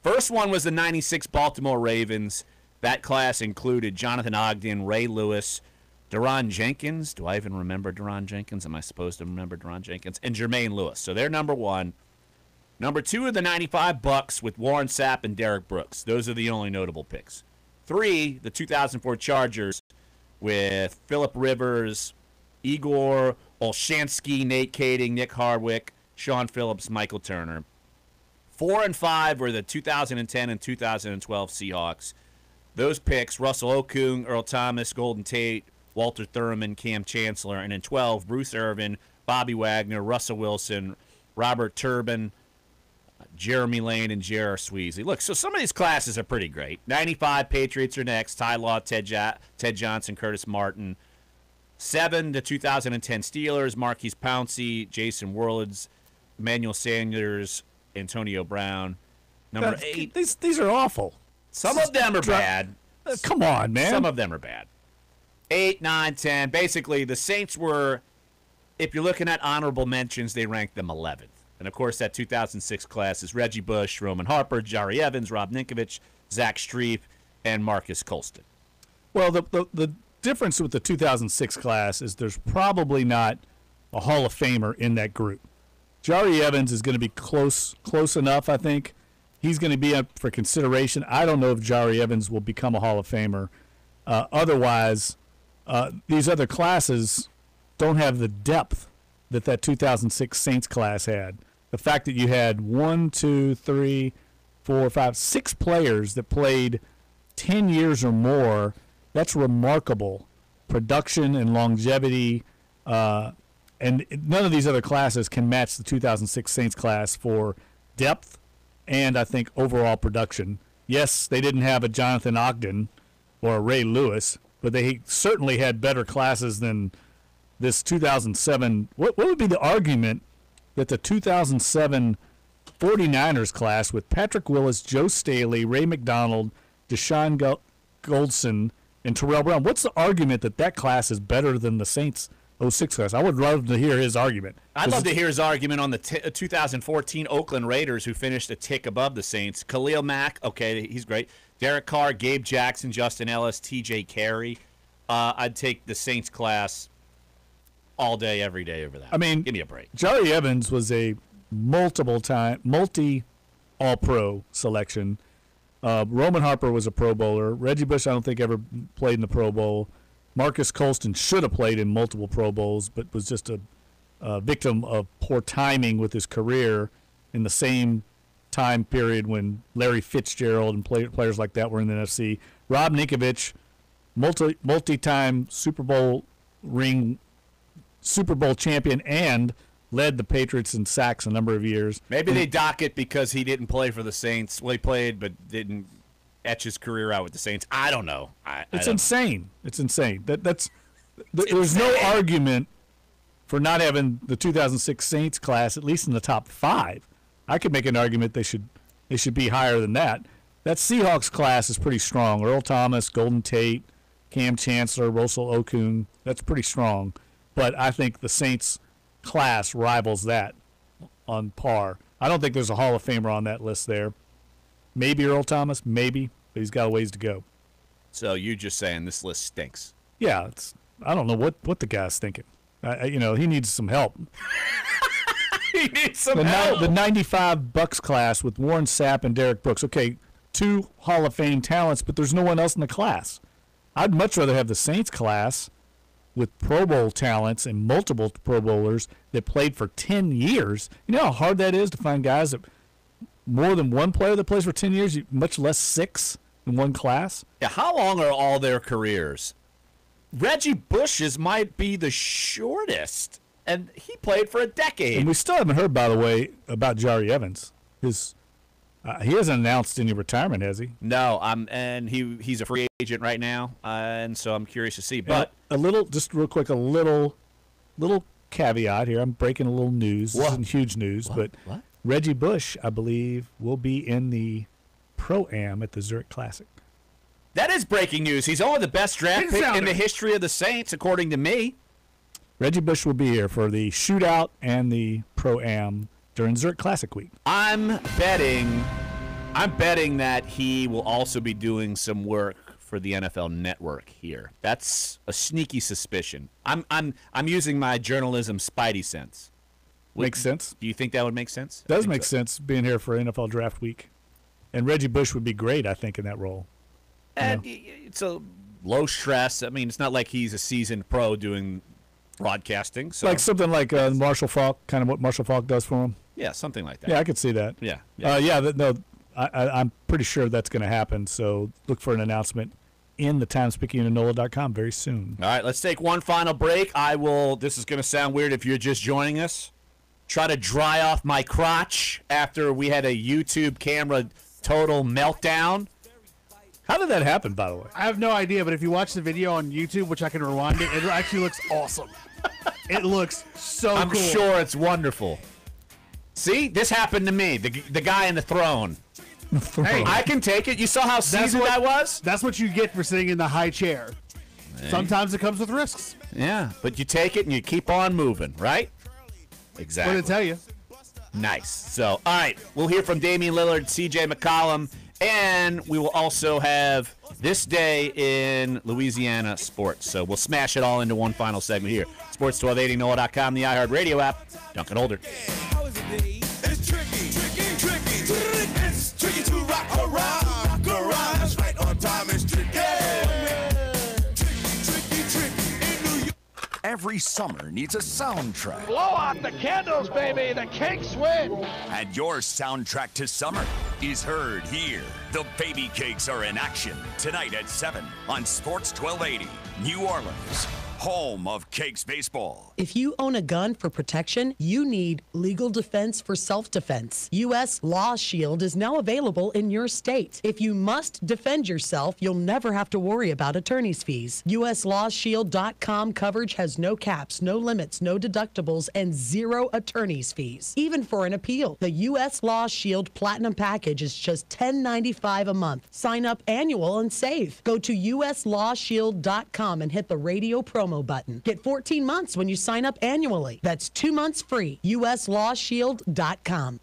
First one was the 96 Baltimore Ravens. That class included Jonathan Ogden, Ray Lewis, Deron Jenkins. Do I even remember Deron Jenkins? Am I supposed to remember Deron Jenkins? And Jermaine Lewis. So they're number one. Number two are the 95 Bucks with Warren Sapp and Derek Brooks. Those are the only notable picks. Three, the 2004 Chargers with Phillip Rivers, Igor Olshansky, Nate Kading, Nick Hardwick, Sean Phillips, Michael Turner. 4 and 5 were the 2010 and 2012 Seahawks. Those picks, Russell Okung, Earl Thomas, Golden Tate, Walter Thurman, Cam Chancellor. And in 12, Bruce Irvin, Bobby Wagner, Russell Wilson, Robert Turbin, Jeremy Lane, and J.R. Sweezy. Look, so some of these classes are pretty great. 95 Patriots are next. Ty Law, Ted Johnson, Curtis Martin. 7, the 2010 Steelers, Marquise Pouncey, Jason Werlitz, Emmanuel Sanders, Antonio Brown. Number 8. These are awful. Some of them are bad. Come on, man. Some of them are bad. 8, 9, 10. Basically, the Saints were, if you're looking at honorable mentions, they ranked them 11th. And, of course, that 2006 class is Reggie Bush, Roman Harper, Jari Evans, Rob Ninkovich, Zach Streep, and Marcus Colston. Well, the difference with the 2006 class is there's probably not a Hall of Famer in that group. Jari Evans is going to be close enough, I think. He's going to be up for consideration. I don't know if Jari Evans will become a Hall of Famer. Otherwise, these other classes don't have the depth that 2006 Saints class had. The fact that you had 6 players that played 10 years or more, that's remarkable. Production and longevity, and none of these other classes can match the 2006 Saints class for depth and, I think, overall production. Yes, they didn't have a Jonathan Ogden or a Ray Lewis, but they certainly had better classes than this 2007. What would be the argument that the 2007 49ers class with Patrick Willis, Joe Staley, Ray McDonald, Deshaun Goldson, and Terrell Brown. What's the argument that class is better than the Saints 06 class? I would love to hear his argument. I'd love to hear his argument on the 2014 Oakland Raiders, who finished a tick above the Saints. Khalil Mack, okay, he's great. Derek Carr, Gabe Jackson, Justin Ellis, T.J. Carey. I'd take the Saints class all day, every day over that. I mean, give me a break. Jari Evans was a multi-All-Pro selection. Roman Harper was a Pro Bowler. Reggie Bush, I don't think ever played in the Pro Bowl. Marcus Colston should have played in multiple Pro Bowls, but was just a victim of poor timing with his career in the same time period when Larry Fitzgerald and players like that were in the NFC. Rob Ninkovich, multi-time Super Bowl champion, and led the Patriots in sacks a number of years. Maybe they dock it because he didn't play for the Saints. Well, he played, but didn't etch his career out with the Saints. I don't know. It's insane. It's insane. There's no argument for not having the 2006 Saints class at least in the top 5. I could make an argument they should be higher than that. That Seahawks class is pretty strong. Earl Thomas, Golden Tate, Cam Chancellor, Russell Okung. That's pretty strong. But I think the Saints class rivals that on par. I don't think there's a Hall of Famer on that list there. Maybe Earl Thomas, maybe, but he's got a ways to go. So you're just saying this list stinks? Yeah, I don't know what the guy's thinking. He needs some help. He needs some help. The 95 Bucks class with Warren Sapp and Derek Brooks. Okay, 2 Hall of Fame talents, but there's no one else in the class. I'd much rather have the Saints class with Pro Bowl talents and multiple Pro Bowlers that played for 10 years. You know how hard that is to find guys that more than one player that plays for 10 years, much less 6 in one class? Yeah, how long are all their careers? Reggie Bush's might be the shortest, and he played for a decade. And we still haven't heard, by the way, about Jari Evans. He hasn't announced any retirement, has he? No, and he's a free agent right now, and so I'm curious to see. But just real quick, a little caveat here. I'm breaking a little news. This isn't huge news, but Reggie Bush, I believe, will be in the Pro-Am at the Zurich Classic. That is breaking news. He's only the best draft pick in the history of the Saints, according to me. Reggie Bush will be here for the shootout and the Pro-Am during Zurich Classic week. I'm betting that he will also be doing some work for the NFL Network here. That's a sneaky suspicion. I'm using my journalism spidey sense. Makes sense. Do you think that would make sense? Does make sense being here for NFL Draft Week. And Reggie Bush would be great, I think, in that role. And it's a low stress. I mean, it's not like he's a seasoned pro doing broadcasting. So. Like something like Marshall Faulk, kind of what Marshall Faulk does for him. Yeah, something like that. Yeah, I could see that. Yeah. I'm pretty sure that's going to happen. So look for an announcement in the Times Picayune and NOLA.com very soon. All right, let's take one final break. This is going to sound weird if you're just joining us. Try to dry off my crotch after we had a YouTube camera total meltdown. How did that happen, by the way? I have no idea, but if you watch the video on YouTube, which I can rewind it actually looks awesome. It looks so cool. I'm sure it's wonderful. See, this happened to me, the guy in the throne. Hey, I can take it. You saw how seasoned I was? That's what you get for sitting in the high chair. Hey. Sometimes it comes with risks. Yeah, but you take it and you keep on moving, right? Exactly. What did it tell you? Nice. So, all right, we'll hear from Damian Lillard, C.J. McCollum, and we will also have this day in Louisiana sports. So we'll smash it all into one final segment here. Sports 1280, NOLA.com, the iHeartRadio app. Duncan Holder. It's tricky to rock around. That's right on time. It's tricky. Tricky. Every summer needs a soundtrack. Blow out the candles, baby. The cakes win. And your soundtrack to summer is heard here. The Baby Cakes are in action tonight at 7 on Sports 1280, New Orleans. home of Cakes Baseball. If you own a gun for protection, you need legal defense for self-defense. U.S. Law Shield is now available in your state. If you must defend yourself, you'll never have to worry about attorney's fees. USLawShield.com coverage has no caps, no limits, no deductibles, and 0 attorney's fees. Even for an appeal, the U.S. Law Shield Platinum Package is just $10.95 a month. Sign up annual and save. Go to USLawShield.com and hit the radio promo button. Get 14 months when you sign up annually. That's 2 months free. USLawShield.com.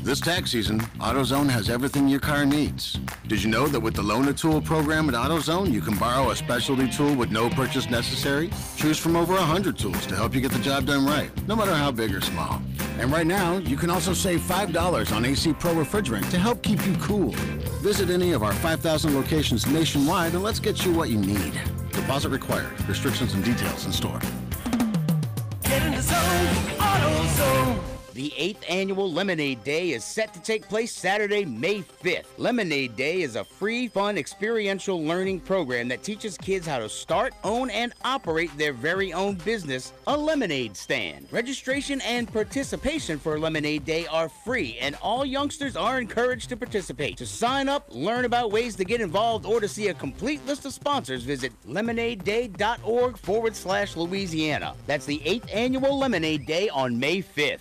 This tax season, AutoZone has everything your car needs. Did you know that with the Loaner Tool program at AutoZone, you can borrow a specialty tool with no purchase necessary? Choose from over 100 tools to help you get the job done right, no matter how big or small. And right now, you can also save $5 on AC Pro refrigerant to help keep you cool. Visit any of our 5,000 locations nationwide and let's get you what you need. Deposit required. Restrictions and details in store. Get in the zone, AutoZone. The 8th annual Lemonade Day is set to take place Saturday, May 5th. Lemonade Day is a free, fun, experiential learning program that teaches kids how to start, own, and operate their very own business, a lemonade stand. Registration and participation for Lemonade Day are free, and all youngsters are encouraged to participate. To sign up, learn about ways to get involved, or to see a complete list of sponsors, visit lemonadeday.org/Louisiana. That's the 8th annual Lemonade Day on May 5th.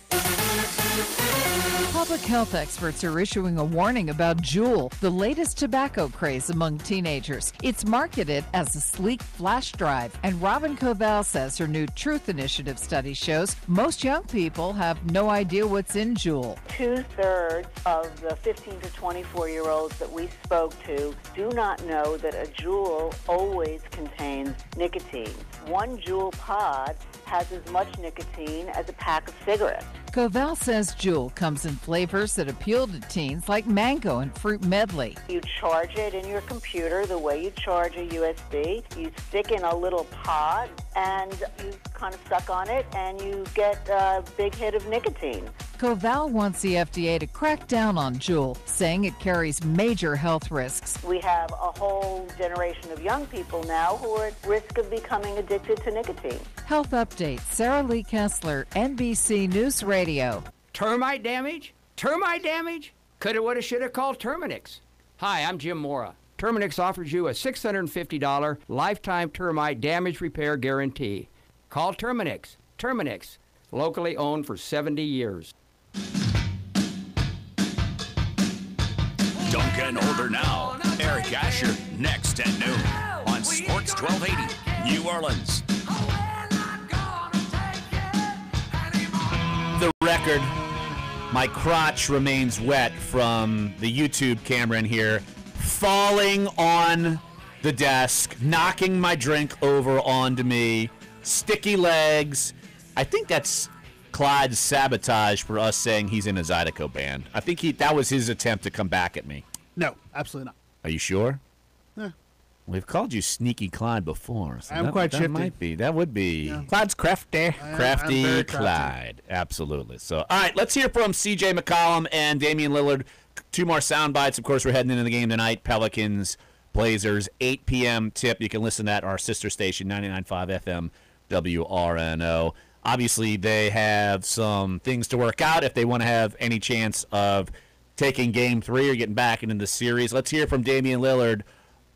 Public health experts are issuing a warning about Juul, the latest tobacco craze among teenagers. It's marketed as a sleek flash drive, and Robin Covell says her new Truth Initiative study shows most young people have no idea what's in Juul. 2/3 of the 15 to 24-year-olds that we spoke to do not know that a Juul always contains nicotine. One Juul pod has as much nicotine as a pack of cigarettes. Covell says Juul comes in flavors that appeal to teens like mango and fruit medley. You charge it in your computer the way you charge a USB. You stick in a little pod and you kind of suck on it and you get a big hit of nicotine. Covell wants the FDA to crack down on Juul, saying it carries major health risks. We have a whole generation of young people now who are at risk of becoming addicted to nicotine. Health update, Sarah Lee Kessler, NBC News Radio. Termite damage? Termite damage? Coulda, woulda, shoulda called Terminix. Hi, I'm Jim Mora. Terminix offers you a $650 lifetime termite damage repair guarantee. Call Terminix. Terminix, locally owned for 70 years. Dunc and Older Now. Eric Asher next at noon on Sports 1280 New Orleans. The record, my crotch remains wet from the YouTube camera in here, falling on the desk, knocking my drink over onto me, sticky legs. I think that's Clyde's sabotage for us saying he's in a Zydeco band. I think that was his attempt to come back at me. No, absolutely not. Are you sure? Yeah. We've called you Sneaky Clyde before. So I'm quite shifty. That might be. That would be. Yeah. Clyde's crafty. Crafty very Clyde. Absolutely. So, all right, let's hear from C.J. McCollum and Damian Lillard. 2 more sound bites. Of course, we're heading into the game tonight. Pelicans, Blazers, 8 p.m. tip. You can listen at our sister station, 99.5 FM, WRNO. Obviously, they have some things to work out if they want to have any chance of taking Game 3 or getting back into the series. Let's hear from Damian Lillard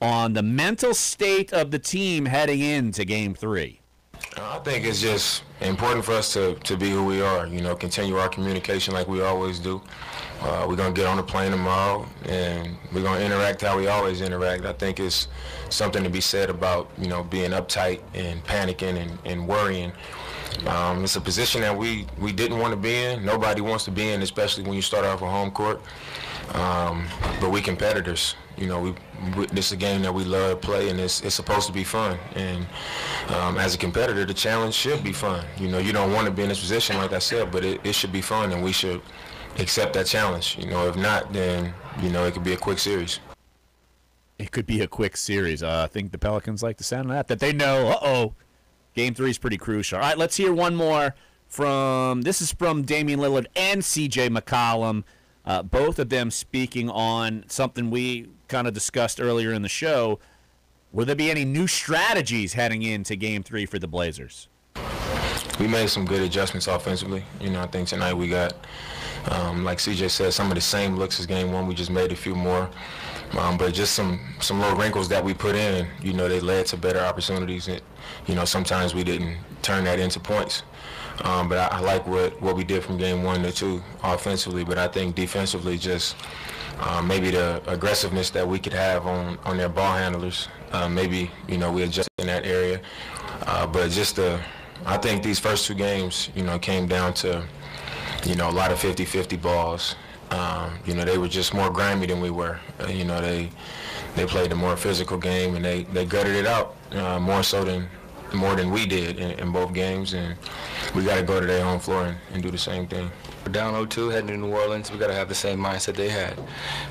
on the mental state of the team heading into Game 3. I think it's just important for us to be who we are, continue our communication like we always do. We're going to get on the plane tomorrow, and we're going to interact how we always interact. I think it's something to be said about, being uptight and panicking and worrying. It's a position that we didn't want to be in. Nobody wants to be in, especially when you start off a home court. But we competitors. This is a game that we love to play, and it's supposed to be fun. And as a competitor, the challenge should be fun. You don't want to be in this position, like I said, but it should be fun, and we should accept that challenge. If not, then, it could be a quick series. It could be a quick series. I think the Pelicans like the sound of that they know, Game 3 is pretty crucial. All right, let's hear one more this is from Damian Lillard and C.J. McCollum, both of them speaking on something we kind of discussed earlier in the show. Will there be any new strategies heading into Game 3 for the Blazers? We made some good adjustments offensively. I think tonight we got, like CJ said, some of the same looks as Game 1. We just made a few more. But just some little wrinkles that we put in, they led to better opportunities. And, sometimes we didn't turn that into points. But I like what we did from Game 1 to 2 offensively. But I think defensively, just maybe the aggressiveness that we could have on their ball handlers. Maybe, we adjusted in that area. But I think these first 2 games, came down to, a lot of 50-50 balls. They were just more grimy than we were. They played a more physical game, and they gutted it out more than we did in both games. And we got to go to their home floor and do the same thing. We're down 0-2, heading to New Orleans. We got to have the same mindset they had,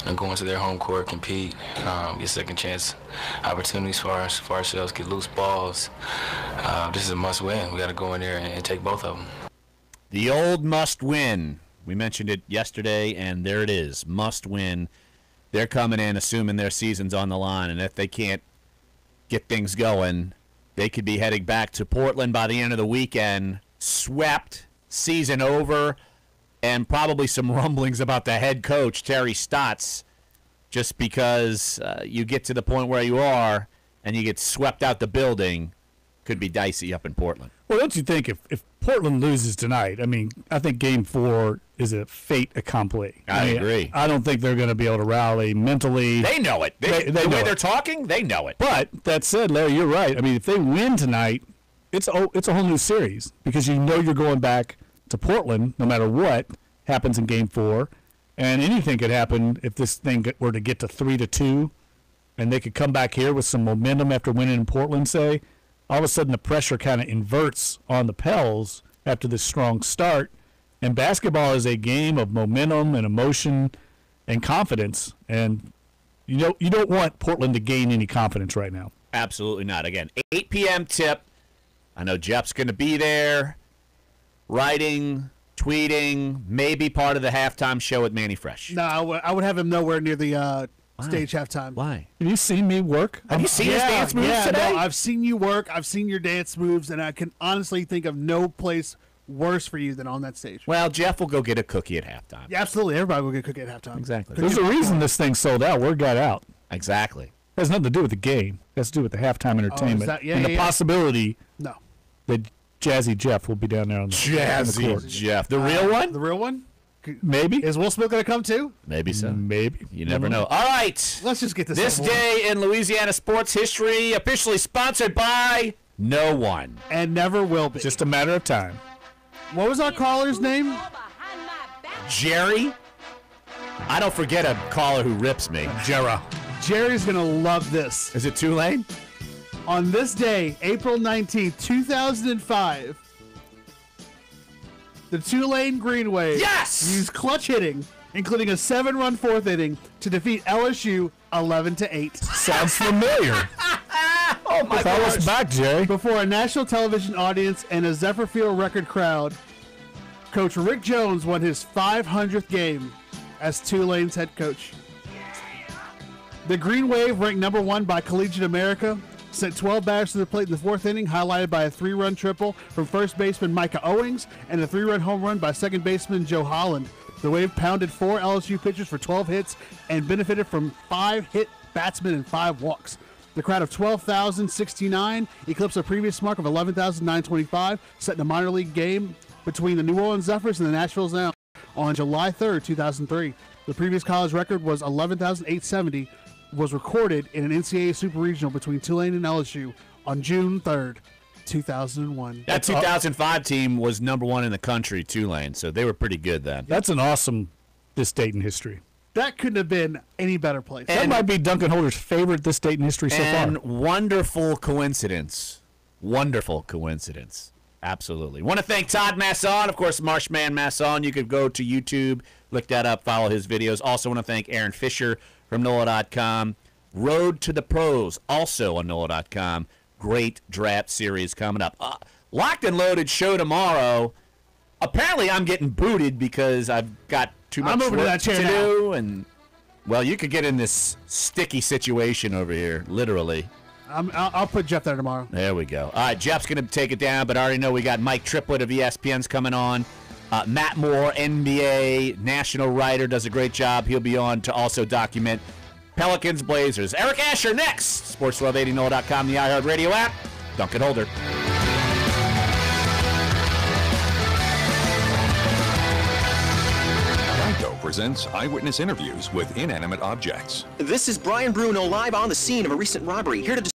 and going to their home court, compete, get second chance opportunities for ourselves, get loose balls. This is a must win. We got to go in there and take both of them. The old must win. We mentioned it yesterday, and there it is. Must win. They're coming in assuming their season's on the line, and if they can't get things going, they could be heading back to Portland by the end of the weekend, swept, season over, and probably some rumblings about the head coach, Terry Stotts, just because you get to the point where you are and you get swept out the building, could be dicey up in Portland. Well, don't you think if Portland loses tonight, I think Game 4 is a fait accompli. I agree. I don't think they're going to be able to rally mentally. They know it. The way they're talking, they know it. But that said, Larry, you're right. If they win tonight, it's a whole new series because you're going back to Portland no matter what happens in Game 4. And anything could happen if this thing were to get to 3-2, and they could come back here with some momentum after winning in Portland, say. All of a sudden the pressure kind of inverts on the Pels after this strong start. And basketball is a game of momentum and emotion and confidence. And you don't want Portland to gain any confidence right now. Absolutely not. Again, 8 p.m. tip. I know Jeff's going to be there, writing, tweeting, maybe part of the halftime show with Manny Fresh. No, I would have him nowhere near the stage halftime. Why? Have you seen me work? Have you seen his dance moves today? No, I've seen you work. I've seen your dance moves, and I can honestly think of no place worse for you than on that stage. Well, Jeff will go get a cookie at halftime. Yeah, absolutely. Everybody will get a cookie at halftime. Exactly. There's a reason this thing sold out. Word got out. Exactly. It has nothing to do with the game. It has to do with the halftime entertainment. And the possibility that Jazzy Jeff will be down there on the court. Jeff. The real one? The real one? Maybe. Is Will Smith going to come too? Maybe so. Maybe. You never know. All right. Let's just get this This over day in Louisiana sports history, officially sponsored by no one. And never will be. Just a matter of time. What was our caller's name? Jerry. I don't forget a caller who rips me. Jerry's going to love this. Is it Tulane? On this day, April 19th, 2005, the Tulane Green Wave used clutch hitting, including a 7-run fourth inning, to defeat LSU 11-8. Sounds familiar. Oh my Call gosh. us back, Jerry. Before a national television audience and a Zephyr Field record crowd, Coach Rick Jones won his 500th game as Tulane's head coach. The Green Wave, ranked number 1 by Collegiate America, sent 12 batters to the plate in the fourth inning, highlighted by a 3-run triple from first baseman Micah Owings and a 3-run home run by second baseman Joe Holland. The Wave pounded 4 LSU pitchers for 12 hits and benefited from 5 hit batsmen and 5 walks. The crowd of 12,069 eclipsed a previous mark of 11,925, set in a minor league game between the New Orleans Zephyrs and the Nashville Sound on July 3rd, 2003. The previous college record was 11,870, was recorded in an NCAA Super Regional between Tulane and LSU on June 3rd, 2001. That 2005 team was number 1 in the country, Tulane, so they were pretty good then. That's an awesome this date in history. That couldn't have been any better place. That might be Duncan Holder's favorite this date in history so far. And wonderful coincidence. Wonderful coincidence. Absolutely. Want to thank Todd Masson, of course, Marshman Masson. You could go to YouTube, look that up, follow his videos. Also want to thank Aaron Fisher from NOLA.com. Road to the Pros, also on NOLA.com. Great draft series coming up. Locked and Loaded show tomorrow. Apparently, I'm getting booted because I've got too much work to do. And, well, you could get in this sticky situation over here, literally. I'll put Jeff there tomorrow. There we go. All right, Jeff's going to take it down, but I already know we got Mike Triplett of ESPN's coming on. Matt Moore, NBA national writer, does a great job. He'll be on to also document Pelicans, Blazers. Eric Asher next. Sports 1280, NOLA.com, the iHeartRadio app. Dunc and Holder. Presents eyewitness interviews with inanimate objects. This is Brian Bruno live on the scene of a recent robbery, here to